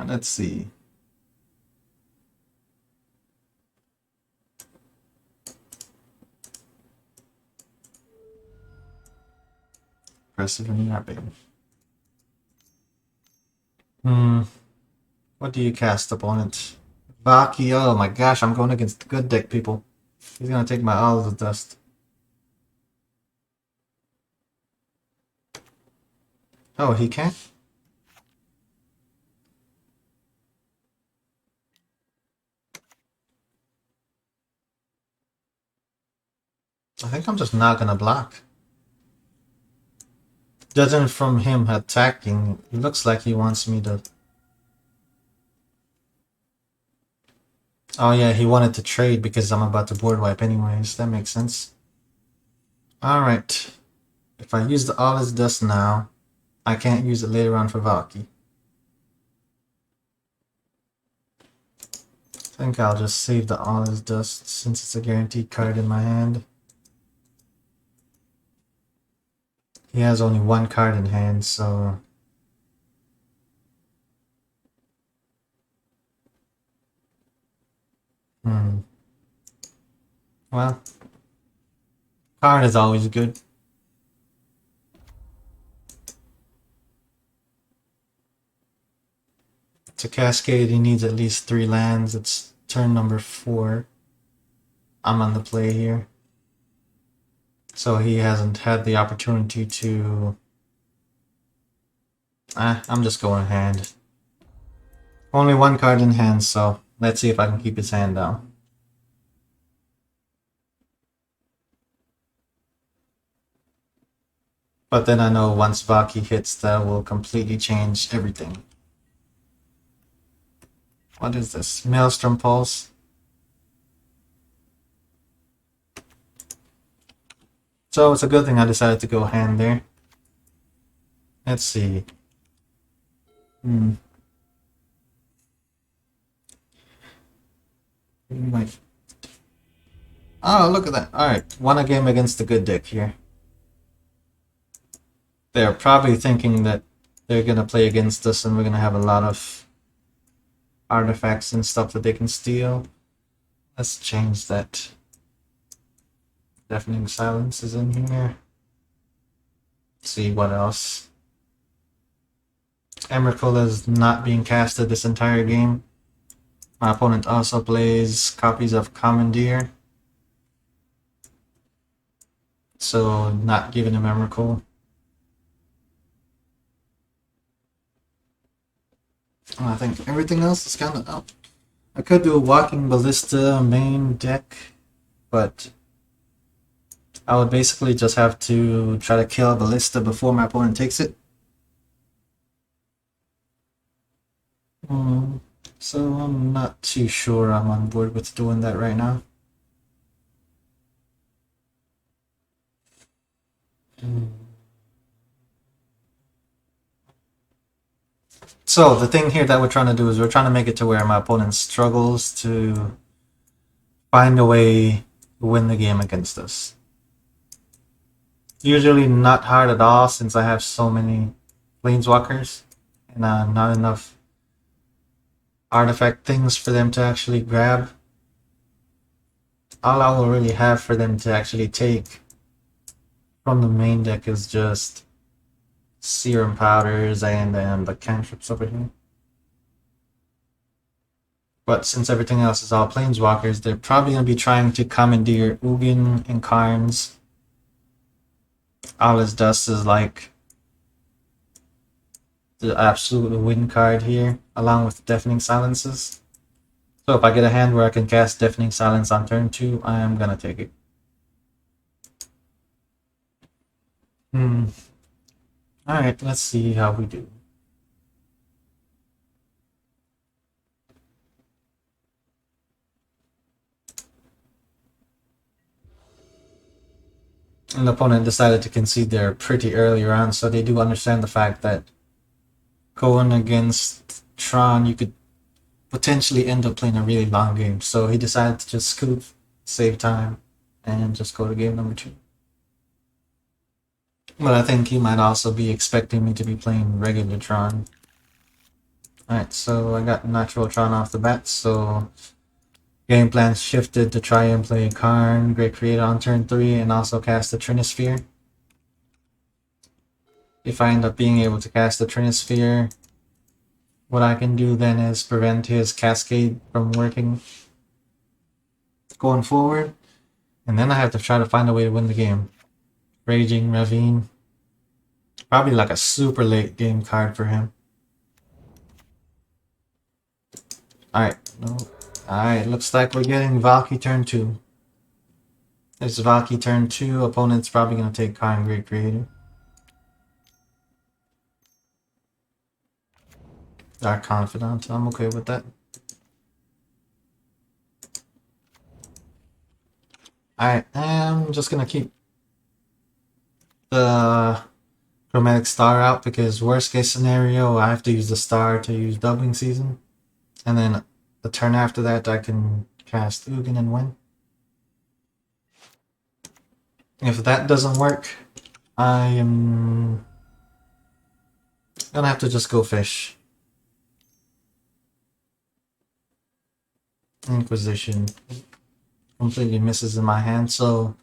Let's see. Impressive and mapping. What do you cast, opponent? Baki, oh my gosh, I'm going against the good deck, people. He's gonna take my all of the dust. Oh, he can't? I think I'm just not gonna block. Judging from him attacking, it looks like he wants me to... Oh yeah, he wanted to trade because I'm about to board wipe anyways. That makes sense. Alright. If I use the all his dust now, I can't use it later on for Valky. I think I'll just save the all his dust since it's a guaranteed card in my hand. He has only one card in hand, so Well, card is always good. To cascade, he needs at least 3 lands. It's turn number 4. I'm on the play here. So he hasn't had the opportunity to... I'm just going hand. Only 1 card in hand, so let's see if I can keep his hand down. But then I know once Vaki hits, that will completely change everything. What is this? Maelstrom Pulse? So it's a good thing I decided to go hand there. Let's see. We might... Oh, look at that. Alright, won a game against the good deck here. They're probably thinking that they're going to play against us and we're going to have a lot of artifacts and stuff that they can steal. Let's change that. Deafening Silence is in here. Let's see what else. Emrakul is not being casted this entire game. My opponent also plays copies of Commandeer. So not giving him Emrakul. I think everything else is kind of up. I could do a Walking Ballista main deck, but I would basically just have to try to kill a Ballista before my opponent takes it. So I'm not too sure I'm on board with doing that right now. So the thing here that we're trying to do is we're trying to make it to where my opponent struggles to find a way to win the game against us. Usually not hard at all since I have so many planeswalkers and not enough artifact things for them to actually grab. All I will really have for them to actually take from the main deck is just Serum Powders and the cantrips over here. But since everything else is all planeswalkers, they're probably going to be trying to commandeer Ugin and Karns. All his dust is like the absolute win card here, along with Deafening Silences. So if I get a hand where I can cast Deafening Silence on turn 2, I am going to take it. Alright, let's see how we do. And the opponent decided to concede there pretty early on, so they do understand the fact that going against Tron, you could potentially end up playing a really long game. So he decided to just scoop, save time, and just go to game number 2. But I think he might also be expecting me to be playing regular Tron. Alright, so I got natural Tron off the bat, so game plan shifted to try and play Karn, Great Creator on turn 3, and also cast the Trinisphere. If I end up being able to cast the Trinisphere, what I can do then is prevent his Cascade from working going forward. And then I have to try to find a way to win the game. Raging Ravine. Probably like a super late game card for him. Alright, no. Alright, looks like we're getting Valky turn 2. There's Valky turn 2. Opponent's probably going to take Karn Great Creator. Dark Confidant. I'm okay with that. Alright, I'm just going to keep the Chromatic Star out because worst case scenario, I have to use the star to use Doubling Season. And then the turn after that, I can cast Ugin and win. If that doesn't work, I am gonna have to just go fish. Inquisition. completely misses in my hand. So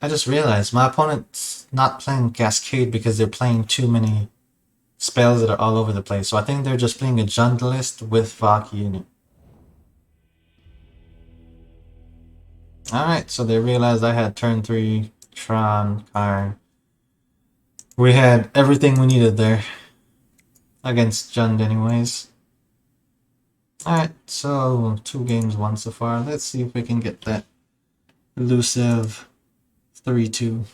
I just realized my opponent's not playing Cascade because they're playing too many spells that are all over the place. So I think they're just playing a Junglist with Vaki in it. Alright, so they realized I had turn 3, Tron, Karn. We had everything we needed there. Against Jund anyways. Alright, so 2 games won so far. Let's see if we can get that elusive 3-2.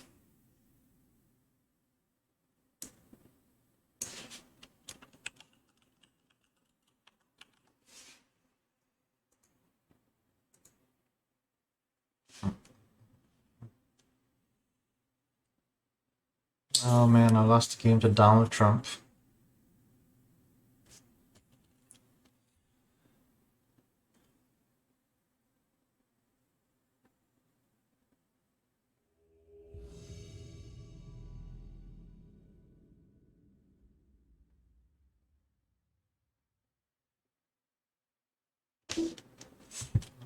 Oh man, I lost the game to Donald Trump.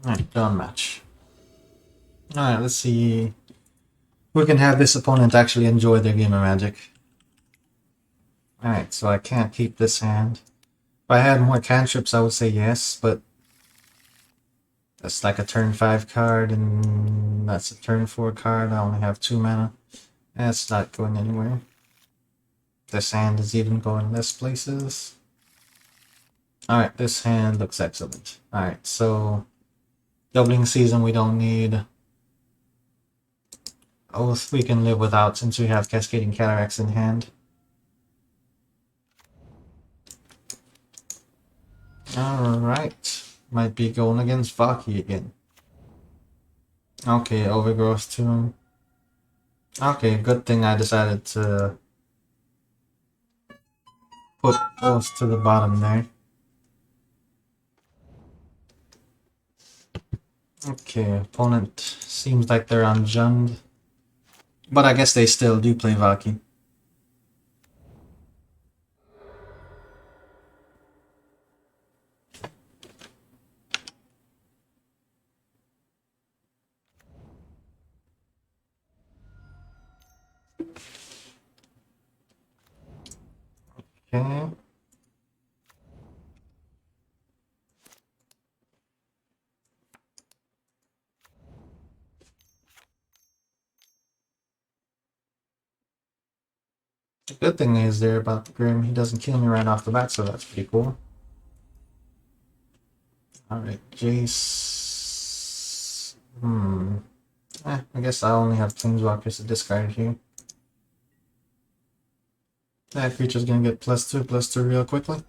Alright, done match. Alright, let's see. We can have this opponent actually enjoy their game of Magic. Alright, so I can't keep this hand. If I had more cantrips, I would say yes, but that's like a turn 5 card, and that's a turn 4 card. I only have 2 mana. That's not going anywhere. This hand is even going less places. Alright, this hand looks excellent. Alright, so doubling season we don't need. Oath we can live without since we have Cascading Cataracts in hand. Alright, might be going against Vaki again. Okay, Overgrowth Tomb. Okay, good thing I decided to put Oath to the bottom there. Okay, opponent seems like they're on Jund. But I guess they still do play Vaki. Okay. The good thing is there about the Grim, he doesn't kill me right off the bat, so that's pretty cool. Alright, Jace. I guess I only have Planeswalkers to discard here. That creature's gonna get +2/+2 real quickly.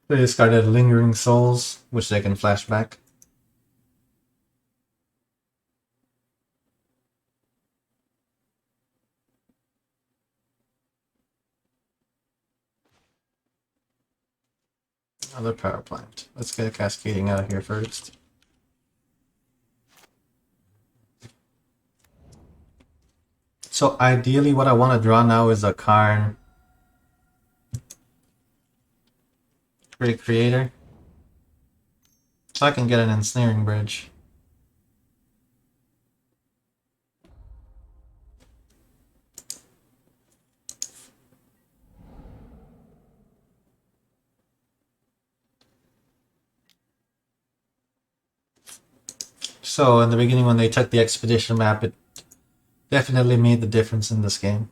They discarded Lingering Souls, which they can flash back. Another power plant. Let's get a Cascading out of here first. So ideally what I want to draw now is a Karn Great Creator. So I can get an Ensnaring Bridge. So in the beginning when they took the Expedition map, it definitely made the difference in this game.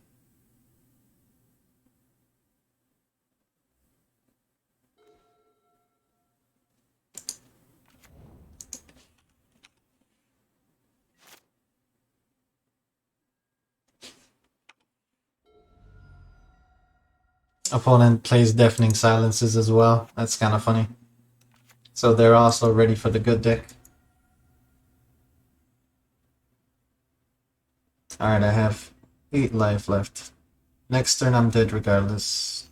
Opponent plays Deafening Silences as well. That's kind of funny. So they're also ready for the good deck. Alright, I have 8 life left. Next turn I'm dead regardless.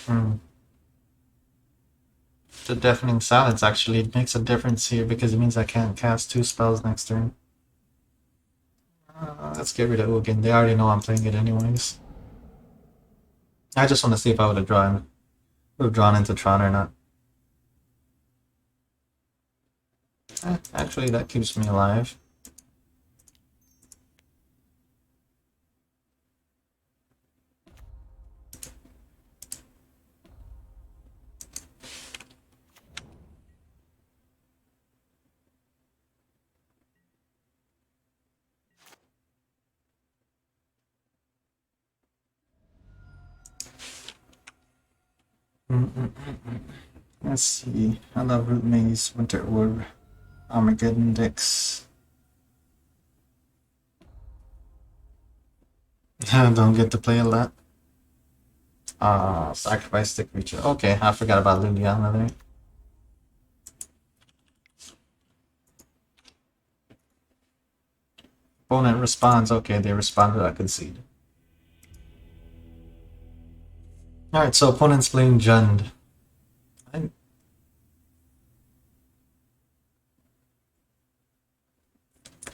The Deafening Silence actually makes a difference here because it means I can't cast 2 spells next turn. Let's get rid of Ugin. They already know I'm playing it anyways. I just want to see if I would have drawn into Tron or not. Actually, that keeps me alive. Let's see. I love Root Maze, Winter Orb, Armageddon decks. Don't get to play a lot. Sacrifice the creature. Okay, I forgot about Liliana there. Opponent responds. Okay, they responded. I concede. Alright, so opponent's playing Jund.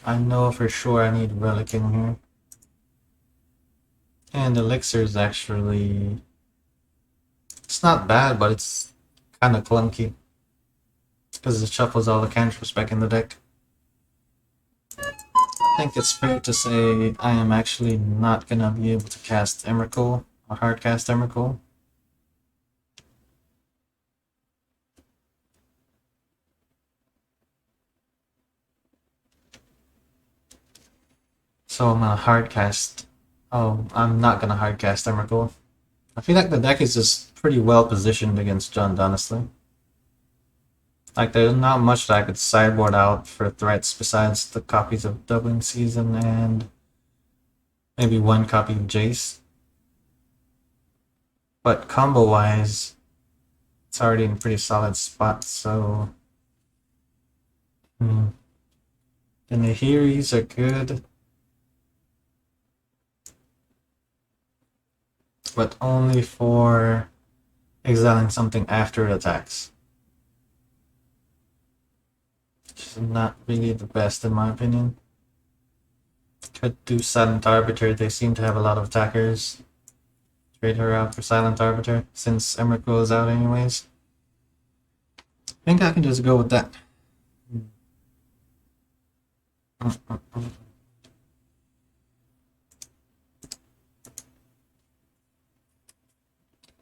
I know for sure I need Relic in here. And Elixir is actually... It's not bad, but it's kind of clunky. Because it shuffles all the cantrips back in the deck. I think it's fair to say I am actually not gonna be able to cast Emrakul, or hard cast Emrakul. So I'm gonna hard cast. Oh, I'm not gonna hard cast Emrakul. I feel like the deck is just pretty well positioned against Jund, honestly. Like, there's not much that I could sideboard out for threats besides the copies of Doubling Season and maybe one copy of Jace. But combo-wise, it's already in a pretty solid spot, so... The Nahiris are good. But only for exiling something after it attacks. Which is not really the best in my opinion. Could do Silent Arbiter, they seem to have a lot of attackers. Trade her out for Silent Arbiter, since Emrakul is out anyways. I think I can just go with that.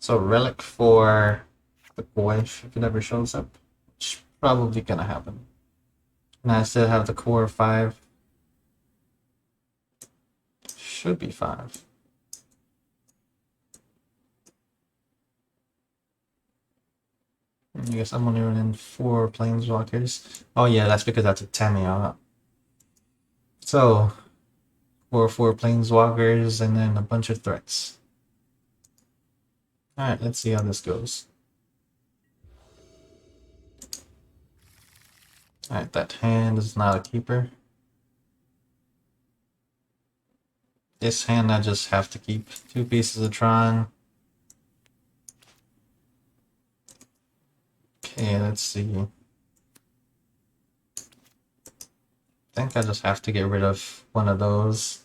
So Relic for the Goish, if it ever shows up. Which probably gonna happen. And I still have the core 5. Should be 5. I guess I'm only running 4 Planeswalkers. Oh yeah, that's because I took Tammy out. So, 4 Planeswalkers and then a bunch of threats. Alright, let's see how this goes. Alright, that hand is not a keeper. This hand I just have to keep 2 pieces of Tron. Okay, let's see. I think I just have to get rid of one of those.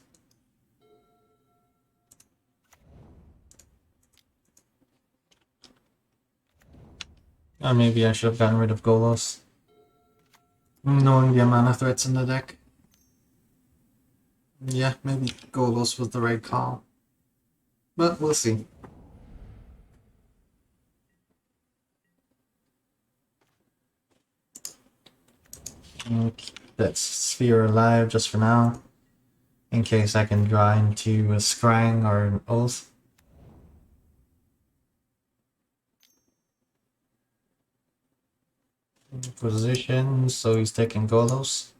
Or maybe I should have gotten rid of Golos. Knowing the amount of threats in the deck. Yeah, maybe Golos was the right call. But we'll see. Keep that sphere alive just for now. In case I can draw into a Scrying or an Oath. Position, so he's taking Golos.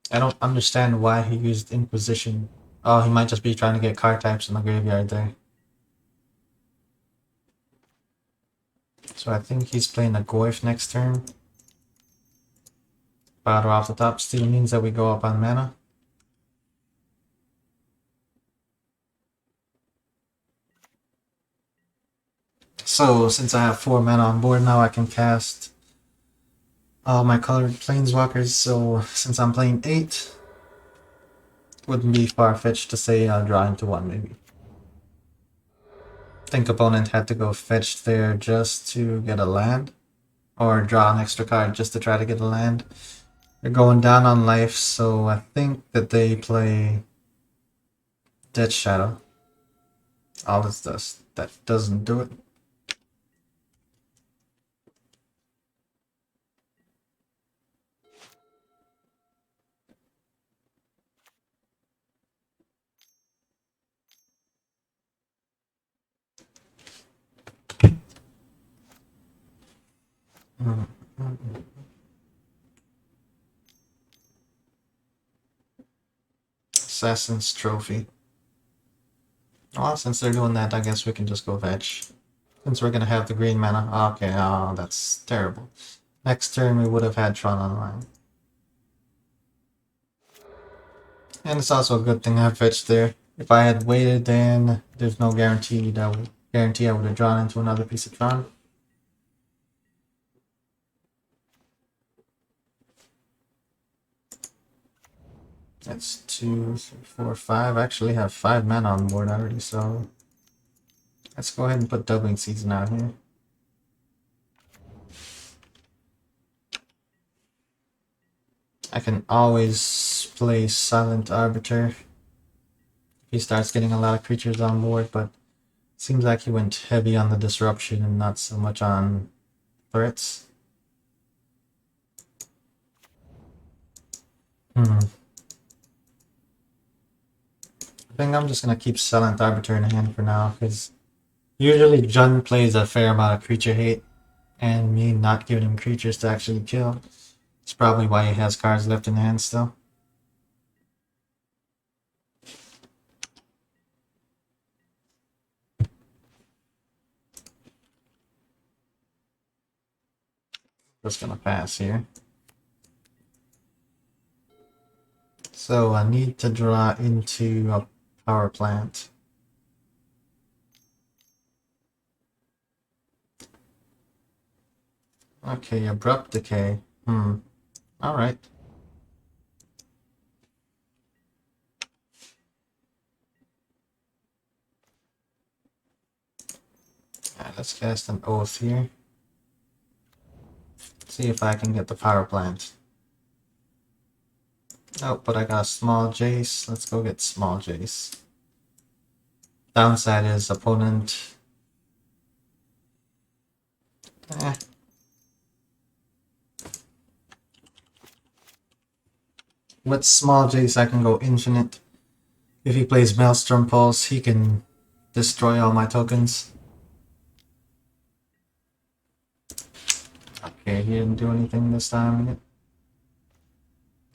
I don't understand why he used Inquisition. Oh, he might just be trying to get card types in the graveyard there. So I think he's playing a Goyf next turn. Powder off the top still means that we go up on mana. So since I have 4 mana on board now, I can cast all my colored planeswalkers, so since I'm playing 8, wouldn't be far-fetched to say I'll draw into 1 maybe. Think opponent had to go fetch there just to get a land, or draw an extra card just to try to get a land. They're going down on life, so I think that they play Death Shadow. All this does. That doesn't do it. Assassin's Trophy. Well, since they're doing that, I guess we can just go fetch. Since we're gonna have the green mana. Okay, oh, that's terrible. Next turn we would have had Tron online. And it's also a good thing I fetched there. If I had waited, then there's no guarantee I would have drawn into another piece of Tron. That's 2, 3, 4, 5. I actually have 5 mana on board already, so let's go ahead and put Doubling Season out here. I can always play Silent Arbiter if he starts getting a lot of creatures on board, but it seems like he went heavy on the disruption and not so much on threats. I think I'm just gonna keep Silent Arbiter in hand for now, because usually Jun plays a fair amount of creature hate, and me not giving him creatures to actually kill. It's probably why he has cards left in hand still. Just gonna pass here. So I need to draw into a power plant. Okay, Abrupt Decay. Alright. Alright, let's cast an Oath here. See if I can get the power plant. Oh, but I got a small Jace. Let's go get small Jace. Downside is opponent. With small Jace, I can go infinite. If he plays Maelstrom Pulse, he can destroy all my tokens. Okay, he didn't do anything this time.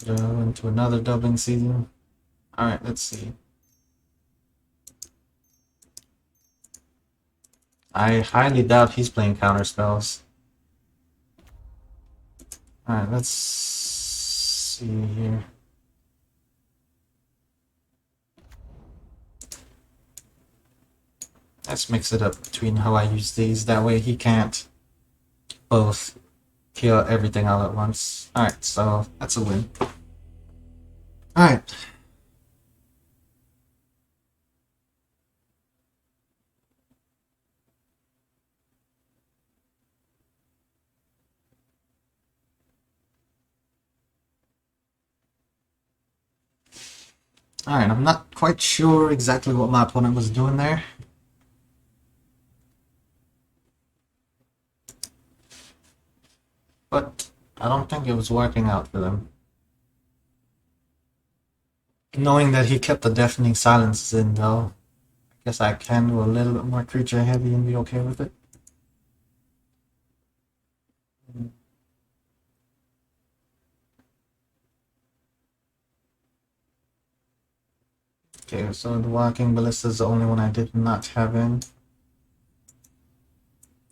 Go into another Doubling Season. Alright, let's see. I highly doubt he's playing counter spells. Alright, let's see here. Let's mix it up between how I use these. That way he can't both kill everything all at once. Alright, so that's a win. Alright. Alright, I'm not quite sure exactly what my opponent was doing there. But I don't think it was working out for them. Knowing that he kept the Deafening Silence in, though, I guess I can do a little bit more creature heavy and be okay with it. Okay, so the Walking Ballista is the only one I did not have in.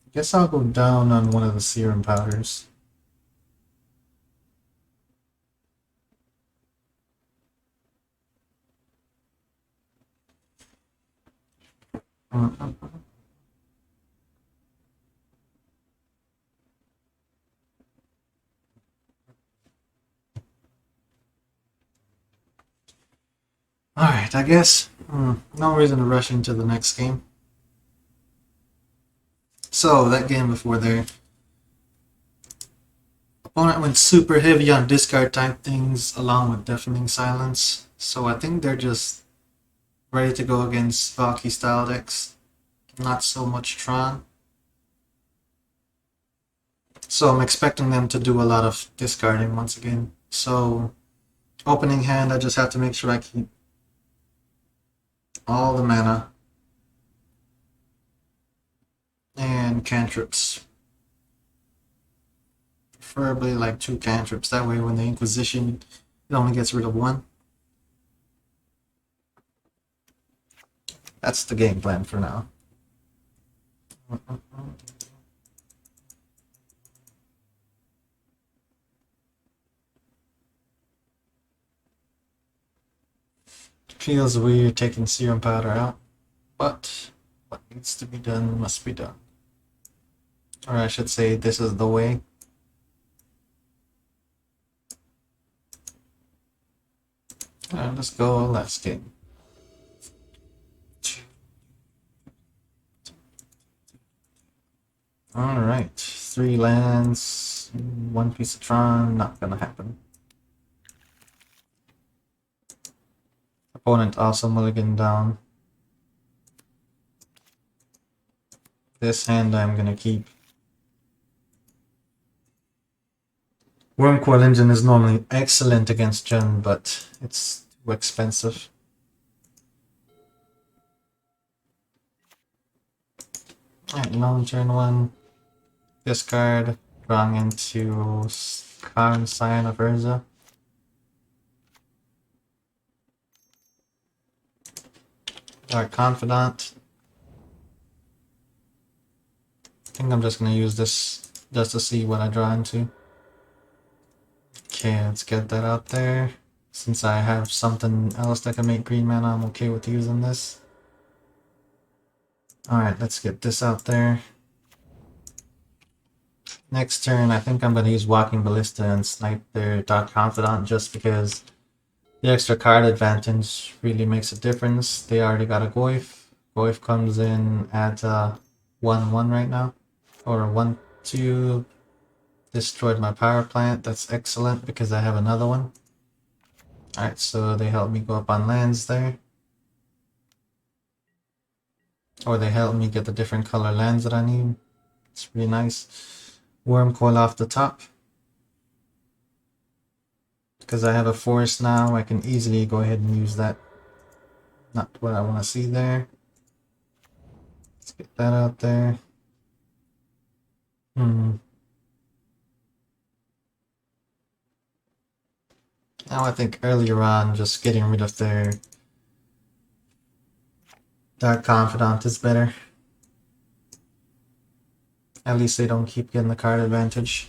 I guess I'll go down on one of the Serum Powders. Alright, I guess. No reason to rush into the next game. So, that game before there, opponent went super heavy on discard type things along with deafening silence. So I think they're just ready to go against Valky style decks. Not so much Tron. So I'm expecting them to do a lot of discarding once again. So opening hand, I just have to make sure I keep all the mana and cantrips. Preferably like 2 cantrips. That way when the Inquisition, it only gets rid of 1. That's the game plan for now. Feels weird taking Serum Powder out, but what needs to be done must be done. Or I should say, this is the way. Alright, let's go last game. Alright, 3 lands, 1 piece of Tron, not gonna happen. Opponent also mulligan down. This hand I'm gonna keep. Wormcoil Engine is normally excellent against Jund, but it's too expensive. Alright, long turn 1. Discard, drawing into Skarn Scion of Urza. Dark Confidant. I think I'm just gonna use this just to see what I draw into. Okay, let's get that out there. Since I have something else that can make green mana, I'm okay with using this. Alright, let's get this out there. Next turn, I think I'm going to use Walking Ballista and snipe their Dark Confidant just because the extra card advantage really makes a difference. They already got a Goyf. Goyf comes in at 1-1 right now. Or 1-2. Destroyed my power plant. That's excellent because I have another one. Alright, so they help me go up on lands there. Or they help me get the different color lands that I need. It's really nice. Wormcoil off the top. Because I have a forest now, I can easily go ahead and use that. Not what I want to see there. Let's get that out there. Now I think earlier on, just getting rid of their Dark Confidant is better. At least they don't keep getting the card advantage.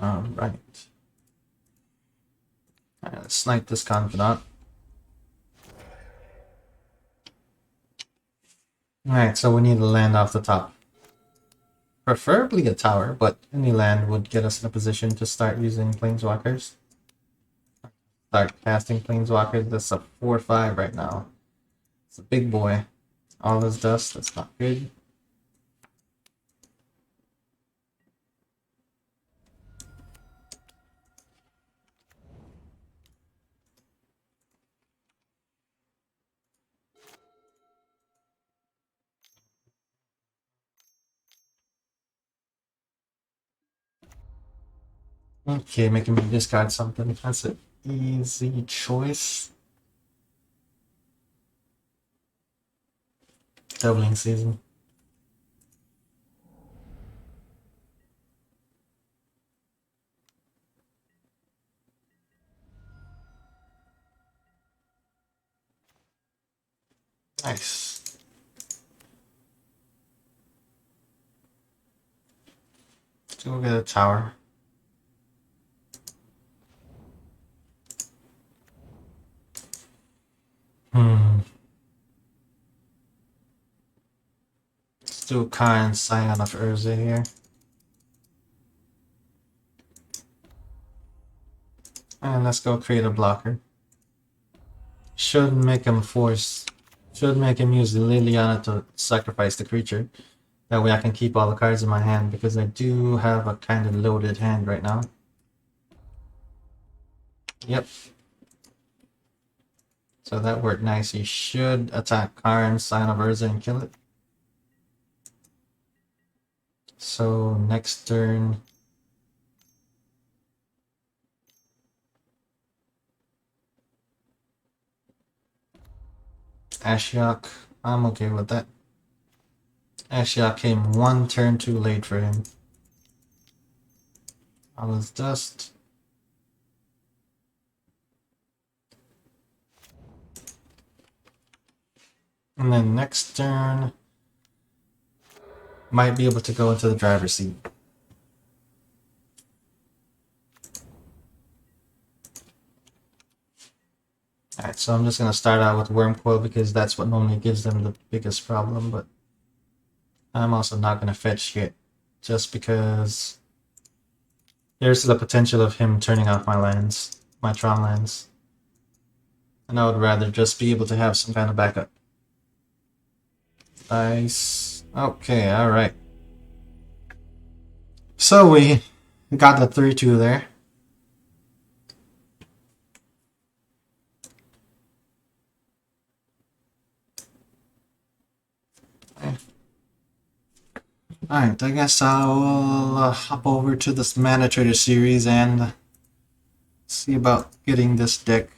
Alright. Alright, let's snipe this Confidant. Alright, so we need to land off the top. Preferably a tower, but any land would get us in a position to start using Planeswalkers. Start casting Planeswalkers. That's a 4-5 right now. It's a big boy. All this dust, that's not good. Okay, making me discard something. That's an easy choice. Doubling season. Nice. Let's go get a tower. Let's do Khan Scion of Urza here. And let's go create a blocker. Should make him use Liliana to sacrifice the creature. That way I can keep all the cards in my hand because I do have a kind of loaded hand right now. Yep. So that worked nice. He should attack Karn, Sign of Urza, and kill it. So next turn. Ashiok. I'm okay with that. Ashiok came one turn too late for him. I was just... And then next turn... Might be able to go into the driver's seat. Alright, so I'm just going to start out with Wormcoil because that's what normally gives them the biggest problem, but I'm also not going to fetch yet, just because there's the potential of him turning off my lands, my Tron lands. And I would rather just be able to have some kind of backup. Nice. Okay, alright. So we got the 3-2 there. Alright, I guess I'll hop over to this Mana Trader series and see about getting this deck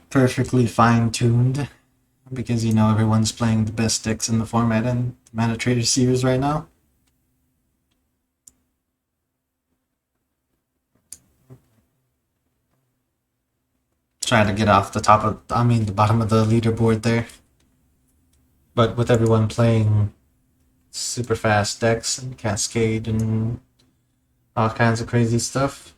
perfectly fine-tuned. Because, you know, everyone's playing the best decks in the format in Mana Trader series right now. Trying to get off the top of, the bottom of the leaderboard there. But with everyone playing super fast decks and Cascade and all kinds of crazy stuff.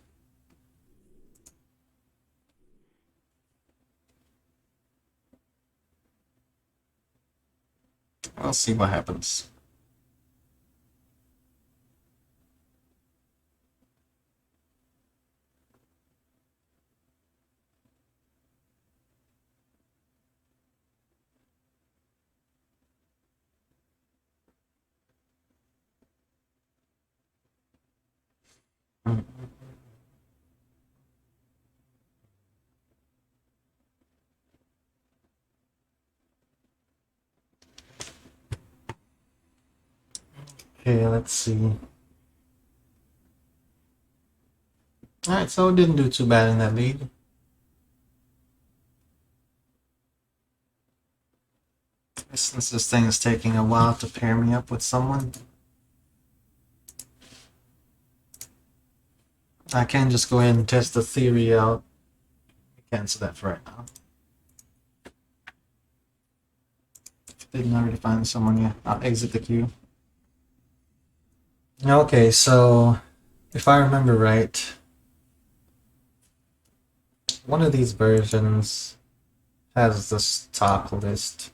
We'll see what happens. Okay, let's see. Alright, so it didn't do too bad in that lead. Since this thing is taking a while to pair me up with someone, I can just go ahead and test the theory out. Cancel that for right now. Didn't already find someone yet. I'll exit the queue. Okay, so if I remember right, one of these versions has this top list.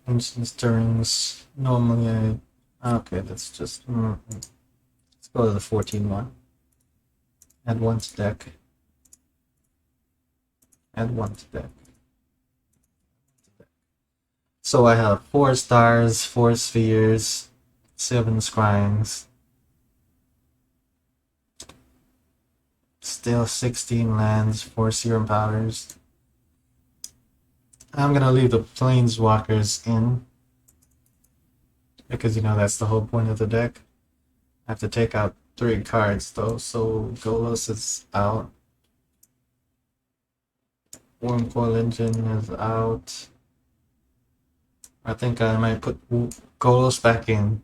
Instant stirrings. Normally okay, let's just let's go to the 14 one. Add one to deck. Add one to deck. So I have 4 stars, 4 spheres, 7 scryings. Still 16 lands, 4 serum powders. I'm gonna leave the planeswalkers in. Because, you know, that's the whole point of the deck. I have to take out 3 cards though, so Golos is out. Wormcoil Engine is out. I think I might put Golos back in.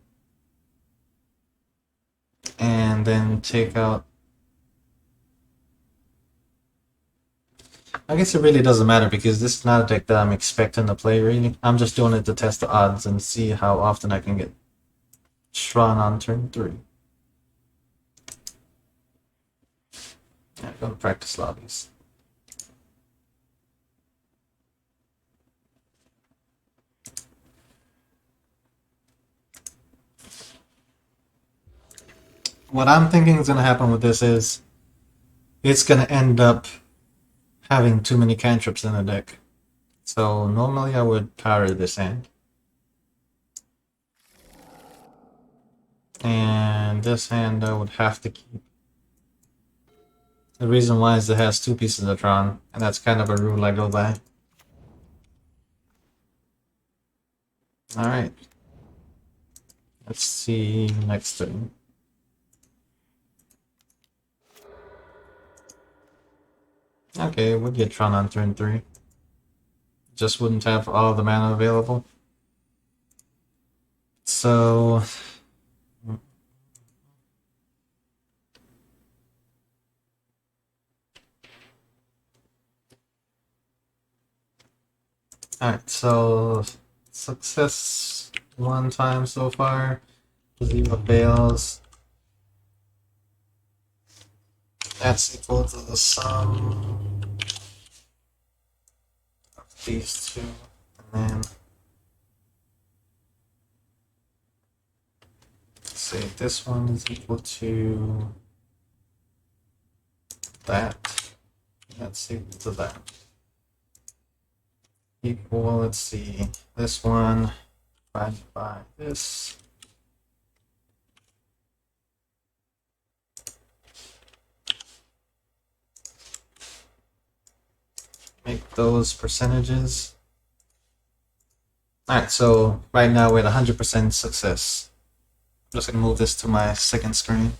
And then take out... I guess it really doesn't matter because this is not a deck that I'm expecting to play really. I'm just doing it to test the odds and see how often I can get Tron on turn 3. Yeah, go to practice lobbies. what I'm thinking is gonna happen with this is it's gonna end up having too many cantrips in the deck. So normally I would power this hand. And this hand I would have to keep. The reason why is it has two pieces of Tron, and that's kind of a rule I go by. Alright. Let's see next turn. Okay, we'll get Tron on turn 3. Just wouldn't have all the mana available. So... Alright, so... Success one time so far. DeVo fails. That's equal to the sum of these two. And then... say this one is equal to that. That's equal to that. Equal, let's see, this one divided by this. Make those percentages. Alright, so right now we're at 100% success. I'm just going to move this to my second screen.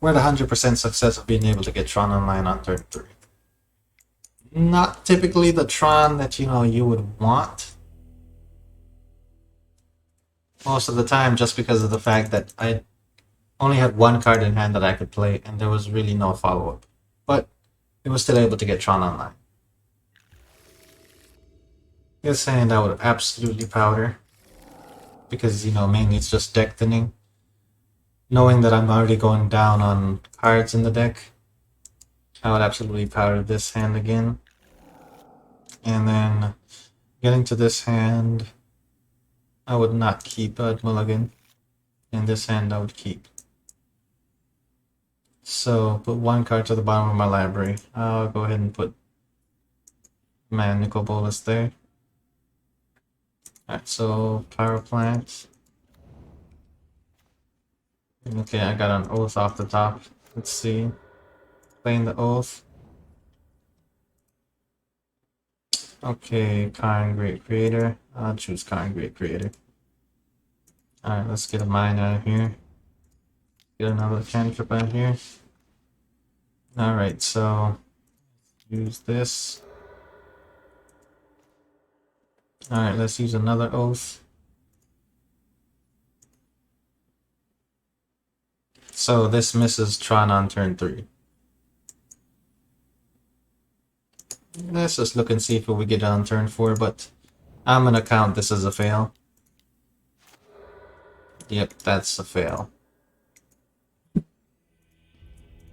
We're at 100% success of being able to get Tron online on turn 3. Not typically the Tron that you would want. Most of the time, just because of the fact that I only had one card in hand that I could play, and there was really no follow-up. But it was still able to get Tron online. This hand I would absolutely powder. Because, mainly it's just deck thinning. Knowing that I'm already going down on cards in the deck, I would absolutely powder this hand again. And then, getting to this hand, I would not keep a mulligan. And this hand I would keep. So, put one card to the bottom of my library. I'll go ahead and put my Nicol Bolas there. Alright, so, Power Plant. Okay, I got an Oath off the top. Let's see. Playing the Oath. Okay, Karn Great Creator. I'll choose Karn Great Creator. Alright, let's get a mine out of here. Get another cantrip out here. Alright, so use this. Alright, let's use another Oath. So this misses Tron on turn 3. Let's just look and see if we get it on turn 4, but I'm gonna count this as a fail. Yep, that's a fail.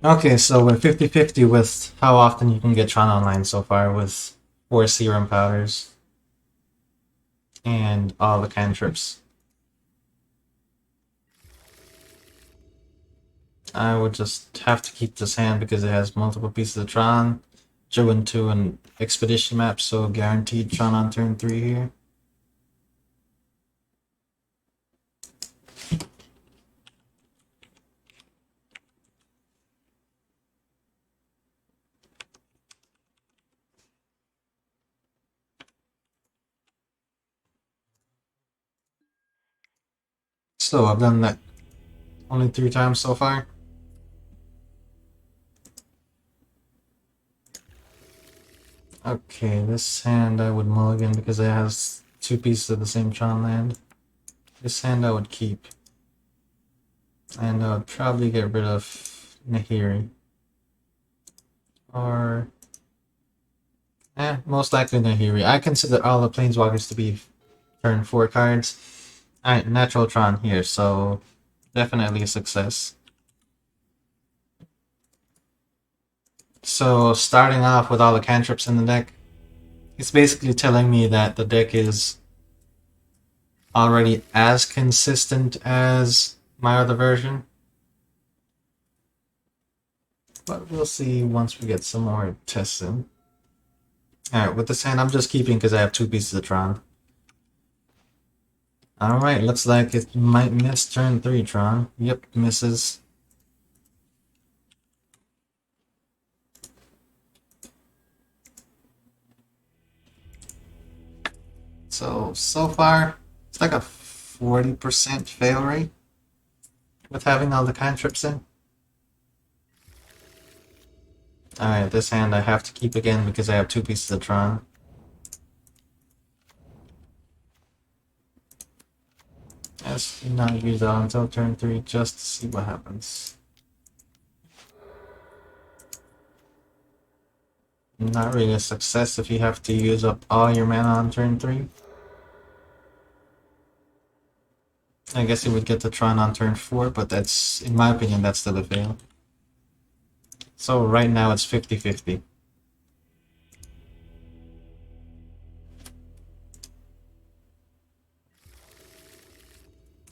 Okay, so we're 50-50 with how often you can get Tron online so far with 4 Serum Powders and all the cantrips. I would just have to keep this hand because it has multiple pieces of Tron. Drew into an expedition map, so guaranteed Tron on turn 3 here. So I've done that only 3 times so far. Okay, this hand I would mulligan because it has 2 pieces of the same Tron land. This hand I would keep. And I would probably get rid of Nahiri. Or... most likely Nahiri. I consider all the Planeswalkers to be turn 4 cards. Alright, Natural Tron here, so definitely a success. So starting off with all the cantrips in the deck, it's basically telling me that the deck is already as consistent as my other version. but we'll see once we get some more tests in. Alright, with this hand I'm just keeping because I have 2 pieces of Tron. Alright, looks like it might miss turn 3, Tron. Yep, misses. So far, it's like a 40% fail rate with having all the cantrips in. Alright, this hand I have to keep again because I have 2 pieces of Tron. Let's not use that until turn 3 just to see what happens. Not really a success if you have to use up all your mana on turn 3. I guess you would get the Tron on turn 4, but that's, in my opinion, that's still a fail. So right now it's 50-50.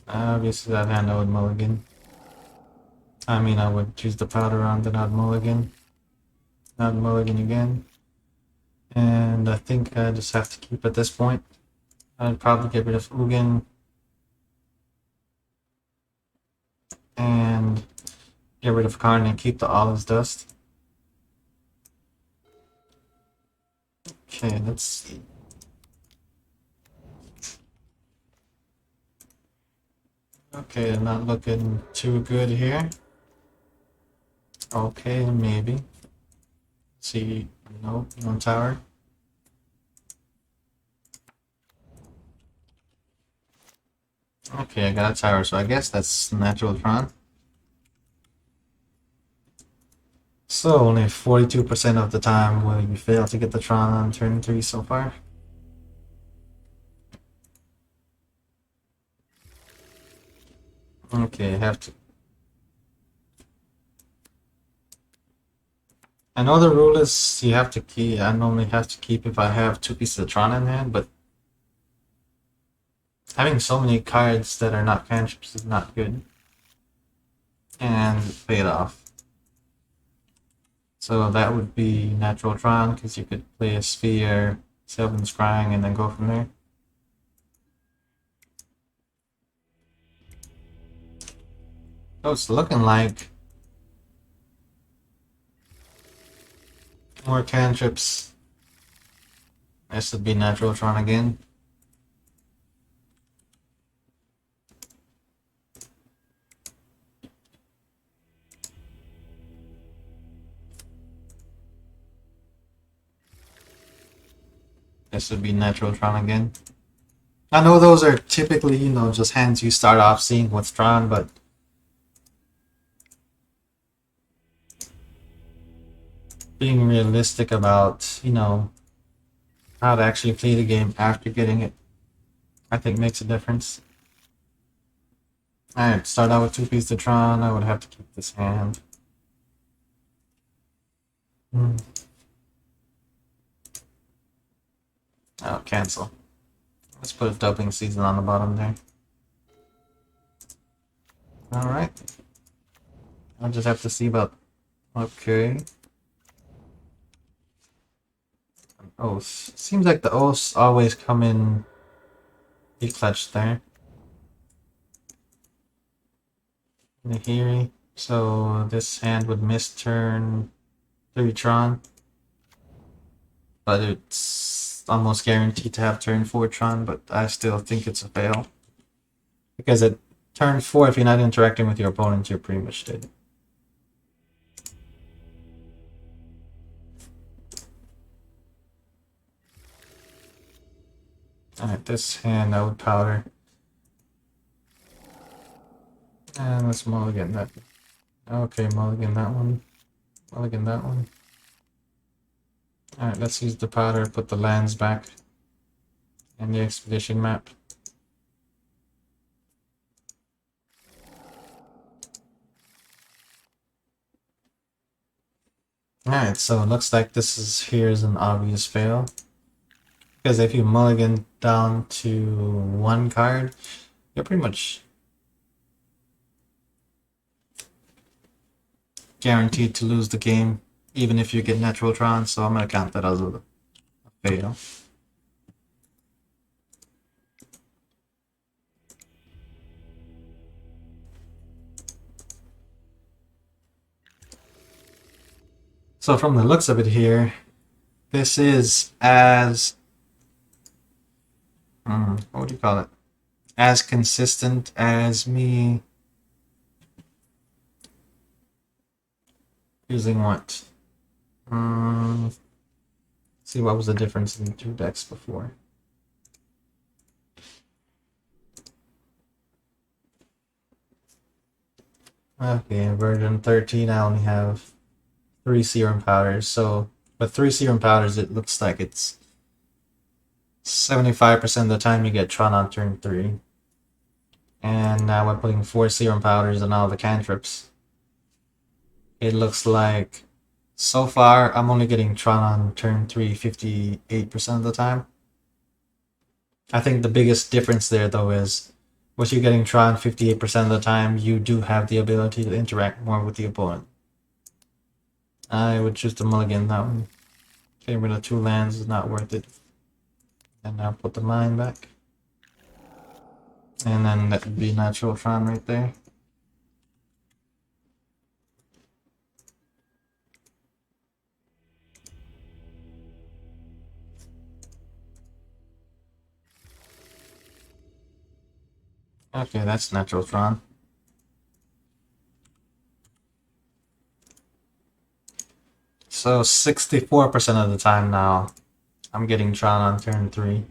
Obviously that hand I would mulligan. I mean I would choose the powder on, then I'd mulligan. I'd mulligan again. And I think I just have to keep at this point. I'd probably get rid of Ugin. And get rid of Karn and keep the Olive's Dust. Okay, let's see. Okay, not looking too good here. Okay, maybe. See, nope, no tower. Okay, I got a tower, so I guess that's natural Tron. So only 42% of the time will you fail to get the Tron on turn 3 so far. Okay, I have to. I know the rule is you have to keep. I normally have to keep if I have 2 pieces of Tron in hand, but having so many cards that are not cantrips is not good. And fade off. So that would be natural Tron because you could play a Sphere, Seven Scrying, and then go from there. So it's looking like more cantrips. This would be natural Tron again. This would be natural Tron again. I know those are typically, you know, just hands you start off seeing what's Tron, but being realistic about, you know, how to actually play the game after getting it, I think makes a difference. Alright, start out with 2 pieces of Tron. I would have to keep this hand. Oh, cancel. Let's put a doping season on the bottom there. Alright. I'll just have to see about... Okay. An Oath. Seems like the Oaths always come in declutched there. Nahiri. So this hand would miss turn 3 Tron. But it's almost guaranteed to have turn 4 Tron, but I still think it's a fail. Because at turn 4, if you're not interacting with your opponent, you're pretty much dead. Alright, this hand I would powder. And let's mulligan that. Okay, mulligan that one. Mulligan that one. Alright, let's use the powder, put the lands back. And the expedition map. Alright, so it looks like here's an obvious fail. Because if you mulligan down to 1 card, you're pretty much guaranteed to lose the game, even if you get natural Tron, so I'm gonna count that as a fail. So from the looks of it here, this is as what do you call it? As consistent as me using what? See what was the difference in the two decks before. Okay, version 13 I only have 3 Serum Powders, so with 3 Serum Powders it looks like it's 75% of the time you get Tron on turn 3. And now we're putting 4 Serum Powders on all the cantrips. It looks like so far I'm only getting Tron on turn 3 58% of the time. I think the biggest difference there though is with you getting Tron 58% of the time, you do have the ability to interact more with the opponent. I would choose to mulligan that one. Getting rid of 2 lands is not worth it. And now put the mine back. And then that would be natural Tron right there. Okay, that's natural Tron. So 64% of the time now, I'm getting Tron on turn 3.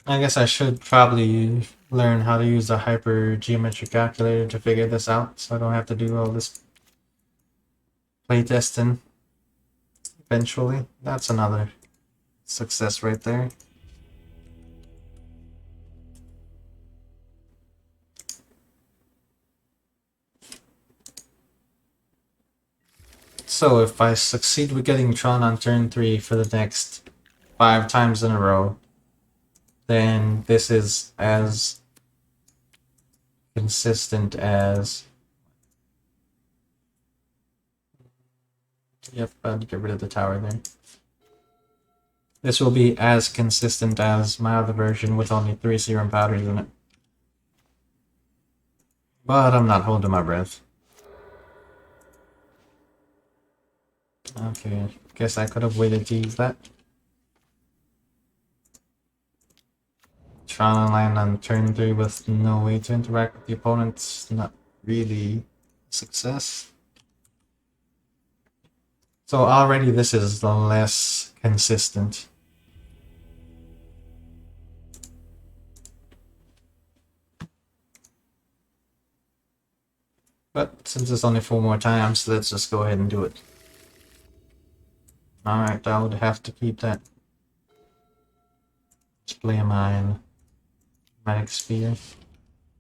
I guess I should probably learn how to use the hyper geometry calculator to figure this out, so I don't have to do all this playtesting eventually. That's another success right there. So if I succeed with getting Tron on turn 3 for the next 5 times in a row, then this is as consistent as... Yep, I'll get rid of the tower there. This will be as consistent as my other version with only 3 Serum Powders in it. But I'm not holding my breath. Okay, guess I could have waited to use that. Tron land on turn 3 with no way to interact with the opponent, not really a success. So already this is less consistent. But since it's only 4 more times, let's just go ahead and do it. Alright, I would have to keep that. Let's play a mine. Magic Sphere.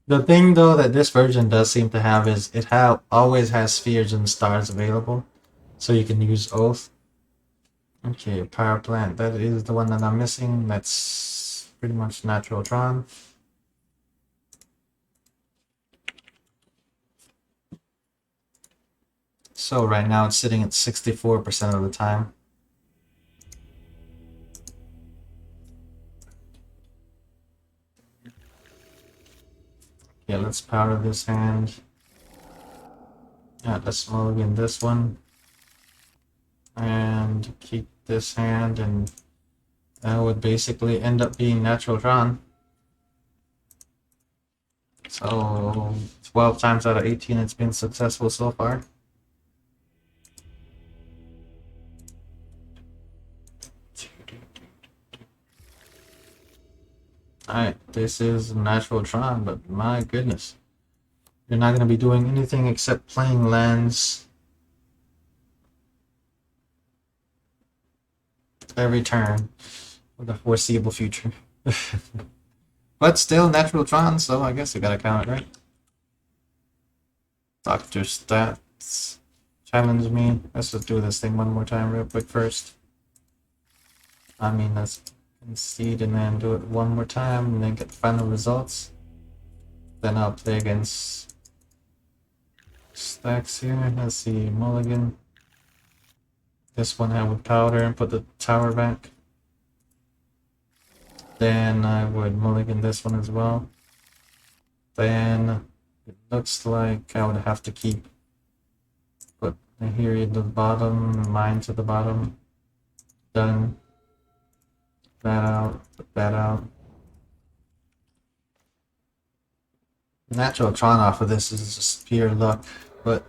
The thing though that this version does seem to have is it always has spheres and stars available. So you can use Oath. Okay, Power Plant. That is the one that I'm missing. That's pretty much natural Tron. So right now it's sitting at 64% of the time. Yeah, let's power this hand. Yeah, let's mulligan this one. And keep this hand, and that would basically end up being natural Tron. So 12 times out of 18 it's been successful so far. Alright, this is natural Tron, but my goodness. You're not going to be doing anything except playing lands every turn for the foreseeable future. But still natural Tron, so I guess you gotta count it, right? Doctor Stats challenge me. Let's just do this thing one more time real quick first. I mean, let's Concede and then do it one more time and then get the final results. Then I'll play against stacks here. Let's see, mulligan. This one I would powder and put the tower back. Then I would mulligan this one as well. Then it looks like I would have to keep put here at the bottom, mine to the bottom. Done. That out, put that out. Natural Tron off of this is just pure luck, but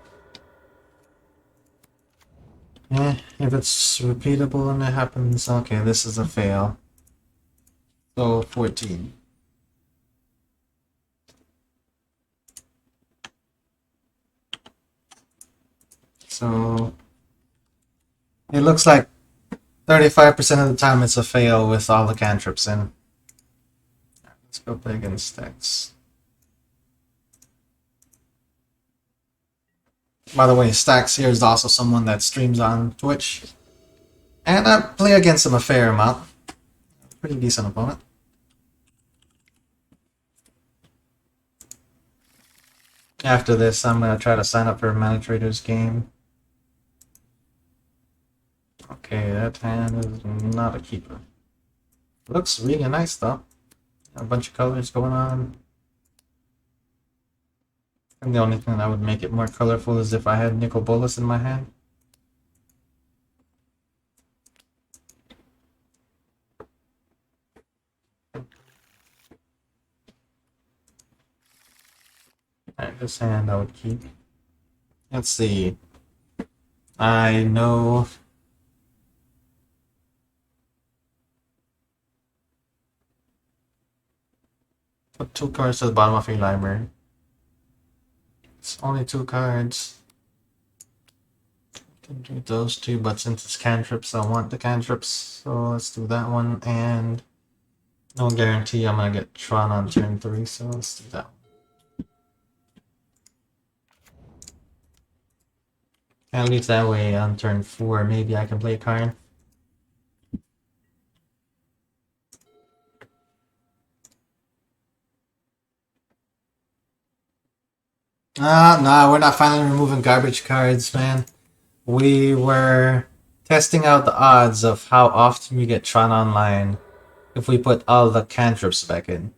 if it's repeatable and it happens, okay, this is a fail. So 14. So it looks like 35% of the time it's a fail with all the cantrips in. Let's go play against stacks. By the way, Stacks here is also someone that streams on Twitch. And I play against him a fair amount. Pretty decent opponent. After this, I'm going to try to sign up for a Mana Traders game. Okay, that hand is not a keeper. Looks really nice though. A bunch of colors going on. And the only thing that would make it more colorful is if I had Nicol Bolas in my hand. Alright, this hand I would keep. Let's see. I know. Put 2 cards to the bottom of your library. It's only 2 cards. Can do those 2, but since it's cantrips, I want the cantrips. So let's do that one. And no guarantee I'm gonna get Tron on turn 3, so let's do that one. At least that way on turn 4, maybe I can play a card. Nah, we're not finally removing garbage cards, man. We were testing out the odds of how often we get Tron online if we put all the cantrips back in.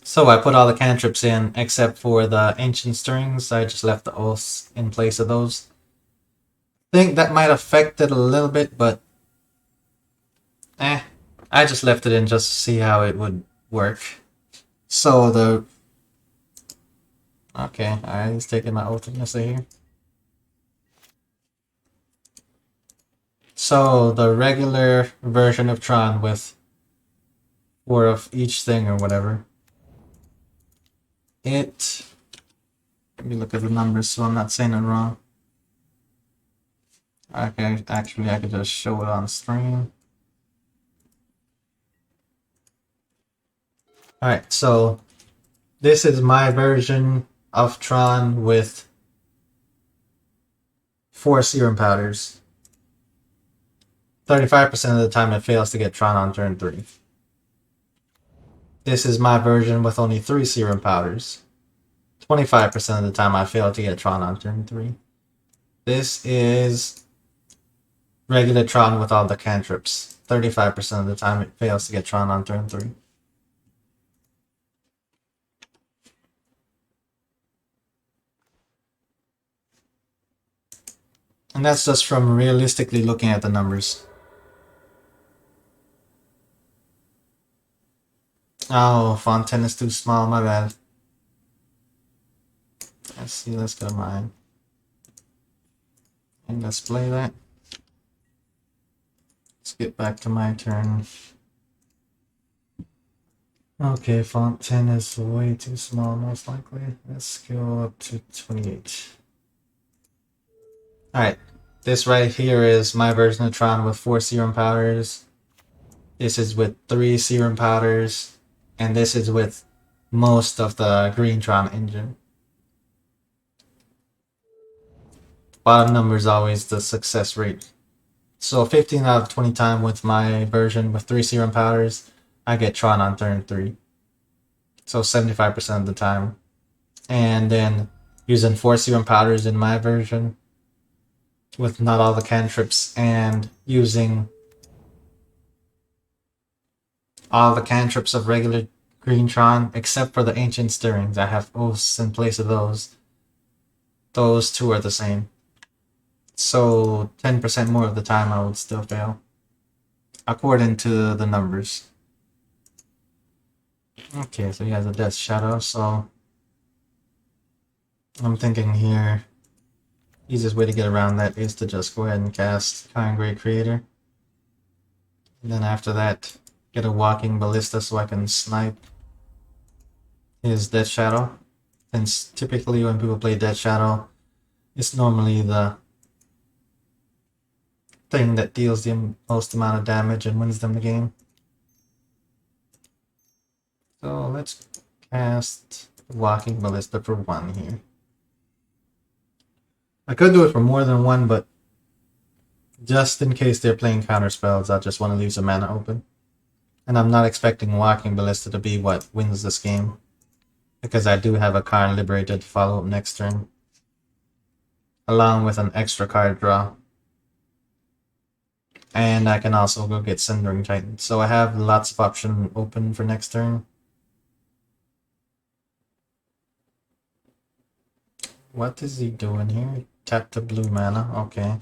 So I put all the cantrips in except for the Ancient Stirrings. I just left the oaths in place of those. I think that might affect it a little bit, but I just left it in just to see how it would work. So the okay, alright, he's taking my oath here. So the regular version of Tron with 4 of each thing or whatever. Let me look at the numbers so I'm not saying it wrong. Okay, actually I could just show it on screen. Alright, so this is my version of Tron with 4 Serum Powders. 35% of the time it fails to get Tron on turn 3. This is my version with only 3 Serum Powders. 25% of the time I fail to get Tron on turn 3. This is regular Tron with all the cantrips. 35% of the time it fails to get Tron on turn 3. And that's just from realistically looking at the numbers. Oh, Fontaine is too small, my bad. Let's see, let's go to mine. And let's play that. Let's get back to my turn. Okay, font 10 is way too small, most likely. Let's go up to 28. Alright, this right here is my version of Tron with 4 Serum Powders. This is with 3 Serum Powders. And this is with most of the Green Tron engine. Bottom number is always the success rate. So 15 out of 20 time with my version with 3 Serum Powders, I get Tron on turn 3. So 75% of the time. And then using 4 Serum Powders in my version with not all the cantrips and using all the cantrips of regular green Tron except for the Ancient Stirrings. I have oaths in place of those. Those two are the same. So 10% more of the time I would still fail. According to the numbers. Okay, so he has a Death Shadow, so I'm thinking here easiest way to get around that is to just go ahead and cast Kind Great Creator. And then after that, get a Walking Ballista so I can snipe his Death Shadow. Since typically when people play Death Shadow, it's normally the thing that deals the most amount of damage and wins them the game. So let's cast Walking Ballista for 1 here. I could do it for more than 1, but just in case they're playing counter spells, I just want to leave some mana open. And I'm not expecting Walking Ballista to be what wins this game, because I do have a Karn Liberated to follow up next turn, along with an extra card draw. And I can also go get Sundering Titan. So I have lots of options open for next turn. What is he doing here? Tap the blue mana, okay.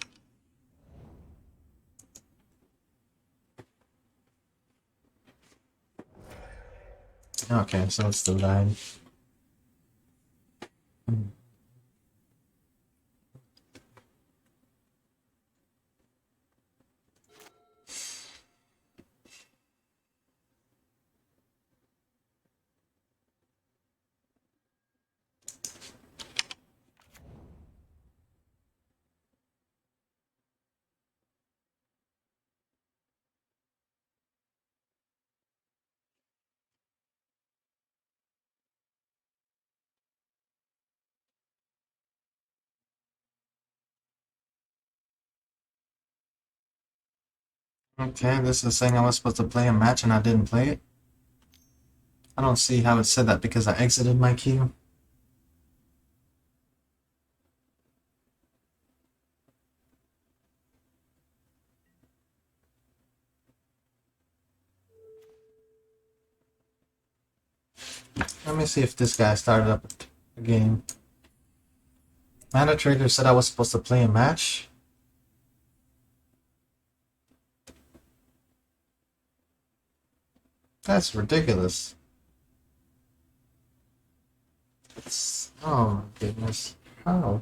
Okay, so it's still died. Okay, this is saying I was supposed to play a match and I didn't play it. I don't see how it said that because I exited my queue. Let me see if this guy started up a game. Mana Trader said I was supposed to play a match. That's ridiculous. Oh goodness. How?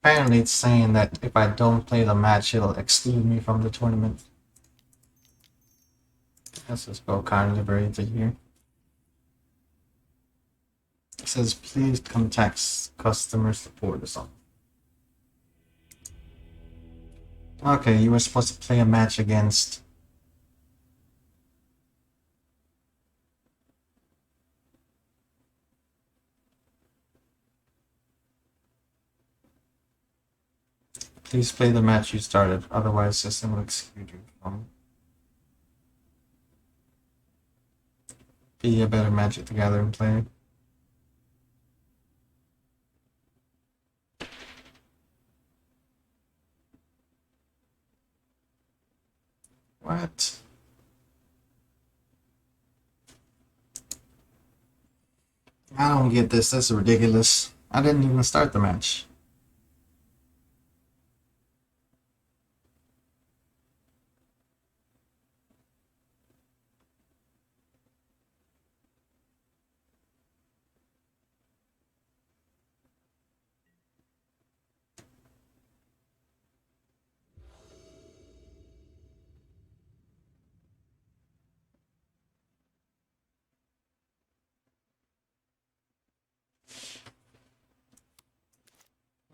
Apparently it's saying that if I don't play the match, it'll exclude me from the tournament. Let's just go Karn Liberated here. It says please contact customer support or something. Okay, you were supposed to play a match against... Please play the match you started, otherwise system will exclude you from... Be a better Magic the Gathering player. What? I don't get this. This is ridiculous. I didn't even start the match.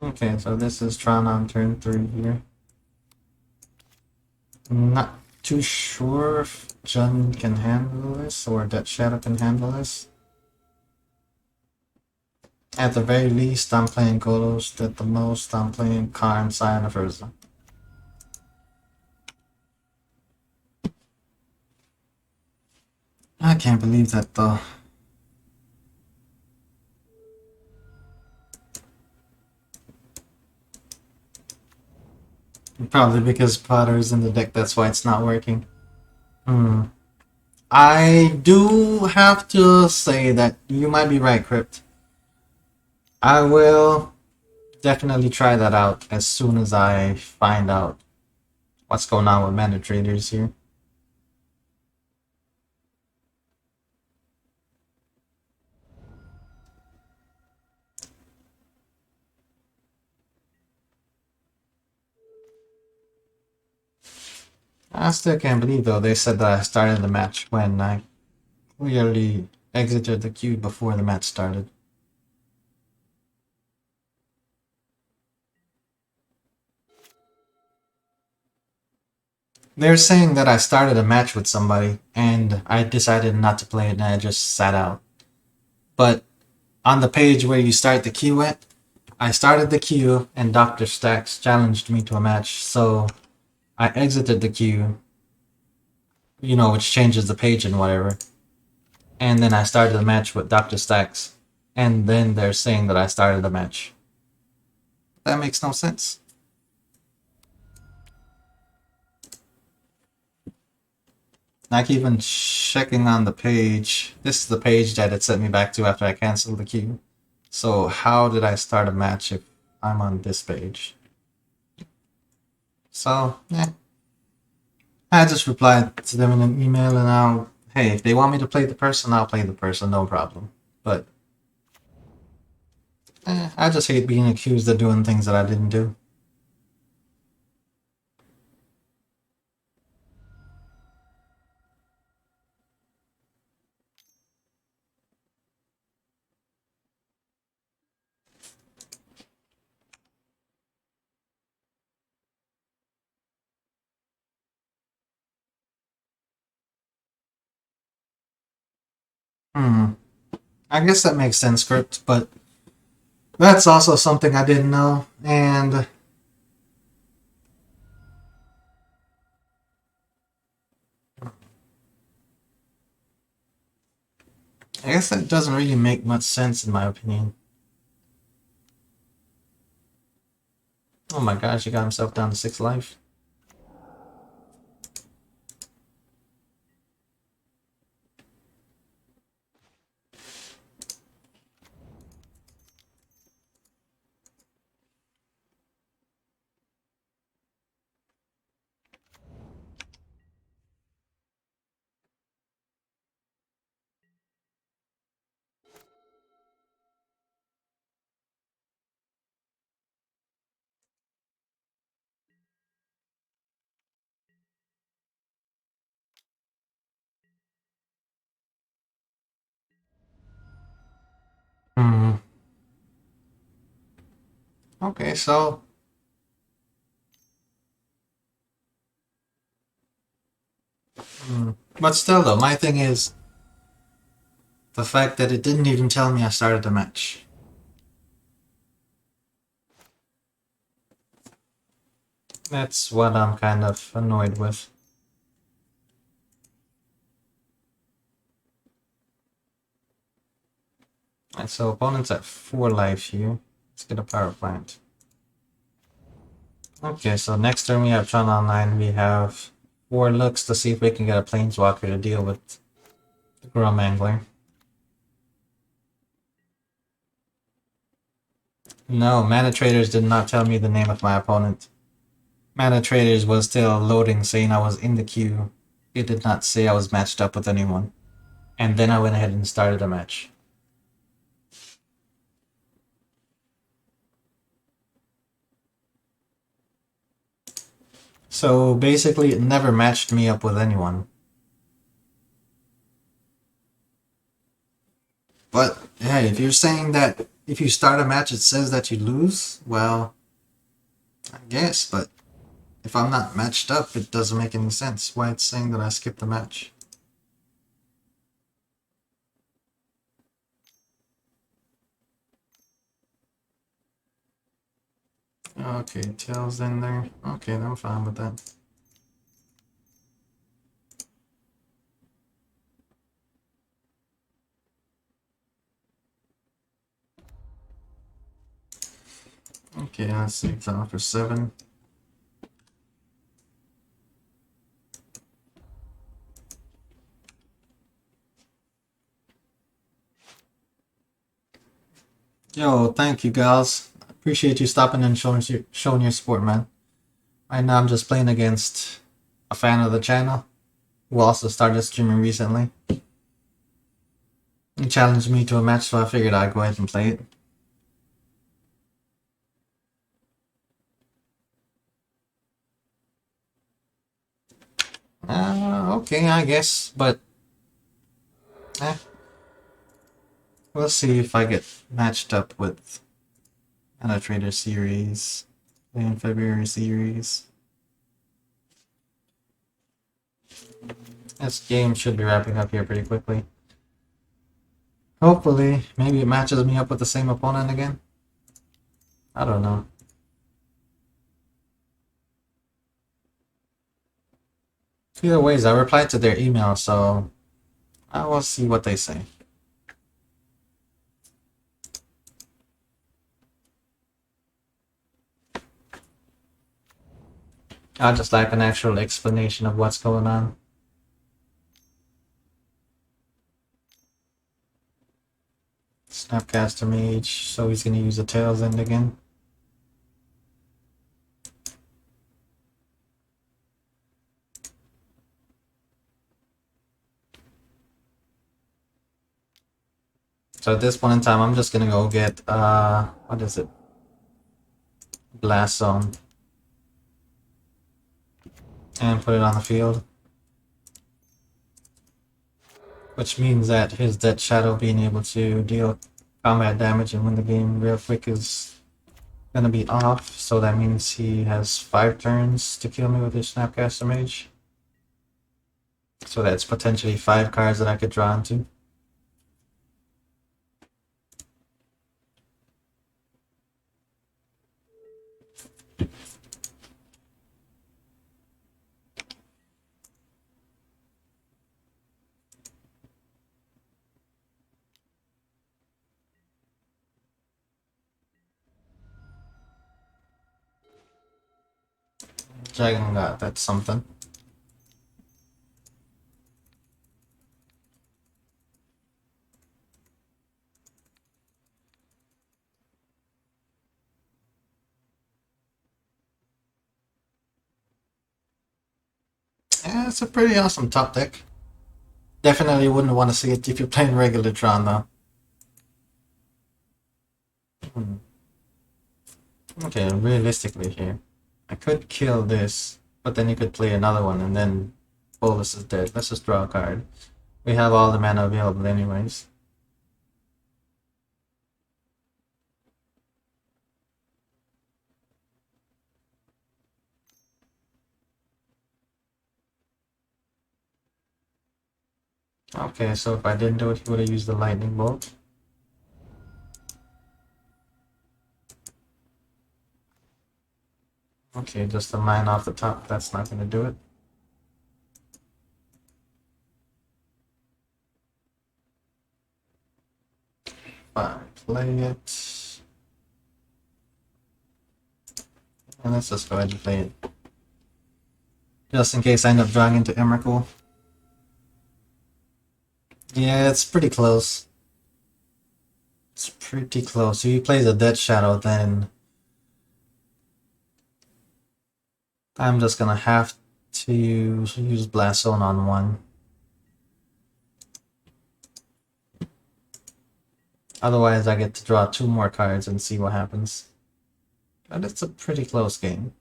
Okay, so this is Tron on turn 3 here. I'm not too sure if Jun can handle this or that Shadow can handle this. At the very least, I'm playing Golos. At the most, I'm playing Karn, Scion, of Urza. I can't believe that though. Probably because Potter's in the deck, that's why it's not working. Hmm. I do have to say that you might be right, Crypt. I will definitely try that out as soon as I find out what's going on with mana traders here. I still can't believe though they said that I started the match when I clearly exited the queue before the match started. They're saying that I started a match with somebody and I decided not to play it and I just sat out. But on the page where you start the queue at, I started the queue and Dr. Stacks challenged me to a match, so I exited the queue, which changes the page and whatever. And then I started the match with Dr. Stacks. And then they're saying that I started the match. That makes no sense. Like even checking on the page, this is the page that it sent me back to after I canceled the queue. So how did I start a match if I'm on this page? So, yeah. I just replied to them in an email and hey, if they want me to play the person, I'll play the person, no problem. But, I just hate being accused of doing things that I didn't do. Hmm. I guess that makes sense, Script, but that's also something I didn't know, and I guess that doesn't really make much sense in my opinion. Oh my gosh, he got himself down to 6 life. Hmm. Okay, so but still though, my thing is the fact that it didn't even tell me I started the match. That's what I'm kind of annoyed with. And so opponent's at 4 life here. Let's get a power plant. Okay, so next turn we have Tron Online. We have 4 looks to see if we can get a Planeswalker to deal with the Grum Angler. No, Mana Traders did not tell me the name of my opponent. Mana Traders was still loading saying I was in the queue. It did not say I was matched up with anyone. And then I went ahead and started a match. So basically it never matched me up with anyone. But hey, if you're saying that if you start a match it says that you lose, well, I guess, but if I'm not matched up, it doesn't make any sense why it's saying that I skipped the match. Okay, tails in there. Okay, I'm fine with that. Okay, let's see. It's on for 7. Yo, thank you guys. Appreciate you stopping and showing your support, man. Right now I'm just playing against a fan of the channel who also started streaming recently. He challenged me to a match, so I figured I'd go ahead and play it. Okay, I guess, but eh, we'll see if I get matched up with a Trader series, in February series. This game should be wrapping up here pretty quickly. Hopefully, maybe it matches me up with the same opponent again. I don't know. Either ways, I replied to their email, so I will see what they say. I just like an actual explanation of what's going on. Snapcaster Mage, so he's gonna use the Tails End again. So at this point in time, I'm just gonna go get, what is it? Blast Zone. And put it on the field. Which means that his Dead Shadow being able to deal combat damage and win the game real quick is gonna be off. So that means he has 5 turns to kill me with his Snapcaster Mage. So that's potentially 5 cards that I could draw into. Dragon God, that's something. Yeah, it's a pretty awesome top deck. Definitely wouldn't want to see it if you're playing regular Tron though. Okay, realistically here, I could kill this, but then you could play another one and then Bolus is dead. Let's just draw a card. We have all the mana available anyways. Okay, so if I didn't do it, he would have used the lightning bolt. Okay, just a mine off the top, that's not gonna do it. Fine, play it. And let's just go ahead and play it. Just in case I end up drawing into Emrakul. Yeah, it's pretty close. It's pretty close. If he plays a Dead Shadow, then I'm just gonna have to use Blast Zone on one. Otherwise, I get to draw 2 more cards and see what happens. But it's a pretty close game.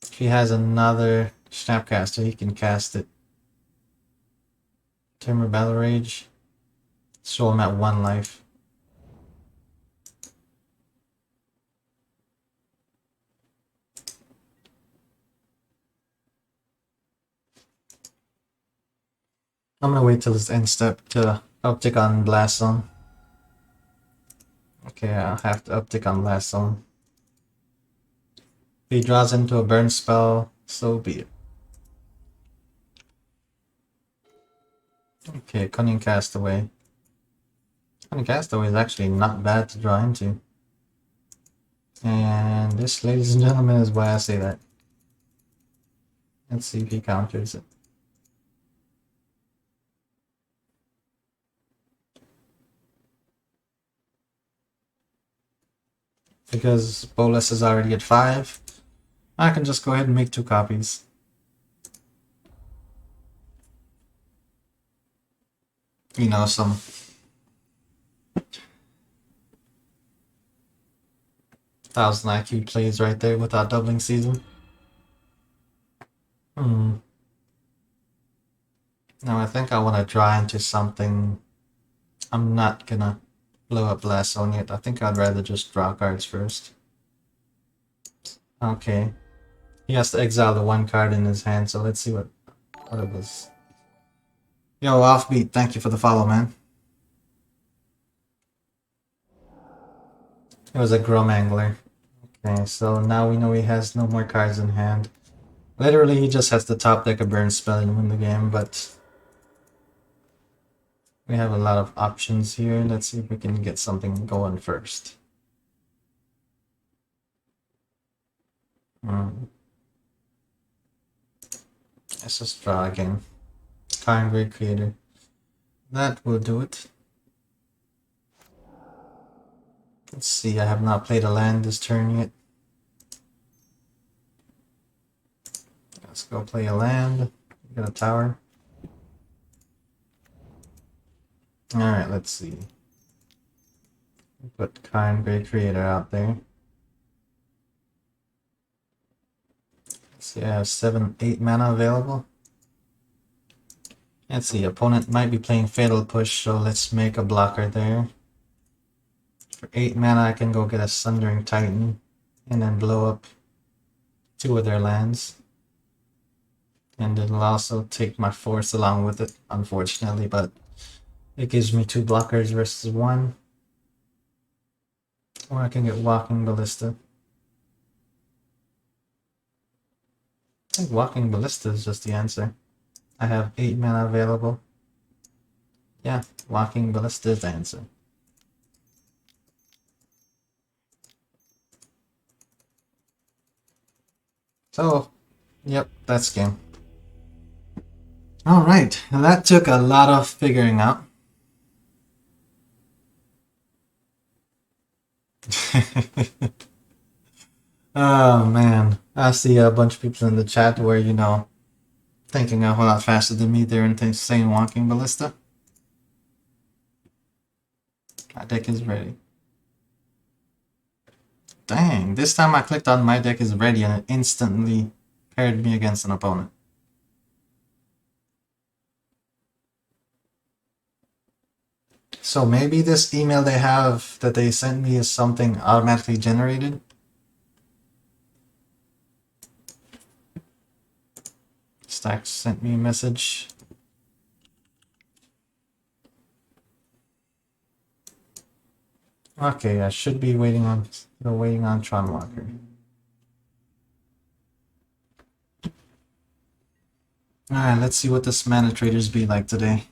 If he has another Snapcaster, he can cast it. Timber Battle Rage. Show him at 1 life. I'm gonna wait till his end step to uptick on Blast Zone. Okay, I'll have to uptick on Blast Zone. he draws into a burn spell, so be it. Okay, Cunning Castaway. Cunning Castaway is actually not bad to draw into. And this, ladies and gentlemen, is why I say that. Let's see if he counters it. Because Bolas is already at 5, I can just go ahead and make 2 copies. You know, some thousand IQ plays right there without doubling season. Now I think I want to draw into something. I'm not gonna blow up Blast on it. I think I'd rather just draw cards first. Okay. He has to exile the 1 card in his hand, so let's see what it was. Yo, Offbeat, thank you for the follow, man. It was a Grum Angler. Okay, so now we know he has no more cards in hand. Literally, he just has to top deck a burn spell and win the game, but we have a lot of options here. Let's see if we can get something going first. Let's just draw again. Time Great Creator. That will do it. Let's see, I have not played a land this turn yet. Let's go play a land. Get a tower. Alright, let's see. Put Kind Great Creator out there. Let's see, I have 7, 8 mana available. Let's see, opponent might be playing Fatal Push, so let's make a blocker there. For 8 mana, I can go get a Sundering Titan and then blow up 2 of their lands. And it'll also take my force along with it, unfortunately, but it gives me 2 blockers versus 1. Or I can get Walking Ballista. I think Walking Ballista is just the answer. I have 8 mana available. Yeah, Walking Ballista is the answer. So, yep, that's game. Alright, that took a lot of figuring out. Oh man, I see a bunch of people in the chat where, you know, thinking a whole lot faster than me there and saying Walking Ballista. My deck is ready. Dang, this time I clicked on my deck is ready and it instantly paired me against an opponent. So maybe this email they have that they sent me is something automatically generated. Stack sent me a message. Okay, I should be waiting on Tron Walker. Alright, let's see what this mana traders be like today.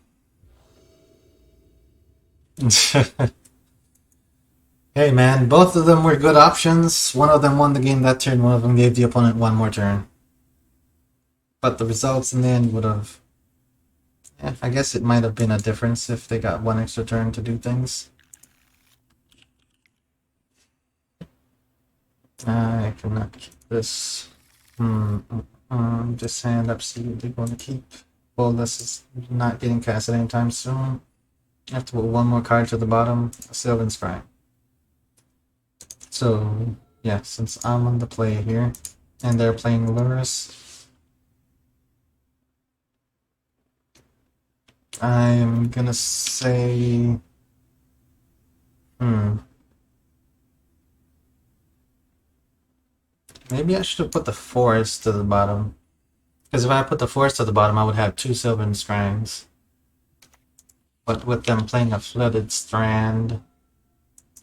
Hey man, both of them were good options. One of them won the game that turn, one of them gave the opponent 1 more turn. But the results in the end would have... Yeah, I guess it might have been a difference if they got 1 extra turn to do things. I cannot keep this. This hand absolutely going to keep. Well, this is not getting cast anytime soon. I have to put 1 more card to the bottom. A Sylvan Scrying. So, yeah, since I'm on the play here, and they're playing Lurus, I'm gonna say... Maybe I should have put the forest to the bottom. Because if I put the forest to the bottom, I would have 2 Sylvan Scryings. But with them playing a Flooded Strand...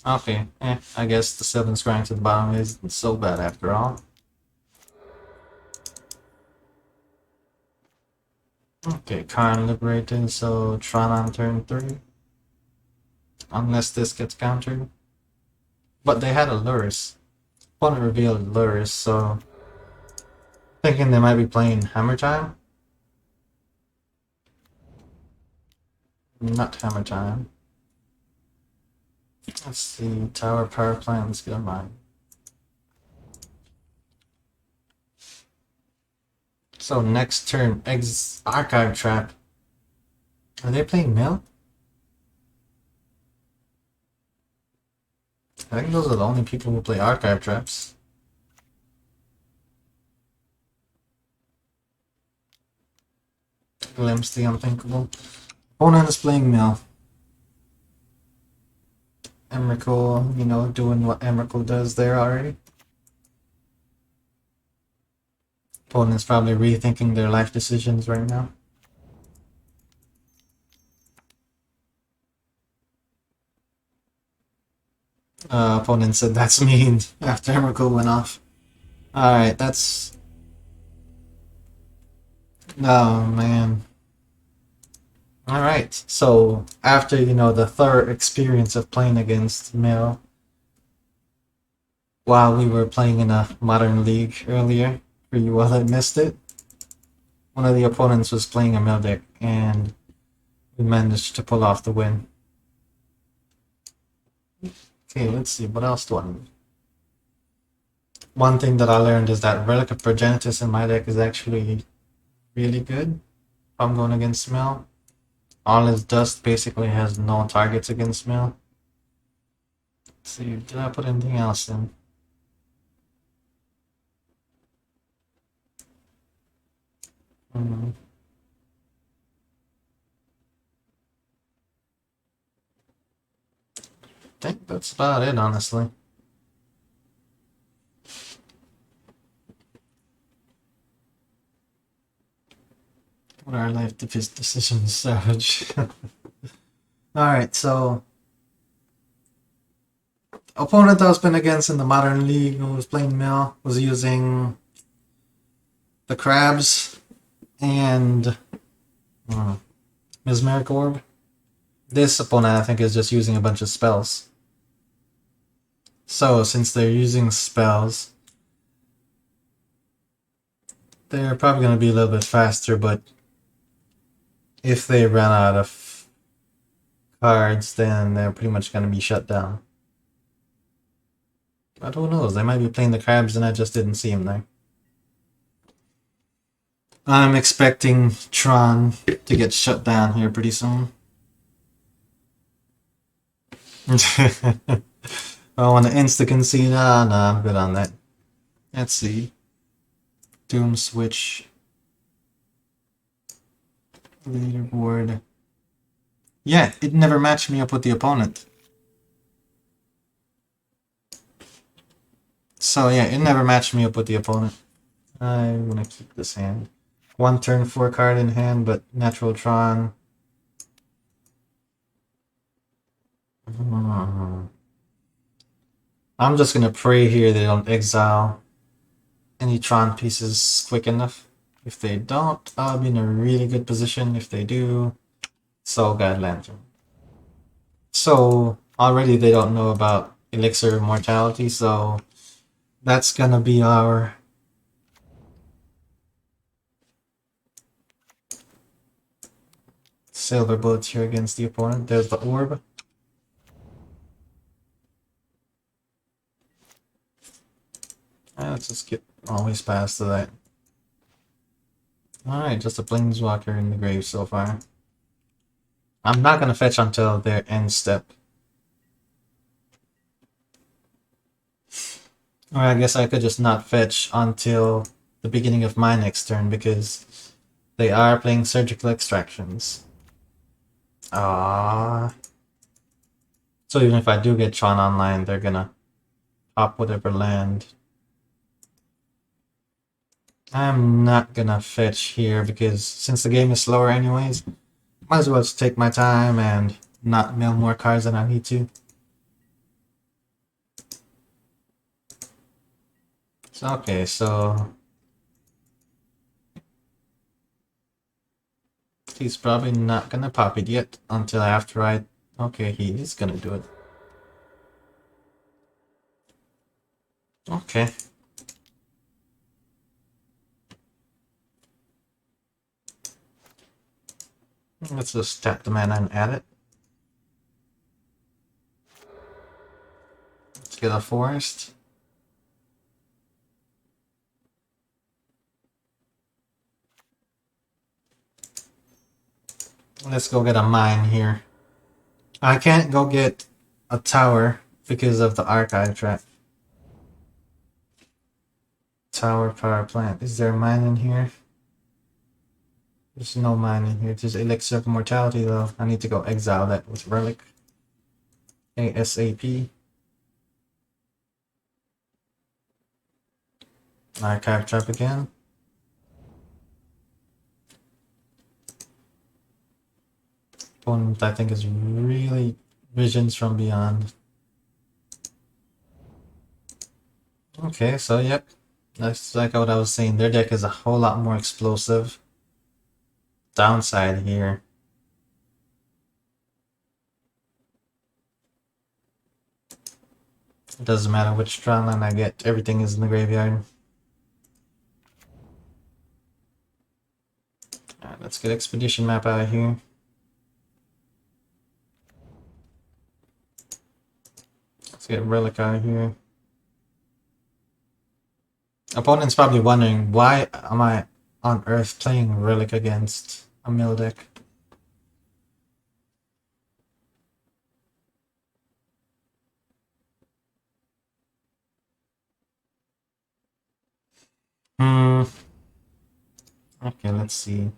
Okay, I guess the Sylvan Scrying to the bottom isn't so bad after all. Okay, Karn liberated, so Tron on turn 3. Unless this gets countered. But they had a Lurrus. Opponent revealed Lurrus, so thinking they might be playing Hammer Time. Not Hammer Time. Let's see, Tower Power Plant, let's get a mine. So next turn, Archive Trap. Are they playing Mill? I think those are the only people who play Archive Traps. Glimpse the Unthinkable. Opponent is playing Mill. Emrakul, you know, doing what Emrakul does there already. Opponent's probably rethinking their life decisions right now. Opponent said that's mean after Emrakul went off. Alright, that's... Oh, man. Alright, so after, you know, the third experience of playing against Mill, while we were playing in a modern league earlier, for you all that missed it, one of the opponents was playing a Mill deck, and we managed to pull off the win. Okay, let's see, what else do I need? One thing that I learned is that Relic of Progenitus in my deck is actually really good if I'm going against Mill. All his dust basically has no targets against Mill. Let's see, did I put anything else in? I think that's about it, honestly. What are life decisions, Savage? Alright, so opponent I was playing against in the Modern League who was playing Mill was using the Crabs and Mesmeric Orb. This opponent I think is just using a bunch of spells. So since they're using spells, they're probably going to be a little bit faster, but if they run out of cards, then they're pretty much going to be shut down. But who knows, they might be playing the Crabs and I just didn't see them there. I'm expecting Tron to get shut down here pretty soon. I want to insta-concede. No, I'm good on that. Let's see. Doom Switch. Leaderboard. Yeah, it never matched me up with the opponent. So yeah, it never matched me up with the opponent. I'm gonna keep this hand. 1 turn, 4 card in hand, but Natural Tron. I'm just gonna pray here they don't exile any Tron pieces quick enough. If they don't, I'll be in a really good position. If they do, so God Lantern. So already they don't know about Elixir of Mortality, so that's gonna be our silver bullets here against the opponent. There's the orb. Let's just get always past to that. Alright, just a Planeswalker in the grave so far. I'm not gonna fetch until their end step. Or I guess I could just not fetch until the beginning of my next turn because they are playing Surgical Extractions. Ah. So even if I do get Tron online, they're gonna pop whatever land. I'm not gonna fetch here because since the game is slower anyways, might as well just take my time and not mill more cards than I need to. So, okay, so He's probably not gonna pop it yet until after I... Okay, he is gonna do it. Okay. Let's just tap the mana and add it. Let's get a forest. Let's go get a mine here. I can't go get a tower because of the archive trap. Tower power plant. Is there a mine in here? There's no mine in here. There's elixir of mortality though. I need to go exile that with relic. ASAP. Archive trap again. Opponent I think is really visions from beyond. Okay, so yep. That's like what I was saying. Their deck is a whole lot more explosive. Downside here. It doesn't matter which draw line I get, everything is in the graveyard. Alright, let's get expedition map out of here. Let's get relic out of here. Opponent's probably wondering, why am I on earth playing relic against a mill deck? Okay, let's see.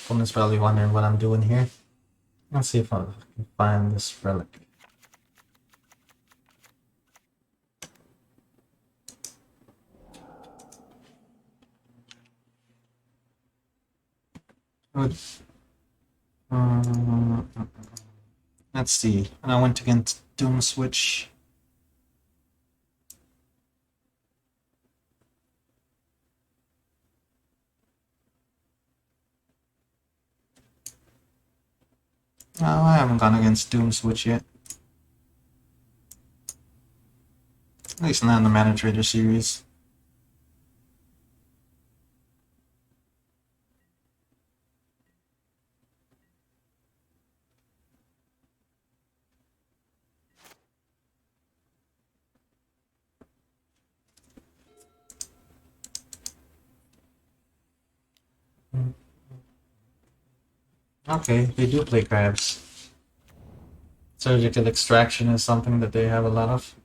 Opponent's probably wondering what I'm doing here. Let's see if I can find this relic. Good. Let's see. And I went against Doom Switch. No, I haven't gone against Doom Switch yet. At least not in the Mana Trader series. Okay, they do play crabs. Surgical extraction is something that they have a lot of.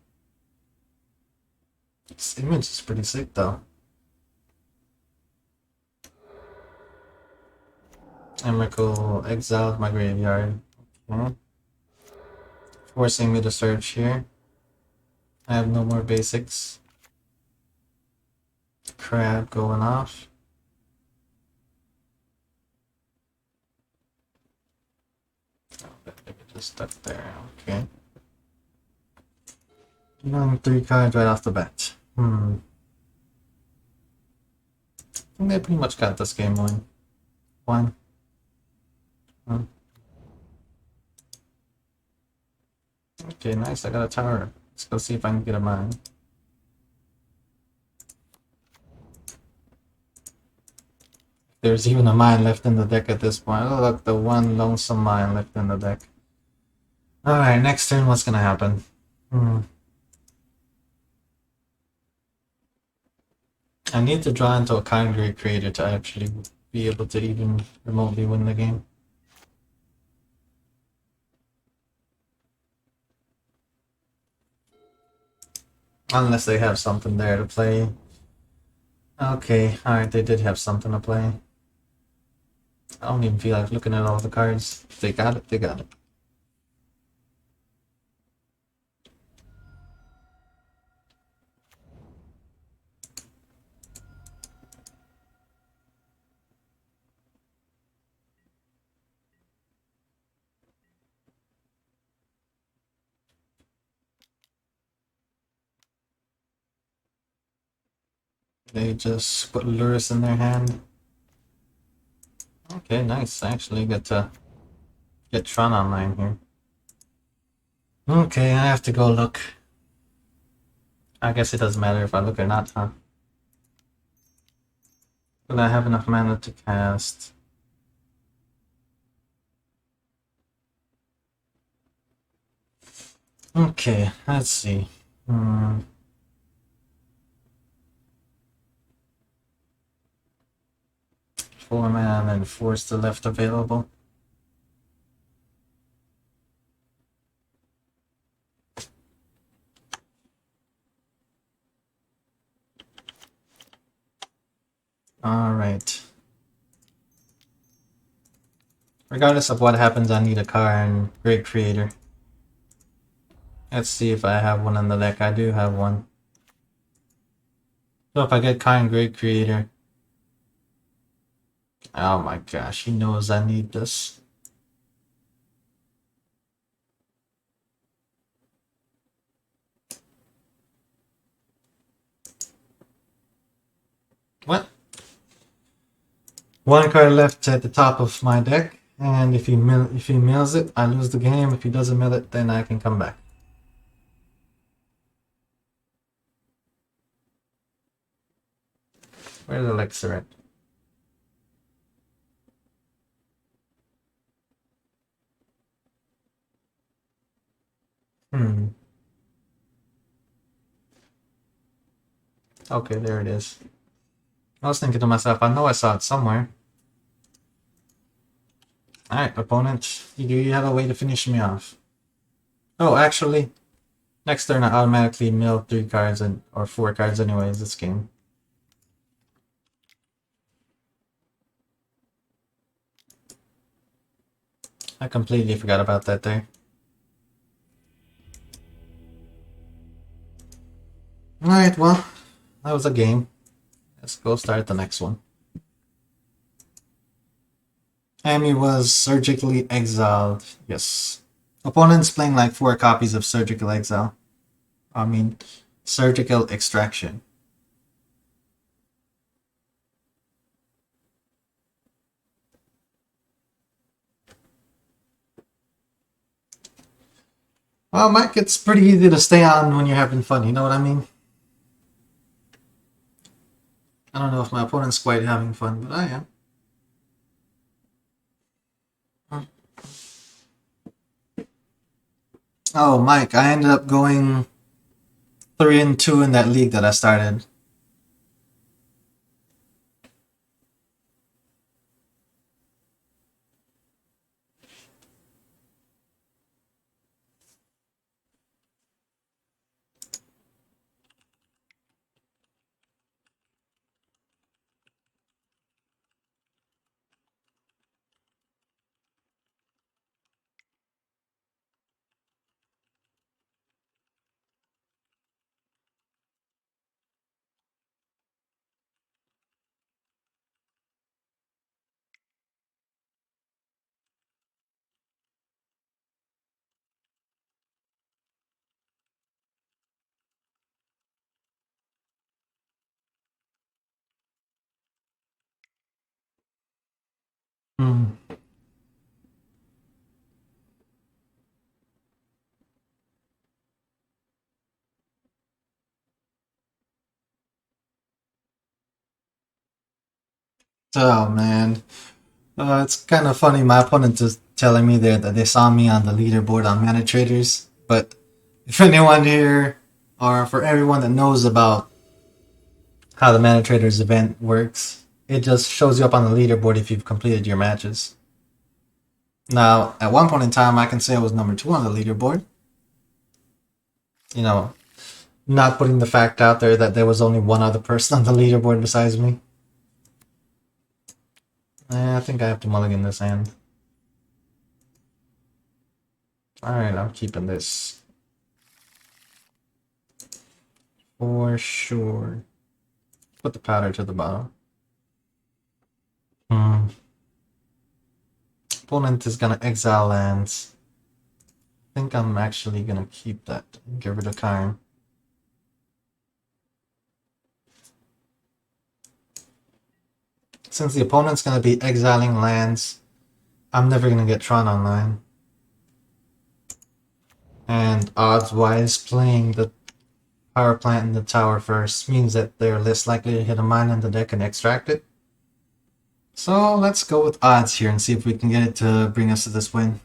This image is pretty sick though. Emrakul exiled my graveyard. Okay. Forcing me to search here. I have no more basics. Crab going off. Just stuck there, okay. Drawing 3 cards right off the bat. I think they pretty much got this game won. One. Okay, nice, I got a tower. Let's go see if I can get a mine. There's even a mine left in the deck at this point. Oh look, the one lonesome mine left in the deck. Alright, next turn, what's gonna happen? I need to draw into a Conjurer Creator to actually be able to even remotely win the game. Unless they have something there to play. Okay, alright, they did have something to play. I don't even feel like looking at all the cards. If they got it, they got it. They just put lures in their hand. Okay, nice. I actually get to get Tron online here. Okay, I have to go look. I guess it doesn't matter if I look or not, huh? But I have enough mana to cast. Okay, let's see. 4 mana and 4 still left available. Alright. Regardless of what happens, I need a card and Great Creator. Let's see if I have one in the deck. I do have one. So if I get Kind Great Creator. Oh my gosh, he knows I need this. What? One card left at the top of my deck, and if he mills it, I lose the game. If he doesn't mill it, then I can come back. Where's the elixir at? Okay, there it is. I was thinking to myself, I know I saw it somewhere. Alright, opponent, you have a way to finish me off. Oh, actually, next turn I automatically mill 3 cards or 4 cards anyways this game. I completely forgot about that there. Alright, well, that was a game. Let's go start the next one. Amy was surgically exiled. Yes. Opponent's playing like 4 copies of surgical exile. I mean, surgical extraction. Well, Mike, it's pretty easy to stay on when you're having fun, you know what I mean? I don't know if my opponent's quite having fun, but I am. Oh, Mike, I ended up going 3-2 in that league that I started. Hmm. Oh, man. It's kind of funny. My opponent is telling me there that they saw me on the leaderboard on Mana Traders. But if anyone here, or for everyone that knows about how the Mana Traders event works, it just shows you up on the leaderboard if you've completed your matches. Now, at one point in time, I can say I was number 2 on the leaderboard. You know, not putting the fact out there that there was only one other person on the leaderboard besides me. I think I have to mulligan this hand. Alright, I'm keeping this. For sure. Put the powder to the bottom. Opponent is gonna exile lands. I think I'm actually gonna keep that and get rid of Karn. Since the opponent's going to be exiling lands, I'm never going to get Tron online. And odds-wise, playing the power plant in the tower first means that they're less likely to hit a mine in the deck and extract it. So let's go with odds here and see if we can get it to bring us to this win.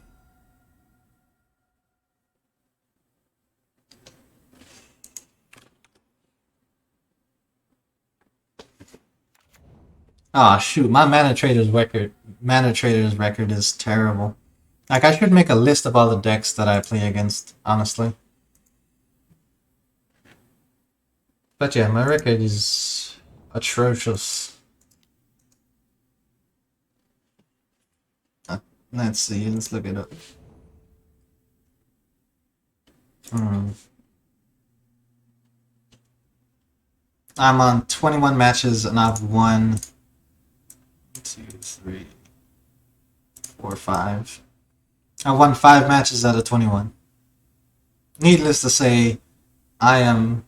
Ah, shoot, my mana trader's record is terrible. Like, I should make a list of all the decks that I play against, honestly. But yeah, my record is atrocious. Let's see, let's look it up. I'm on 21 matches and I've won 2, 3, 4, 5. I won 5 matches out of 21. Needless to say, I am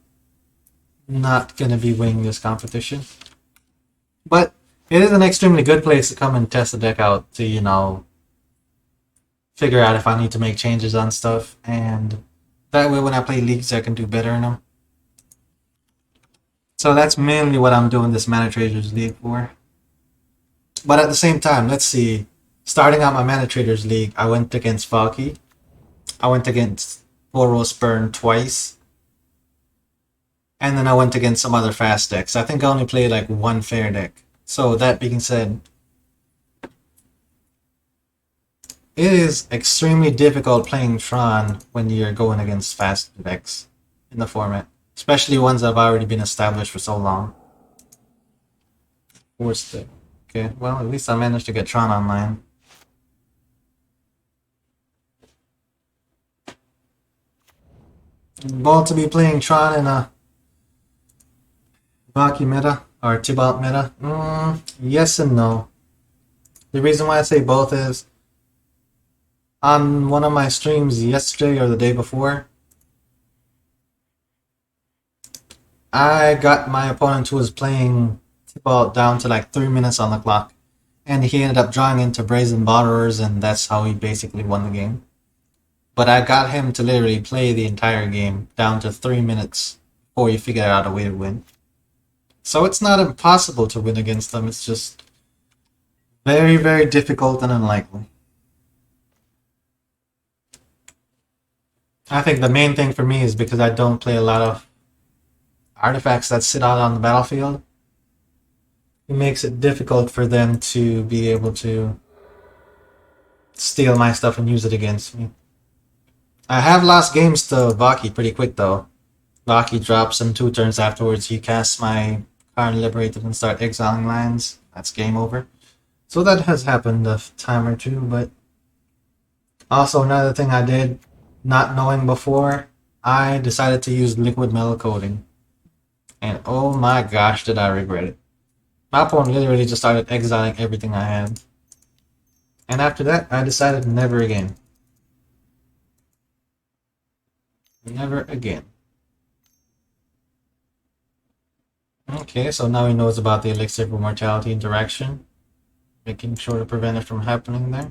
not going to be winning this competition. But it is an extremely good place to come and test the deck out to, you know, figure out if I need to make changes on stuff. And that way when I play leagues, I can do better in them. So that's mainly what I'm doing this Mana Traders League for. But at the same time, let's see. Starting out my Mana Traders League, I went against Valky. I went against Boros Burn twice. And then I went against some other fast decks. I think I only played like one fair deck. So that being said, it is extremely difficult playing Tron when you're going against fast decks in the format. Especially ones that have already been established for so long. Worst deck. Okay, well, at least I managed to get Tron online. About to be playing Tron in a Valky meta or Tibalt meta? Yes and no. The reason why I say both is on one of my streams yesterday or the day before, I got my opponent who was playing Tibalt down to like 3 minutes on the clock. And he ended up drawing into Brazen Borrowers, and that's how he basically won the game. But I got him to literally play the entire game down to 3 minutes before he figured out a way to win. So it's not impossible to win against them, it's just very, very difficult and unlikely. I think the main thing for me is because I don't play a lot of artifacts that sit out on the battlefield. It makes it difficult for them to be able to steal my stuff and use it against me. I have lost games to Valky pretty quick though. Valky drops and 2 turns afterwards he casts my card liberated and start exiling lands. That's game over. So that has happened a time or two, but also another thing I did, not knowing before, I decided to use liquid metal coating. And oh my gosh, did I regret it. My opponent literally just started exiling everything I had. And after that, I decided never again. Never again. Okay, so now he knows about the Elixir of Immortality interaction. Making sure to prevent it from happening there.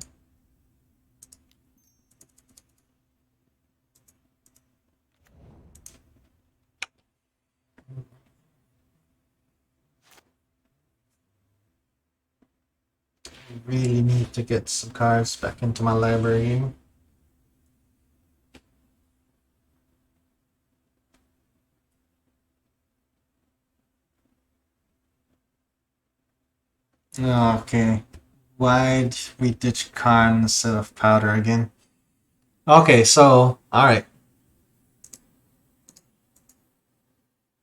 I really need to get some cards back into my library. Okay. Why'd we ditch Karn instead of Powder again? Okay, so, alright.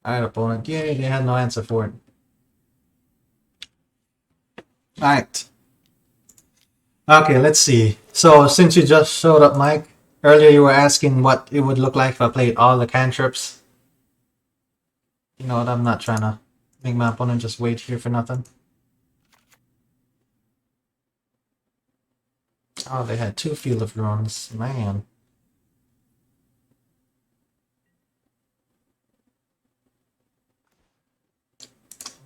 Alright, opponent. Yay, they had no answer for it. Alright. Okay, let's see. So, since you just showed up, Mike, earlier you were asking what it would look like if I played all the cantrips. You know what, I'm not trying to make my opponent just wait here for nothing. Oh, they had 2 Field of Ruins. Man.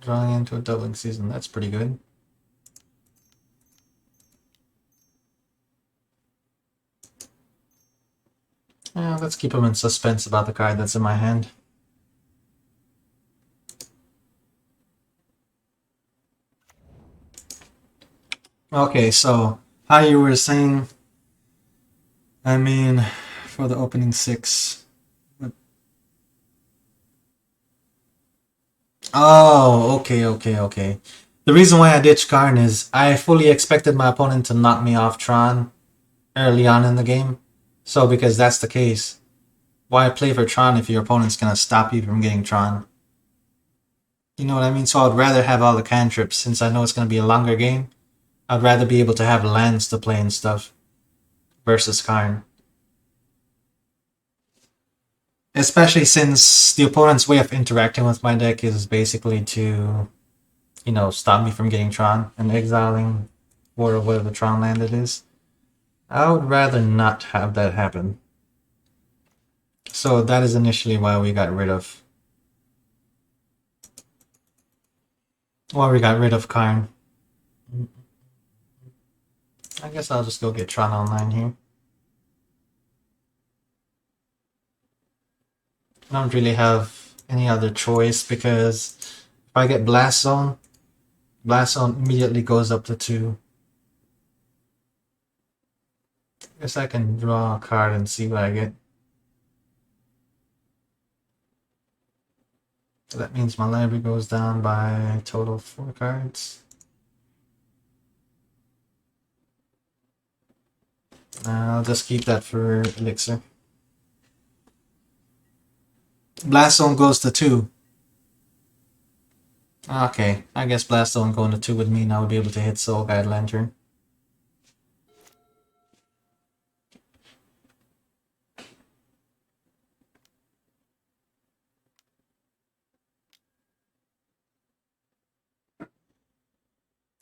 Drawing into a doubling season. That's pretty good. Yeah, let's keep him in suspense about the card that's in my hand. Okay, so how you were saying, I mean, for the opening 6. Oh, okay. The reason why I ditched Karn is I fully expected my opponent to knock me off Tron early on in the game. So because that's the case, why play for Tron if your opponent's gonna stop you from getting Tron? You know what I mean? So I'd rather have all the cantrips since I know it's gonna be a longer game. I'd rather be able to have lands to play and stuff versus Karn. Especially since the opponent's way of interacting with my deck is basically to, you know, stop me from getting Tron and exiling or whatever Tron land it is. I would rather not have that happen. So that is initially why we got rid of Karn. I guess I'll just go get Tron online here. I don't really have any other choice because if I get Blast Zone immediately goes up to 2. Guess I can draw a card and see what I get. So that means my library goes down by a total 4 cards. I'll just keep that for Elixir. Blast Zone goes to 2. Okay, I guess Blast Zone going to 2 would mean I would be able to hit Soul Guide Lantern.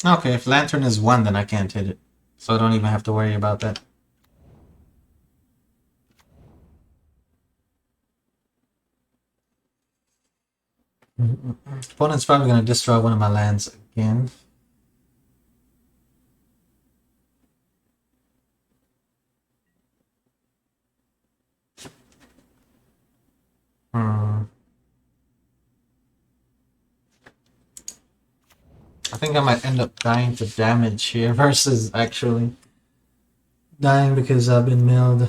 Okay, if Lantern is 1, then I can't hit it. So I don't even have to worry about that. Opponent's probably going to destroy one of my lands again. I think I might end up dying to damage here versus actually dying because I've been milled.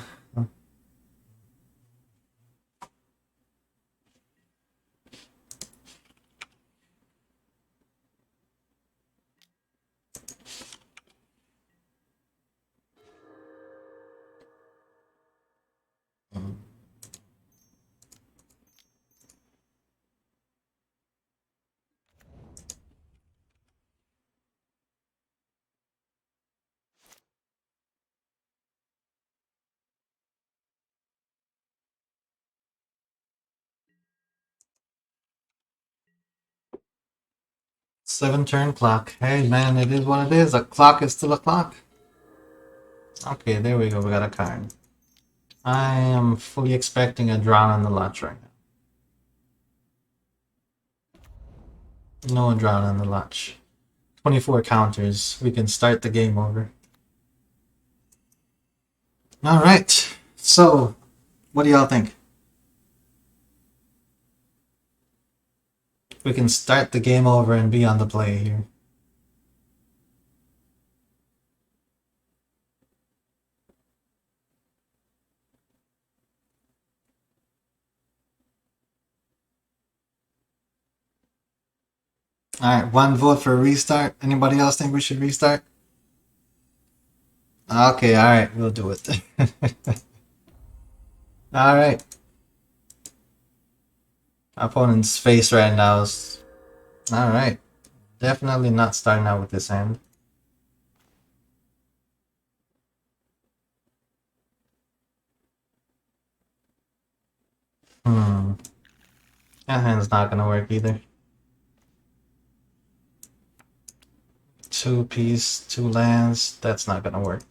7-turn clock. Hey man, it is what it is. A clock is still a clock. Okay, there we go. We got a card. I am fully expecting a draw on the lot right now. No draw on the lot. 24 counters. We can start the game over. Alright. So, what do y'all think? We can start the game over and be on the play here. Alright, 1 vote for restart. Anybody else think we should restart? Okay, alright, we'll do it. Alright. Opponent's face right now is... Alright. Definitely not starting out with this hand. That hand's not gonna work either. 2 piece, 2 lands, that's not gonna work.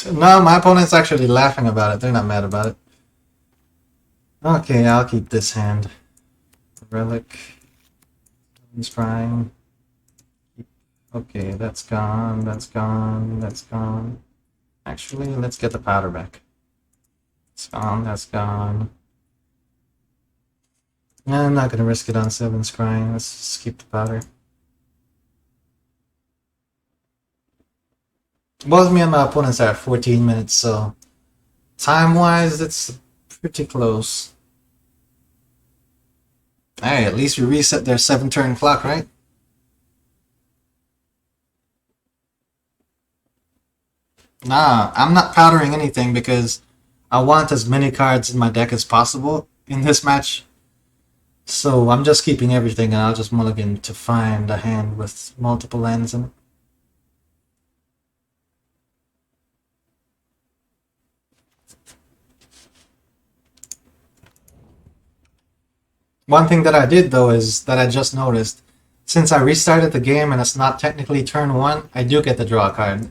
No, my opponent's actually laughing about it. They're not mad about it. Okay, I'll keep this hand. Relic. Scrying. Okay, that's gone, that's gone, that's gone. Actually, let's get the powder back. It's gone, that's gone. No, I'm not gonna risk it on 7 scrying. Let's just keep the powder. Both me and my opponents are at 14 minutes, so time-wise, it's pretty close. Hey, at least we reset their 7-turn clock, right? Nah, I'm not powdering anything because I want as many cards in my deck as possible in this match. So I'm just keeping everything and I'll just mulligan to find a hand with multiple lands in it. One thing that I did though is that I just noticed, since I restarted the game and it's not technically turn 1, I do get to draw a card.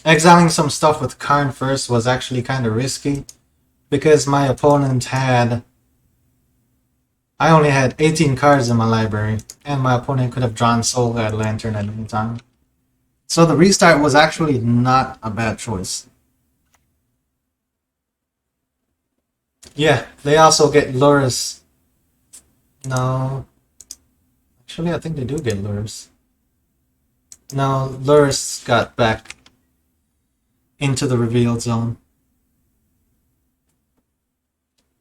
Exiling some stuff with Karn first was actually kind of risky because my opponent had... I only had 18 cards in my library and my opponent could have drawn Soul Guide Lantern at any time. So the restart was actually not a bad choice. Yeah, they also get Lures. No. Actually, I think they do get Lures. No, Lures got back into the revealed zone.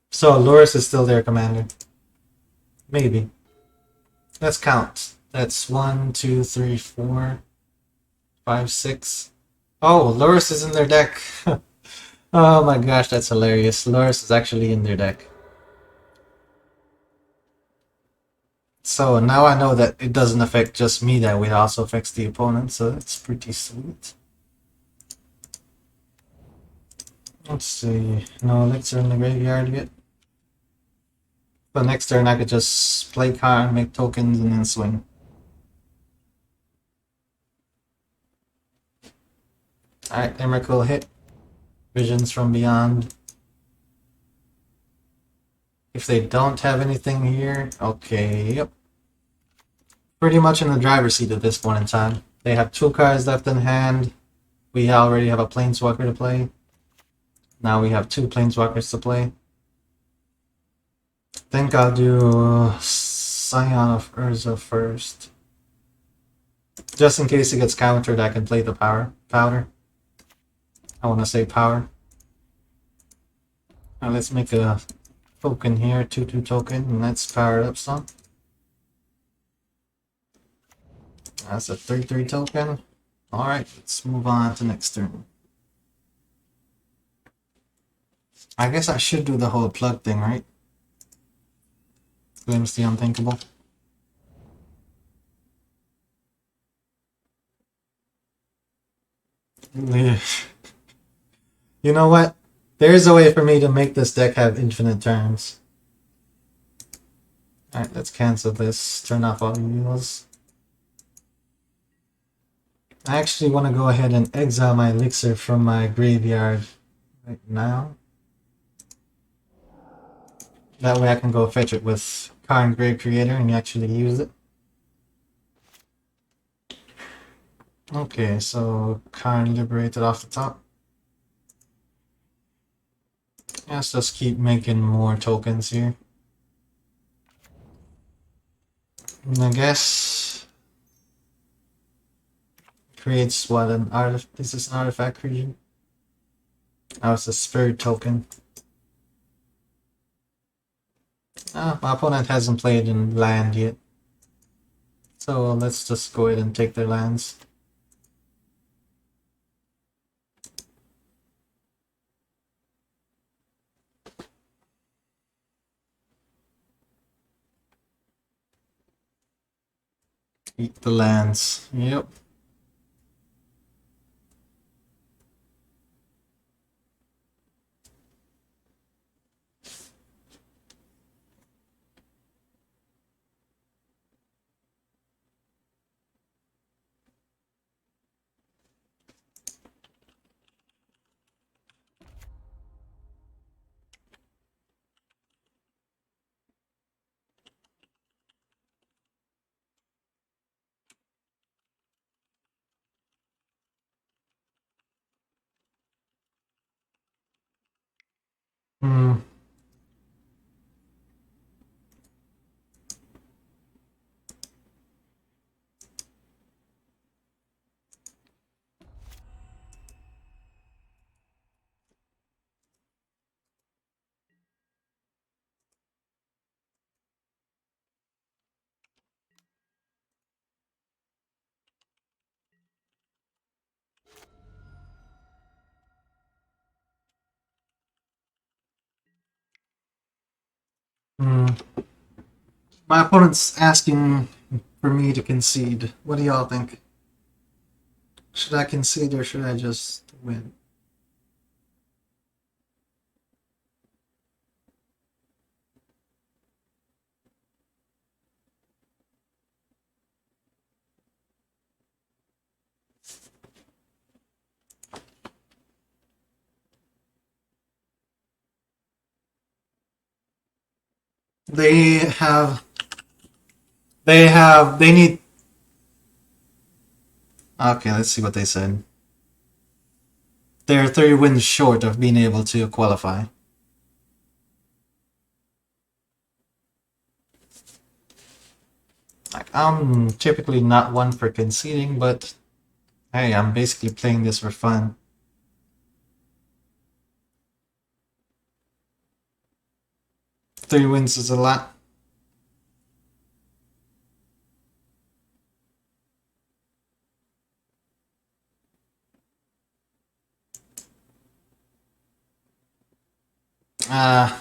So Lures is still their commander. Maybe. Let's count. That's 1, 2, 3, 4, 5, 6. Oh, Lures is in their deck. Oh my gosh, that's hilarious. Lures is actually in their deck. So now I know that it doesn't affect just me that way, it also affects the opponent, so that's pretty sweet. Let's see. No elixir in the graveyard yet. The next turn I could just play card, make tokens, and then swing. Alright, Emrakul hit. Visions from Beyond. If they don't have anything here, okay, yep. Pretty much in the driver's seat at this point in time. They have 2 cards left in hand. We already have a Planeswalker to play. Now we have 2 Planeswalkers to play. I think I'll do Scion of Urza first. Just in case it gets countered, I can play the powder. I want to say power. Now let's make a token here, 2/2 token, and let's power it up some. That's a 3/3 token. Alright, let's move on to next turn. I guess I should do the whole plug thing, right? Glimpse the unthinkable. You know what? There's a way for me to make this deck have infinite turns. Alright, let's cancel this. Turn off all the wheels. I actually want to go ahead and exile my elixir from my graveyard right now. That way I can go fetch it with Karn Grave Creator and actually use it. Okay, so Karn liberated off the top. Let's just keep making more tokens here. And I guess creates what, an artifact? This is an artifact creature. Now it's a spirit token. Oh, my opponent hasn't played in land yet. So let's just go ahead and take their lands. Eat the lands. Yep. Hmm. Hmm. My opponent's asking for me to concede. What do y'all think? Should I concede or should I just win? They have. They need. Okay, let's see what they said. They're 3 wins short of being able to qualify. Like, I'm typically not one for conceding, but hey, I'm basically playing this for fun. 3 wins is a lot. Uh,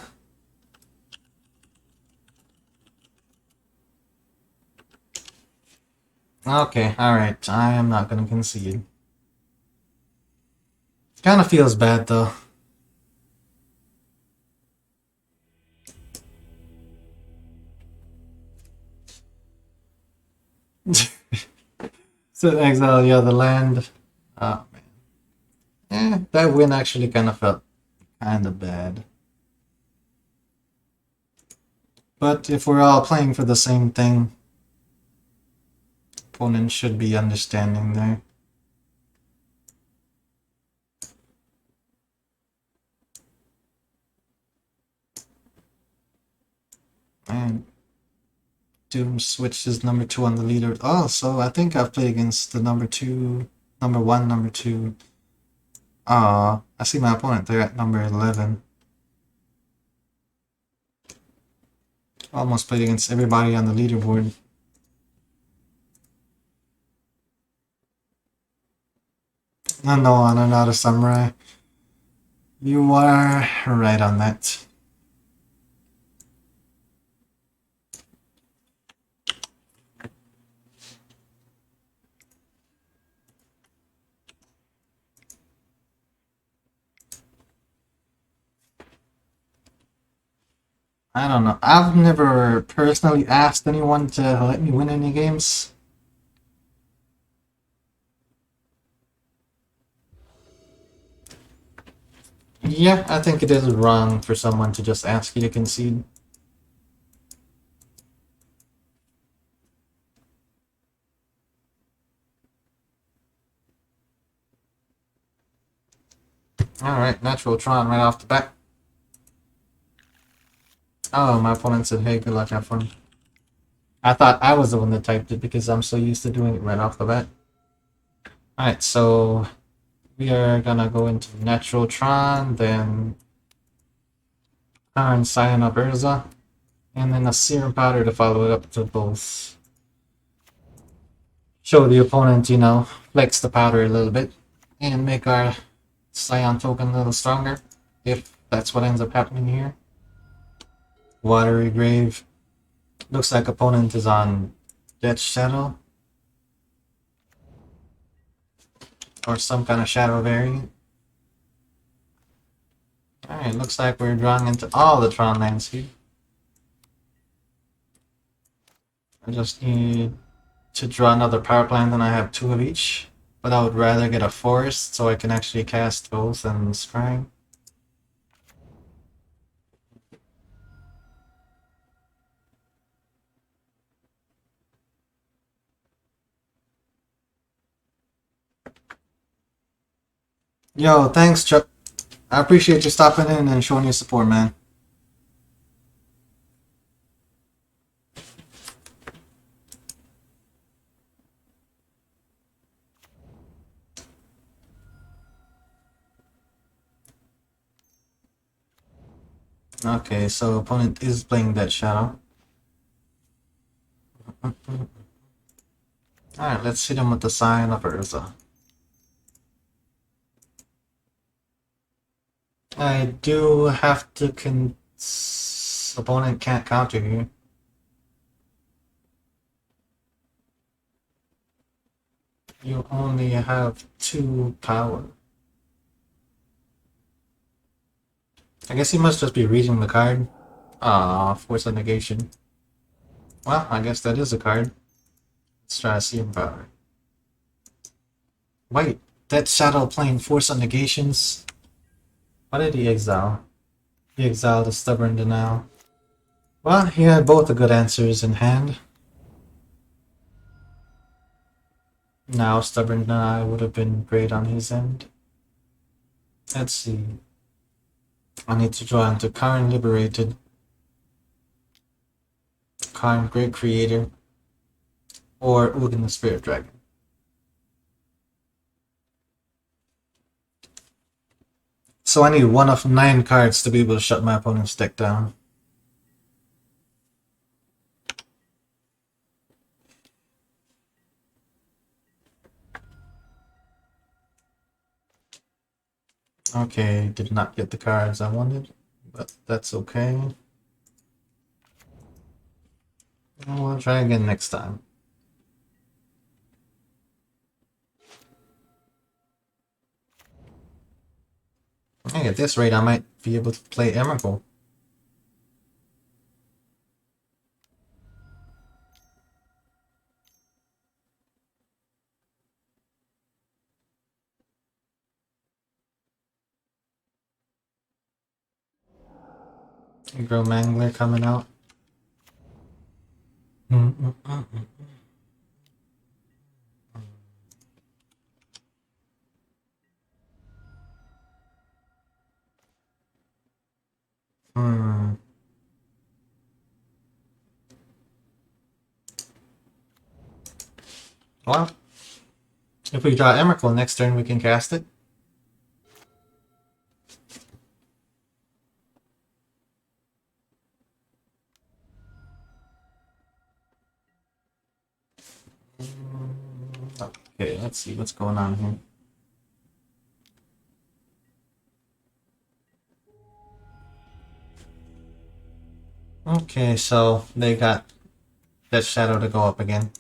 okay, alright. I am not gonna concede. Kinda feels bad though. So exile, yeah, the land. Oh man. That win actually kinda felt kinda bad. But if we're all playing for the same thing, opponent should be understanding there. And Doom switched his number 2 on the leader. Oh, so I think I've played against the number 2, number 1, number 2. I see my opponent there at number 11. Almost played against everybody on the leaderboard. No, I'm not a samurai. You are right on that. I don't know. I've never personally asked anyone to let me win any games. Yeah, I think it is wrong for someone to just ask you to concede. Alright, natural Tron right off the bat. Oh, my opponent said, hey, good luck, have fun. I thought I was the one that typed it because I'm so used to doing it right off the bat. Alright, so we are gonna go into natural Tron, then Karn Scion of Urza, and then a Serum Powder to follow it up to both. Show the opponent, flex the powder a little bit, and make our Scion token a little stronger, if that's what ends up happening here. Watery Grave. Looks like opponent is on Death Shadow, or some kind of shadow variant. Alright, looks like we're drawing into all the Tron lands here. I just need to draw another power plant, and I have 2 of each. But I would rather get a forest so I can actually cast both and scrying. Yo, thanks, Chuck. I appreciate you stopping in and showing your support, man. Okay, so opponent is playing that shadow. Alright, let's hit him with the sign of Urza. I do have to opponent can't counter you. You only have 2 power. I guess he must just be reading the card. Ah, Force of Negation. Well, I guess that is a card. Let's try Serum Powder. Wait, that Shadow playing Force of Negations? Why did he exile? He exiled the Stubborn Denial. Well, he had both the good answers in hand. Now, Stubborn Denial would have been great on his end. Let's see. I need to draw into Karn Liberated, Karn Great Creator, or Ugin the Spirit Dragon. So I need 1 of 9 cards to be able to shut my opponent's deck down. Okay, did not get the cards I wanted, but that's okay. We'll try again next time. Hey, at this rate, I might be able to play Emrakul. Grow Mangler coming out. Hmm. Well, if we draw Emrakul next turn, we can cast it. Okay, let's see what's going on here. Okay, so they got that shadow to go up again.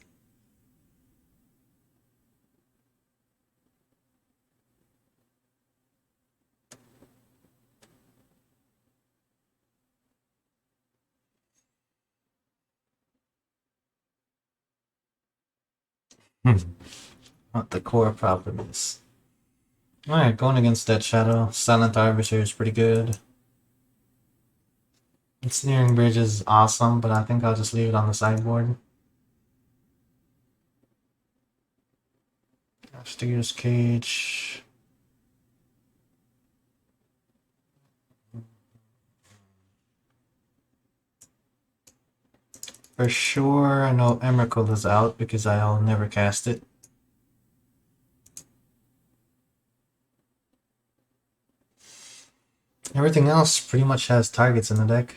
What the core problem is. Alright, going against that shadow. Silent Arbiter is pretty good. Ensnaring Bridge is awesome, but I think I'll just leave it on the sideboard. Steer's Cage. For sure, I know Emrakul is out because I'll never cast it. Everything else pretty much has targets in the deck.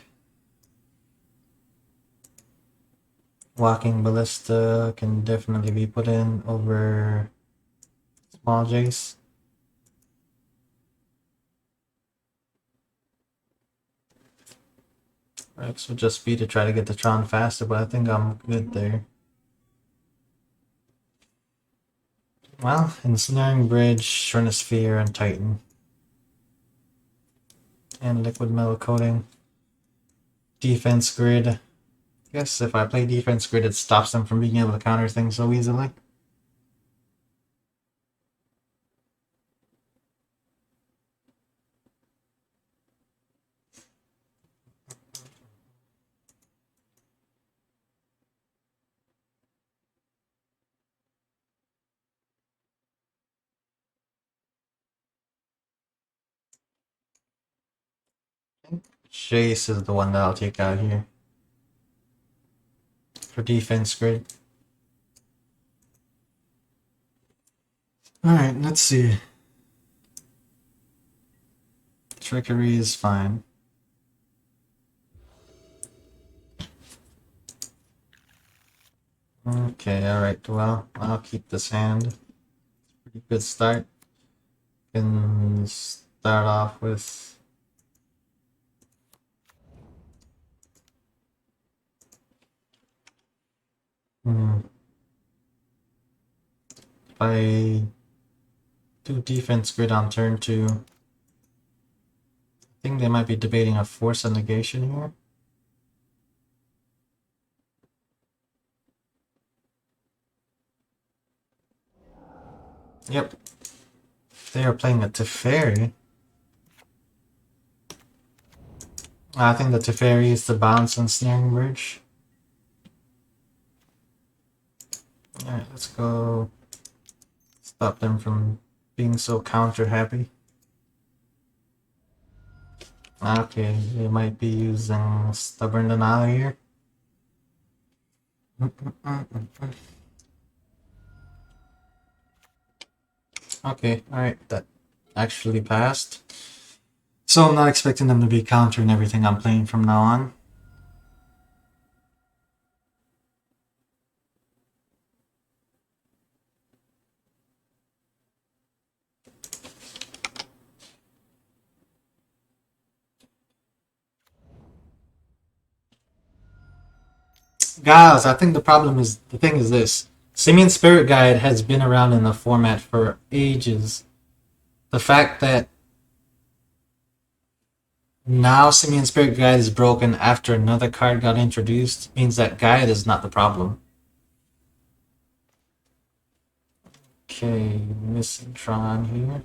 Walking Ballista can definitely be put in over Small Jace. Rex would just be to try to get the Tron faster, but I think I'm good there. Well, Ensnaring Bridge, Shrinosphere, and Titan. And Liquid Metal Coating. Defense Grid. Guess if I play Defense Grid, it stops them from being able to counter things so easily. Jace is the one that I'll take out here. For defense grid. Alright, let's see. Trickery is fine. Okay, alright, well, I'll keep this hand. Pretty good start. Can start off with if I do defense grid on turn 2, I think they might be debating a force of negation here. Yep. They are playing a Teferi. I think the Teferi is the bounce and snaring bridge. Alright, let's go stop them from being so counter happy. Okay, they might be using Stubborn Denial here. Okay, alright, that actually passed. So I'm not expecting them to be countering everything I'm playing from now on. Guys, I think the thing is this. Simian Spirit Guide has been around in the format for ages. The fact that now Simian Spirit Guide is broken after another card got introduced means that guide is not the problem. Okay, missing Tron here.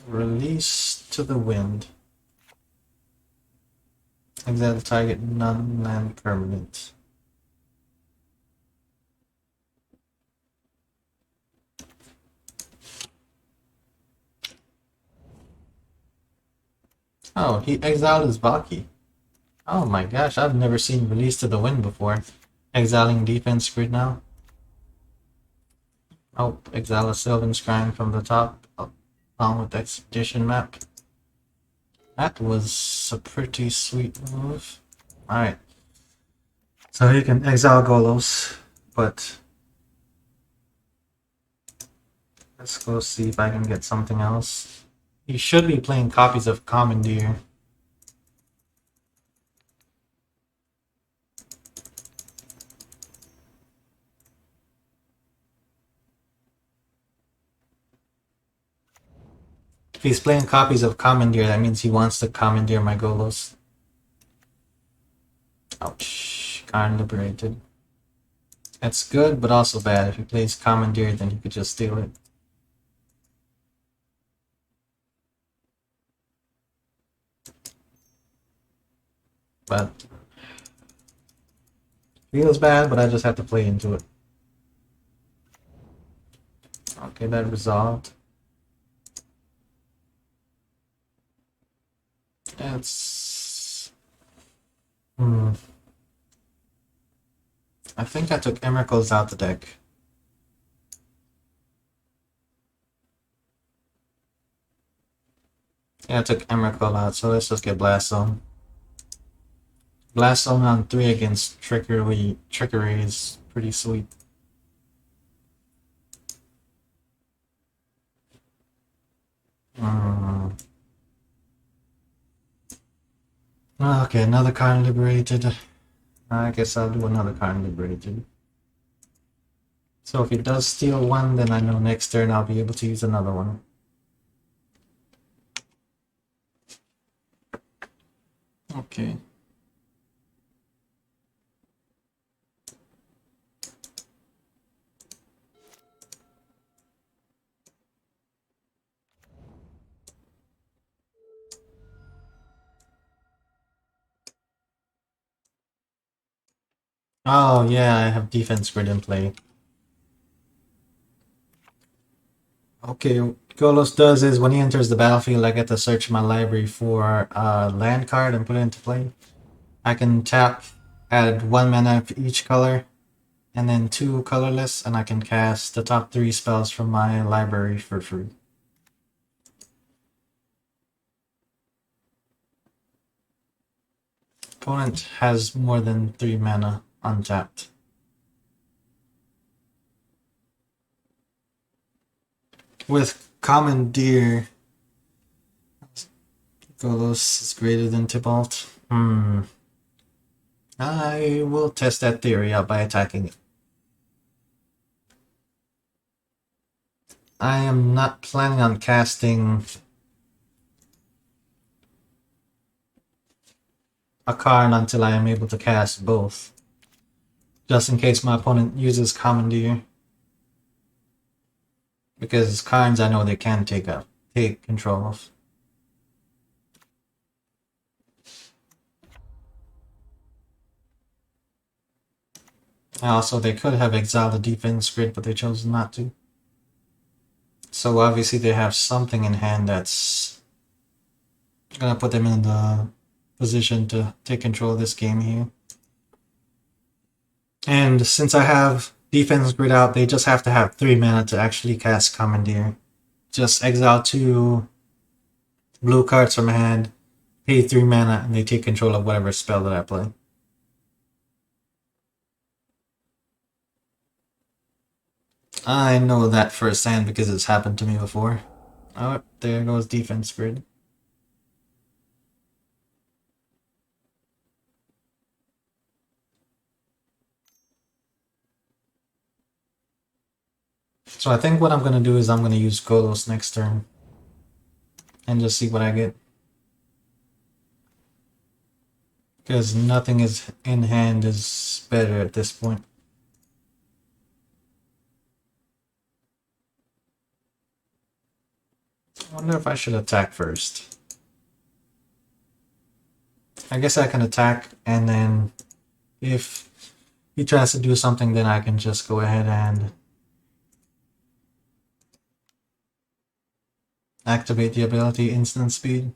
Release to the wind. Exile the target non-land permanent. Oh, he exiled his Valky. Oh my gosh, I've never seen Release to the Wind before. Exiling defense grid now. Oh, exile a Sylvan Shrine from the top, along with the Expedition map. That was a pretty sweet move. Alright. So he can exile Golos, but let's go see if I can get something else. He should be playing copies of Commandeer. If he's playing copies of Commandeer, that means he wants to Commandeer my Golos. Ouch. Karn liberated. That's good, but also bad. If he plays Commandeer, then he could just steal it. But feels bad, but I just have to play into it. Okay, that resolved. It's... I think I took Emerald's out the deck. Yeah, I took Emerald out, so let's just get Blast Zone. Blast Zone on 3 against Trickery is pretty sweet. Okay, another card liberated. I guess I'll do another card liberated. So if he does steal one, then I know next turn I'll be able to use another one. Okay. Oh yeah, I have defense grid in play. Okay, what Golos does is when he enters the battlefield, I get to search my library for a land card and put it into play. I can tap, add 1 mana for each color, and then 2 colorless, and I can cast the top 3 spells from my library for free. Opponent has more than 3 mana untapped. With Commandeer, Golos is greater than Tybalt. I will test that theory out by attacking it. I am not planning on casting a card until I am able to cast both. Just in case my opponent uses Commandeer. Because cards I know they can take control of. Also, they could have exiled the defense grid, but they chose not to. So obviously they have something in hand that's gonna put them in the position to take control of this game here. And since I have defense grid out, they just have to have 3 mana to actually cast Commandeer. Just exile 2 blue cards from hand, pay 3 mana, and they take control of whatever spell that I play. I know that firsthand because it's happened to me before. Oh, there goes defense grid. So I think what I'm going to do is I'm going to use Golos next turn. And just see what I get. Because nothing is in hand is better at this point. I wonder if I should attack first. I guess I can attack, and then if he tries to do something, then I can just go ahead and activate the ability instant speed.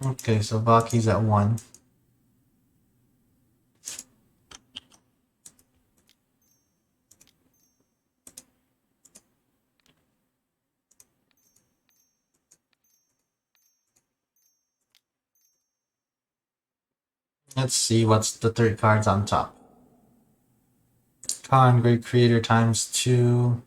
Okay, so Valky's at 1. Let's see what's the 3 cards on top. Khan, Great Creator times 2.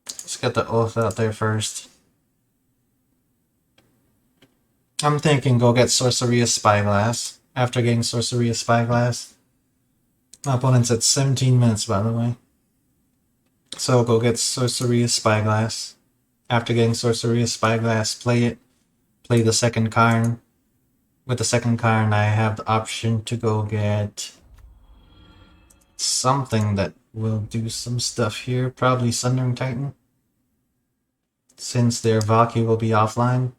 Let's get the Oath out there first. I'm thinking go get Sorcery of Spyglass. After getting Sorcery of Spyglass. My opponent's at 17 minutes, by the way. So go get Sorcery of Spyglass. After getting Sorcery of Spyglass, play it. Play the second card. With the second card, I have the option to go get something that will do some stuff here. Probably Sundering Titan. Since their Valky will be offline.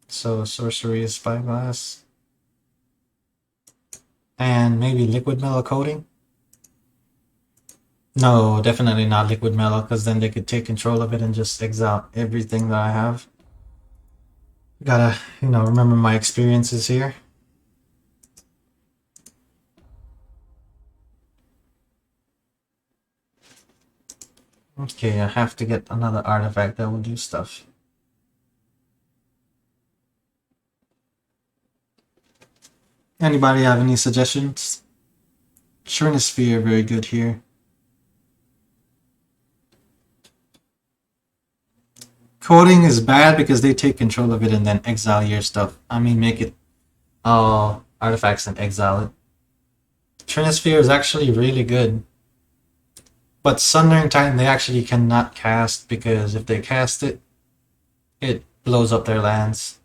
So Sorcery of Spyglass. And maybe Liquid Metal Coating? No, definitely not Liquid Metal, because then they could take control of it and just exile everything that I have. Gotta, remember my experiences here. Okay, I have to get another artifact that will do stuff. Anybody have any suggestions? Sphere, very good here. Coding is bad because they take control of it and then exile your stuff. I mean, make it all artifacts and exile it. Trinisphere is actually really good. But Sundering Titan they actually cannot cast because if they cast it, it blows up their lands.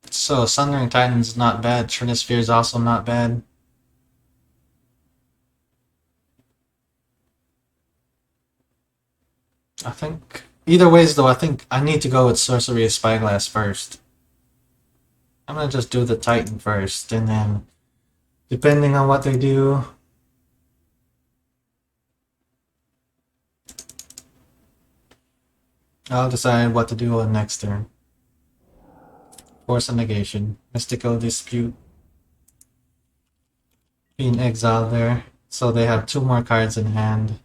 So Sundering Titan's not bad, Trinisphere is also not bad. Either ways, though, I think I need to go with Sorcery of Spyglass first. I'm gonna just do the Titan first, and then, depending on what they do, I'll decide what to do on next turn. Force a Negation. Mystical Dispute. Being exiled there. So they have 2 more cards in hand.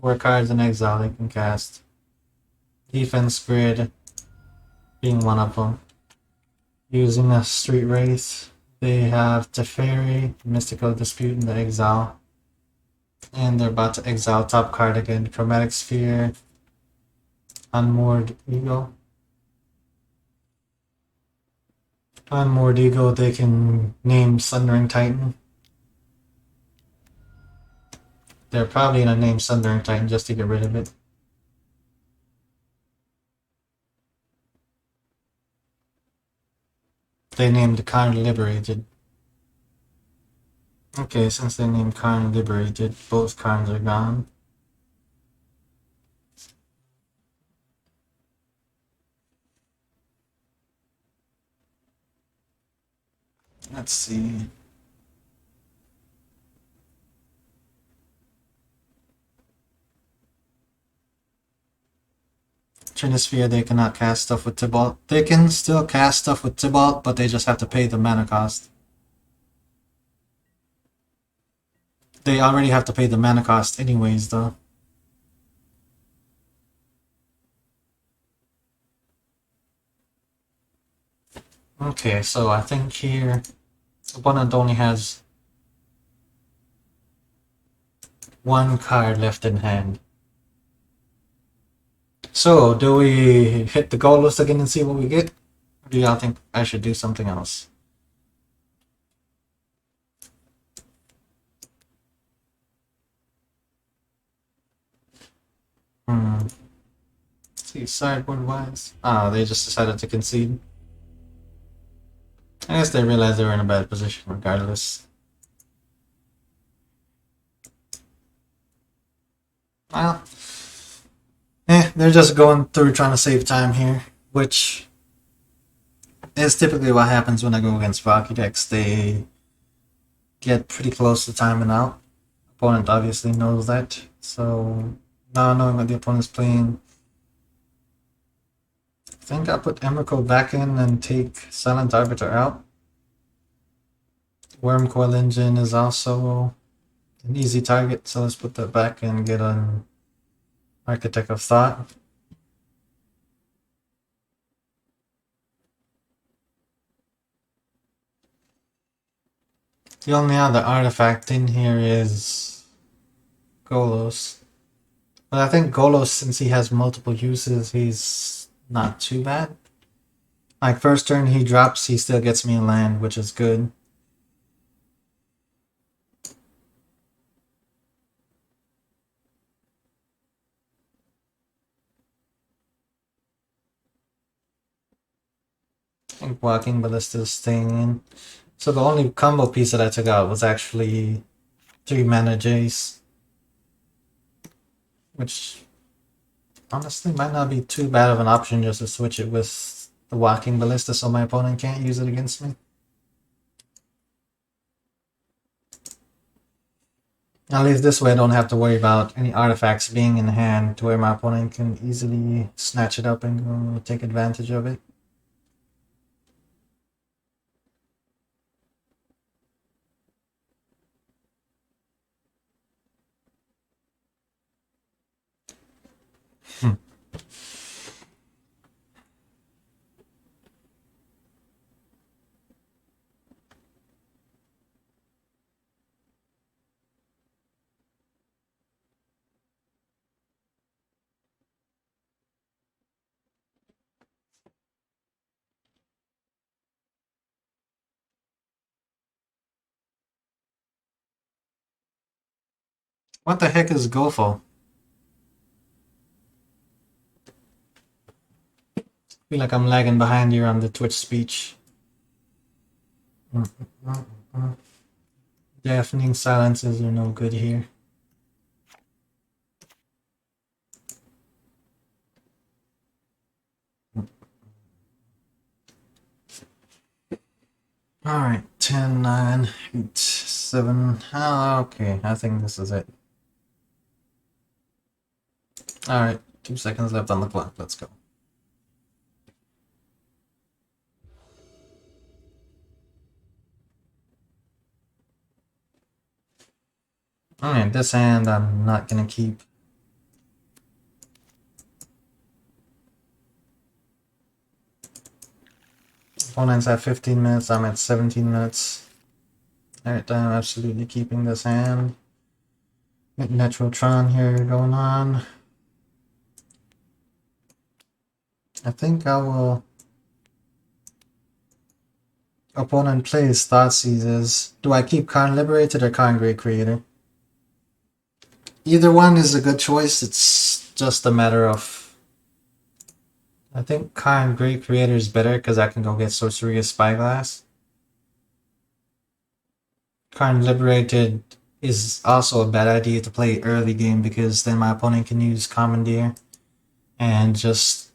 4 cards in exile they can cast. Defense Grid being one of them. Using a Street Wraith, they have Teferi, Mystical Dispute in the exile. And they're about to exile top card again. Chromatic Sphere, Unmoored Eagle. Unmoored Eagle, they can name Sundering Titan. They're probably gonna name Sundering Titan just to get rid of it. They named Karn Liberated. Okay, since they named Karn Liberated, both Karns are gone. Let's see. Trinisphere, they cannot cast stuff with Tibalt. They can still cast stuff with Tibalt, but they just have to pay the mana cost. They already have to pay the mana cost anyways, though. Okay, so I think here, opponent only has 1 card left in hand. So, do we hit the goal list again and see what we get? Or do y'all think I should do something else? Let's see, sideboard wise. Ah, they just decided to concede. I guess they realized they were in a bad position regardless. Well, they're just going through trying to save time here, which is typically what happens when I go against Rocky decks. They get pretty close to timing out. Opponent obviously knows that, so now knowing what the opponent's playing, I think I'll put Emrakul back in and take Silent Arbiter out. Worm Coil Engine is also an easy target, so let's put that back and get an Architect of Thought. The only other artifact in here is Golos. But I think Golos, since he has multiple uses, he's not too bad. Like, first turn he drops, he still gets me a land, which is good. I think Walking Ballista's staying in. So the only combo piece that I took out was actually 3 mana Jace. Which honestly might not be too bad of an option just to switch it with the Walking Ballista so my opponent can't use it against me. At least this way I don't have to worry about any artifacts being in hand to where my opponent can easily snatch it up and go take advantage of it. What the heck is Gofo? Feel like I'm lagging behind here on the Twitch speech. Deafening silences are no good here. Alright, 10, 9, 8, 7. Oh, okay, I think this is it. Alright, 2 seconds left on the clock. Let's go. Alright, this hand I'm not gonna keep. Opponent's at 15 minutes, I'm at 17 minutes. Alright, I'm absolutely keeping this hand. Get Netrotron here going on. I think I will. Opponent plays Thought Seizes. Do I keep Karn Liberated or Karn Great Creator? Either one is a good choice, it's just a matter of. I think Karn Great Creator is better because I can go get Sorceria Spyglass. Karn Liberated is also a bad idea to play early game because then my opponent can use Commandeer and just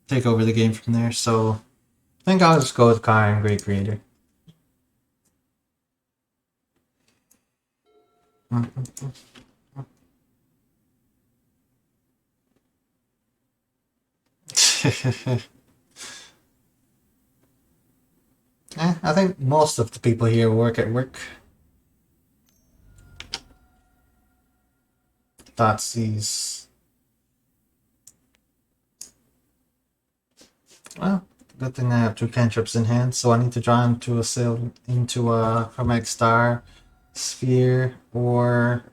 take over the game from there. So I think I'll just go with Karn Great Creator. I think most of the people here work at work. Thoughtseize. Well, good thing I have 2 cantrips in hand, so I need to draw into a Chromatic Star, Sphere, or...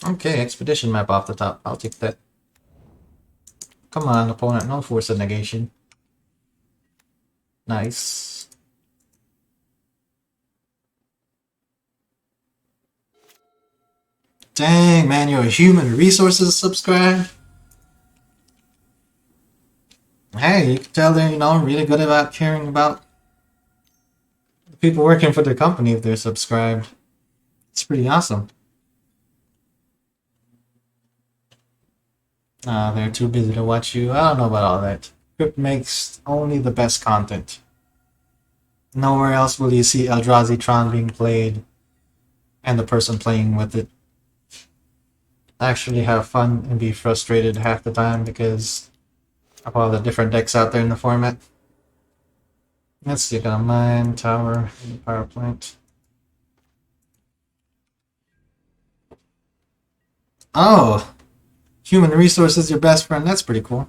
Okay, Expedition Map off the top. I'll take that. Come on, opponent, no Force of Negation. Nice. Dang, man, you're a Human Resources subscribe? Hey, you can tell they're, really good about caring about the people working for their company if they're subscribed. It's pretty awesome. They're too busy to watch you. I don't know about all that. Crypt makes only the best content. Nowhere else will you see Eldrazi Tron being played and the person playing with it actually have fun and be frustrated half the time because of all the different decks out there in the format. Let's see, got a mine, tower, and power plant. Oh! Human Resources, your best friend. That's pretty cool.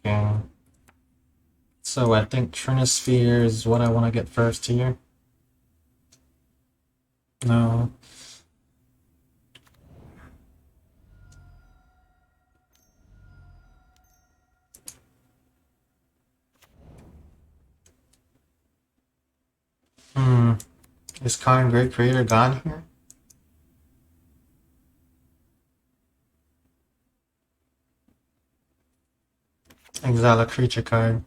Okay. So I think Trinisphere is what I want to get first here. No. Is Karn Great Creator gone here? Exile a creature card.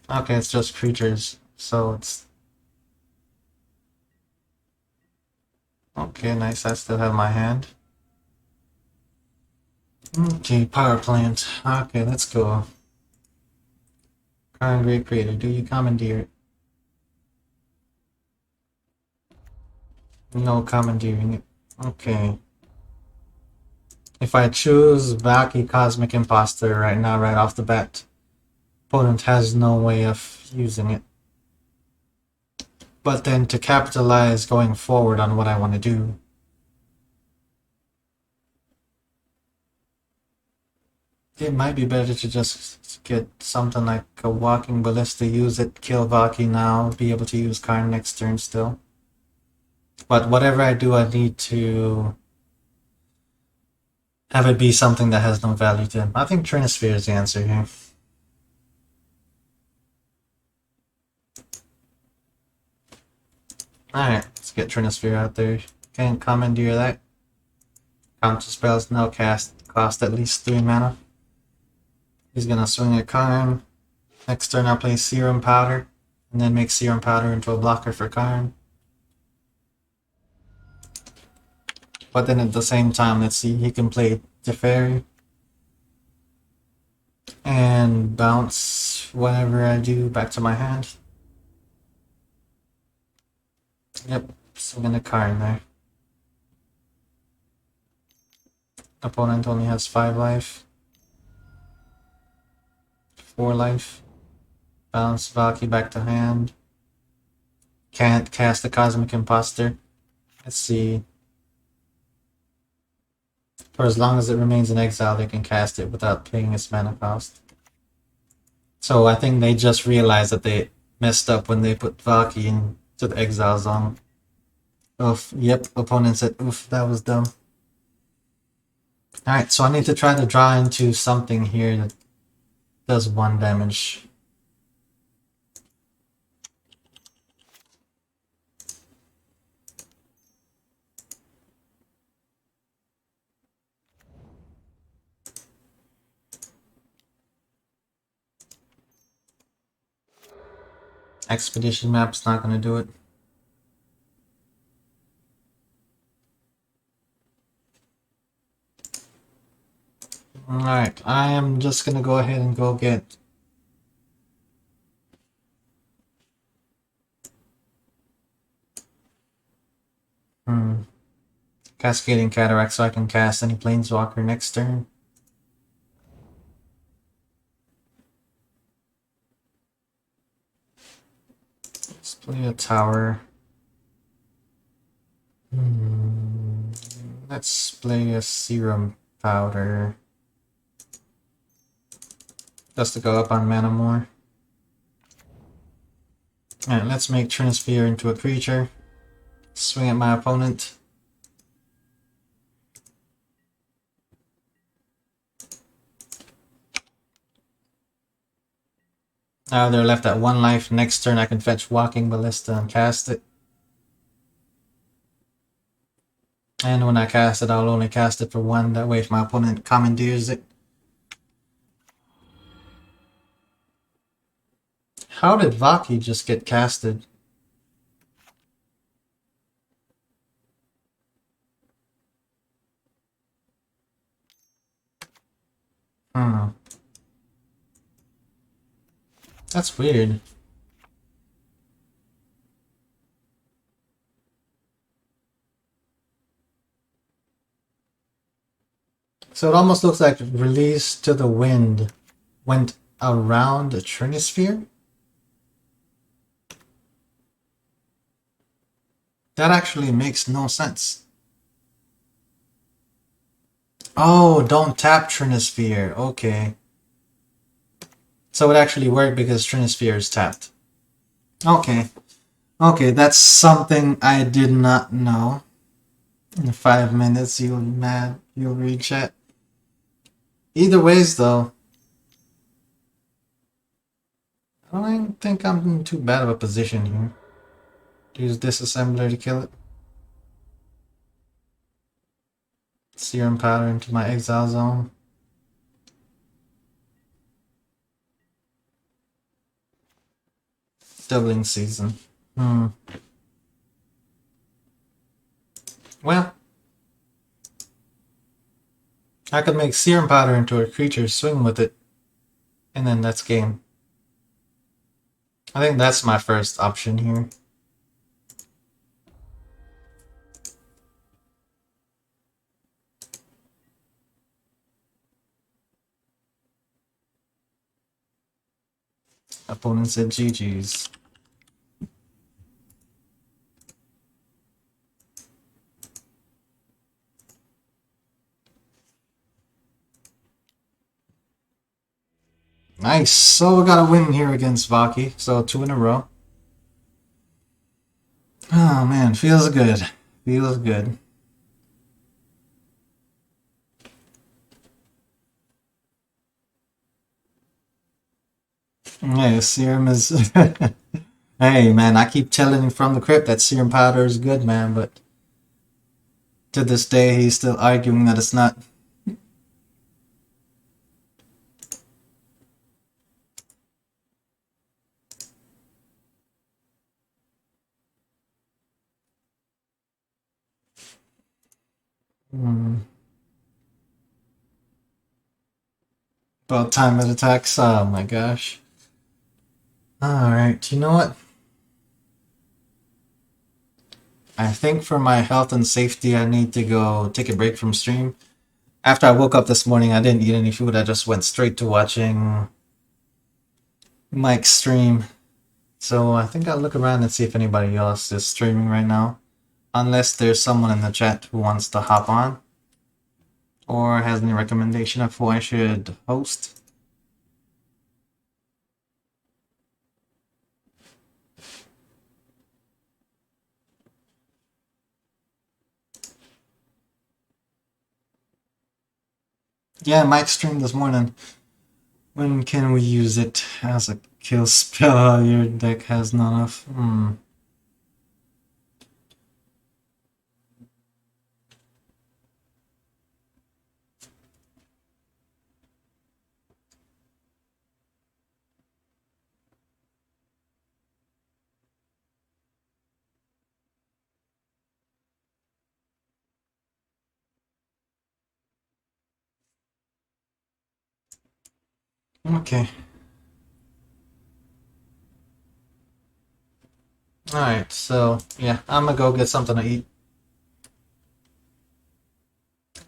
Okay, it's just creatures, so it's... Okay, nice, I still have my hand. Okay, power plant. Okay, let's go. Karn Great Creator, do you commandeer it? No commandeering it. Okay. If I choose Valky Cosmic Imposter right now, right off the bat, opponent has no way of using it. But then to capitalize going forward on what I want to do, it might be better to just get something like a Walking Ballista, use it, kill Valky now, be able to use Karn next turn still. But whatever I do, I need to have it be something that has no value to him. I think Trinisphere is the answer here. Alright, let's get Trinisphere out there. Can't commandeer that. Counter spells now cost at least 3 mana. He's gonna swing a Karn. Next turn I'll play Serum Powder And then make Serum Powder into a blocker for Karn. But then at the same time, let's see, he can play Teferi. And bounce whatever I do back to my hand. Yep, swinging a Karn there. Opponent only has 5 life. 4 life. Bounce Valky back to hand. Can't cast the Cosmic Imposter. Let's see. For as long as it remains in exile, they can cast it without paying its mana cost. So I think they just realized that they messed up when they put Valky into the exile zone. Oof, yep, opponent said, oof, that was dumb. Alright, so I need to try to draw into something here that does 1 damage. Expedition map's not gonna do it. Alright, I am just gonna go ahead and go get Cascading Cataract so I can cast any Planeswalker next turn. Let's play a tower. Let's play a Serum Powder. Just to go up on mana more. Alright, let's make Trinisphere into a creature. Swing at my opponent. Now they're left at 1 life. Next turn I can fetch Walking Ballista and cast it. And when I cast it, I'll only cast it for 1. That way if my opponent commandeers it. How did Valky just get casted? That's weird. So it almost looks like Release to the Wind went around a Trinisphere? That actually makes no sense. Oh, don't tap Trinisphere. Okay. So it actually worked because Trinisphere is tapped. Okay. Okay, that's something I did not know. In 5 minutes, you'll be mad. You'll read chat. Either ways, though, I don't think I'm in too bad of a position here. Use Disassembler to kill it. Serum Powder into my exile zone. Doubling season. Well, I could make Serum Powder into a creature, swing with it, and then that's game. I think that's my first option here. Opponent said GG's. Nice. So we got a win here against Valky. So 2 in a row. Oh man, feels good. Feels good. Hey, Serum is... Hey man, I keep telling him from the crypt that Serum Powder is good, man, but to this day he's still arguing that it's not. Hmm. About time it attacks. Oh my gosh. Alright, you know what? I think for my health and safety, I need to go take a break from stream. After I woke up this morning, I didn't eat any food. I just went straight to watching Mike's stream. So I think I'll look around and see if anybody else is streaming right now. Unless there's someone in the chat who wants to hop on or has any recommendation of who I should host. Yeah, Mike streamed this morning. When can we use it as a kill spell your deck has none of? Okay. Alright, so yeah, I'm gonna go get something to eat.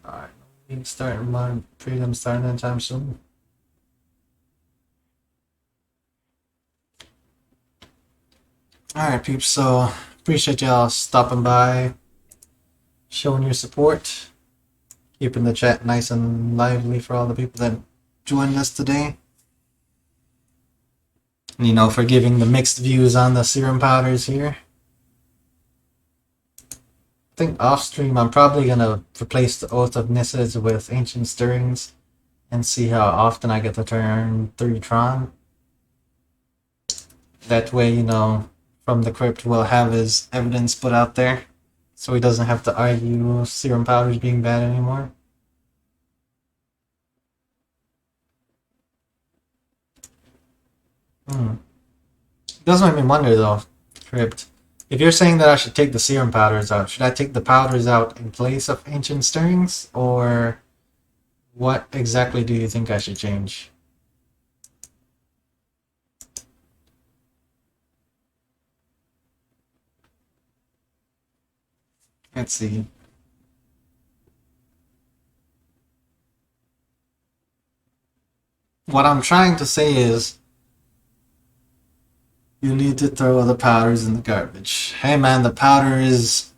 Alright, we can start my freedom starting anytime soon. Alright, peeps, so appreciate y'all stopping by, showing your support, keeping the chat nice and lively for all the people that joined us today. You know, for giving the mixed views on the serum powders here. I think off stream I'm probably gonna replace the Oath of Nisses with Ancient Stirrings and see how often I get to turn 3 Tron. That way, you know, from the crypt we'll have his evidence put out there, so he doesn't have to argue serum powders being bad anymore. It does make me wonder though, crypt. If you're saying that I should take the serum powders out, should I take the powders out in place of ancient stirrings, or what exactly do you think I should change? Let's see. What I'm trying to say is, you need to throw the powders in the garbage. Hey man, the powder is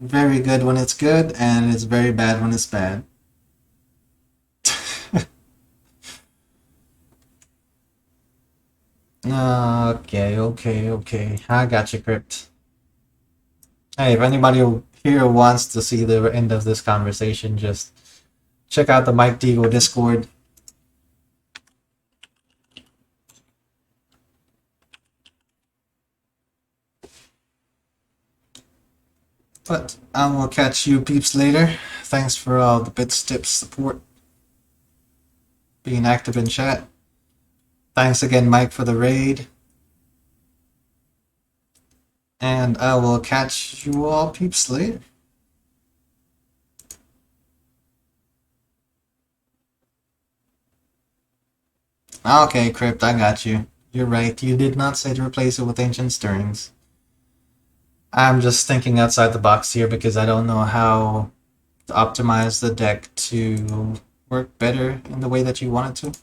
very good when it's good, and it's very bad when it's bad. Okay. I got you, Crypt. Hey, if anybody here wants to see the end of this conversation, just check out the Mike DeVo Discord. But I will catch you peeps later. Thanks for all the bits, tips, support, being active in chat. Thanks again, Mike, for the raid. And I will catch you all peeps later. Okay, Crypt, I got you. You're right, you did not say to replace it with Ancient Stirrings. I'm just thinking outside the box here because I don't know how to optimize the deck to work better in the way that you want it to.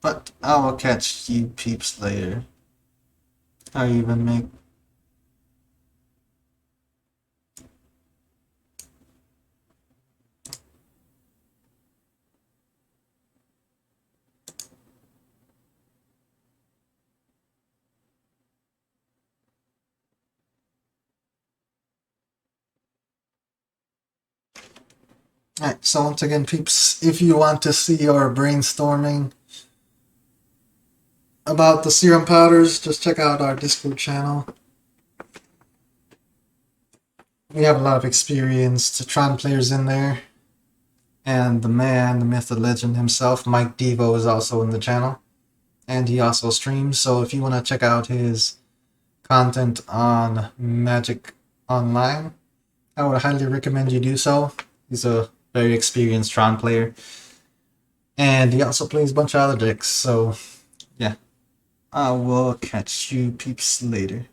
But I will catch you peeps later. I even make... Alright, so once again, peeps, if you want to see our brainstorming about the serum powders, just check out our Discord channel. We have a lot of experienced Tron players in there. And the man, the myth, the legend himself, Mike DeVo, is also in the channel. and he also streams. So if you want to check out his content on Magic Online, I would highly recommend you do so. He's a very experienced Tron player, and he also plays a bunch of other decks. So yeah, I will catch you peeps later.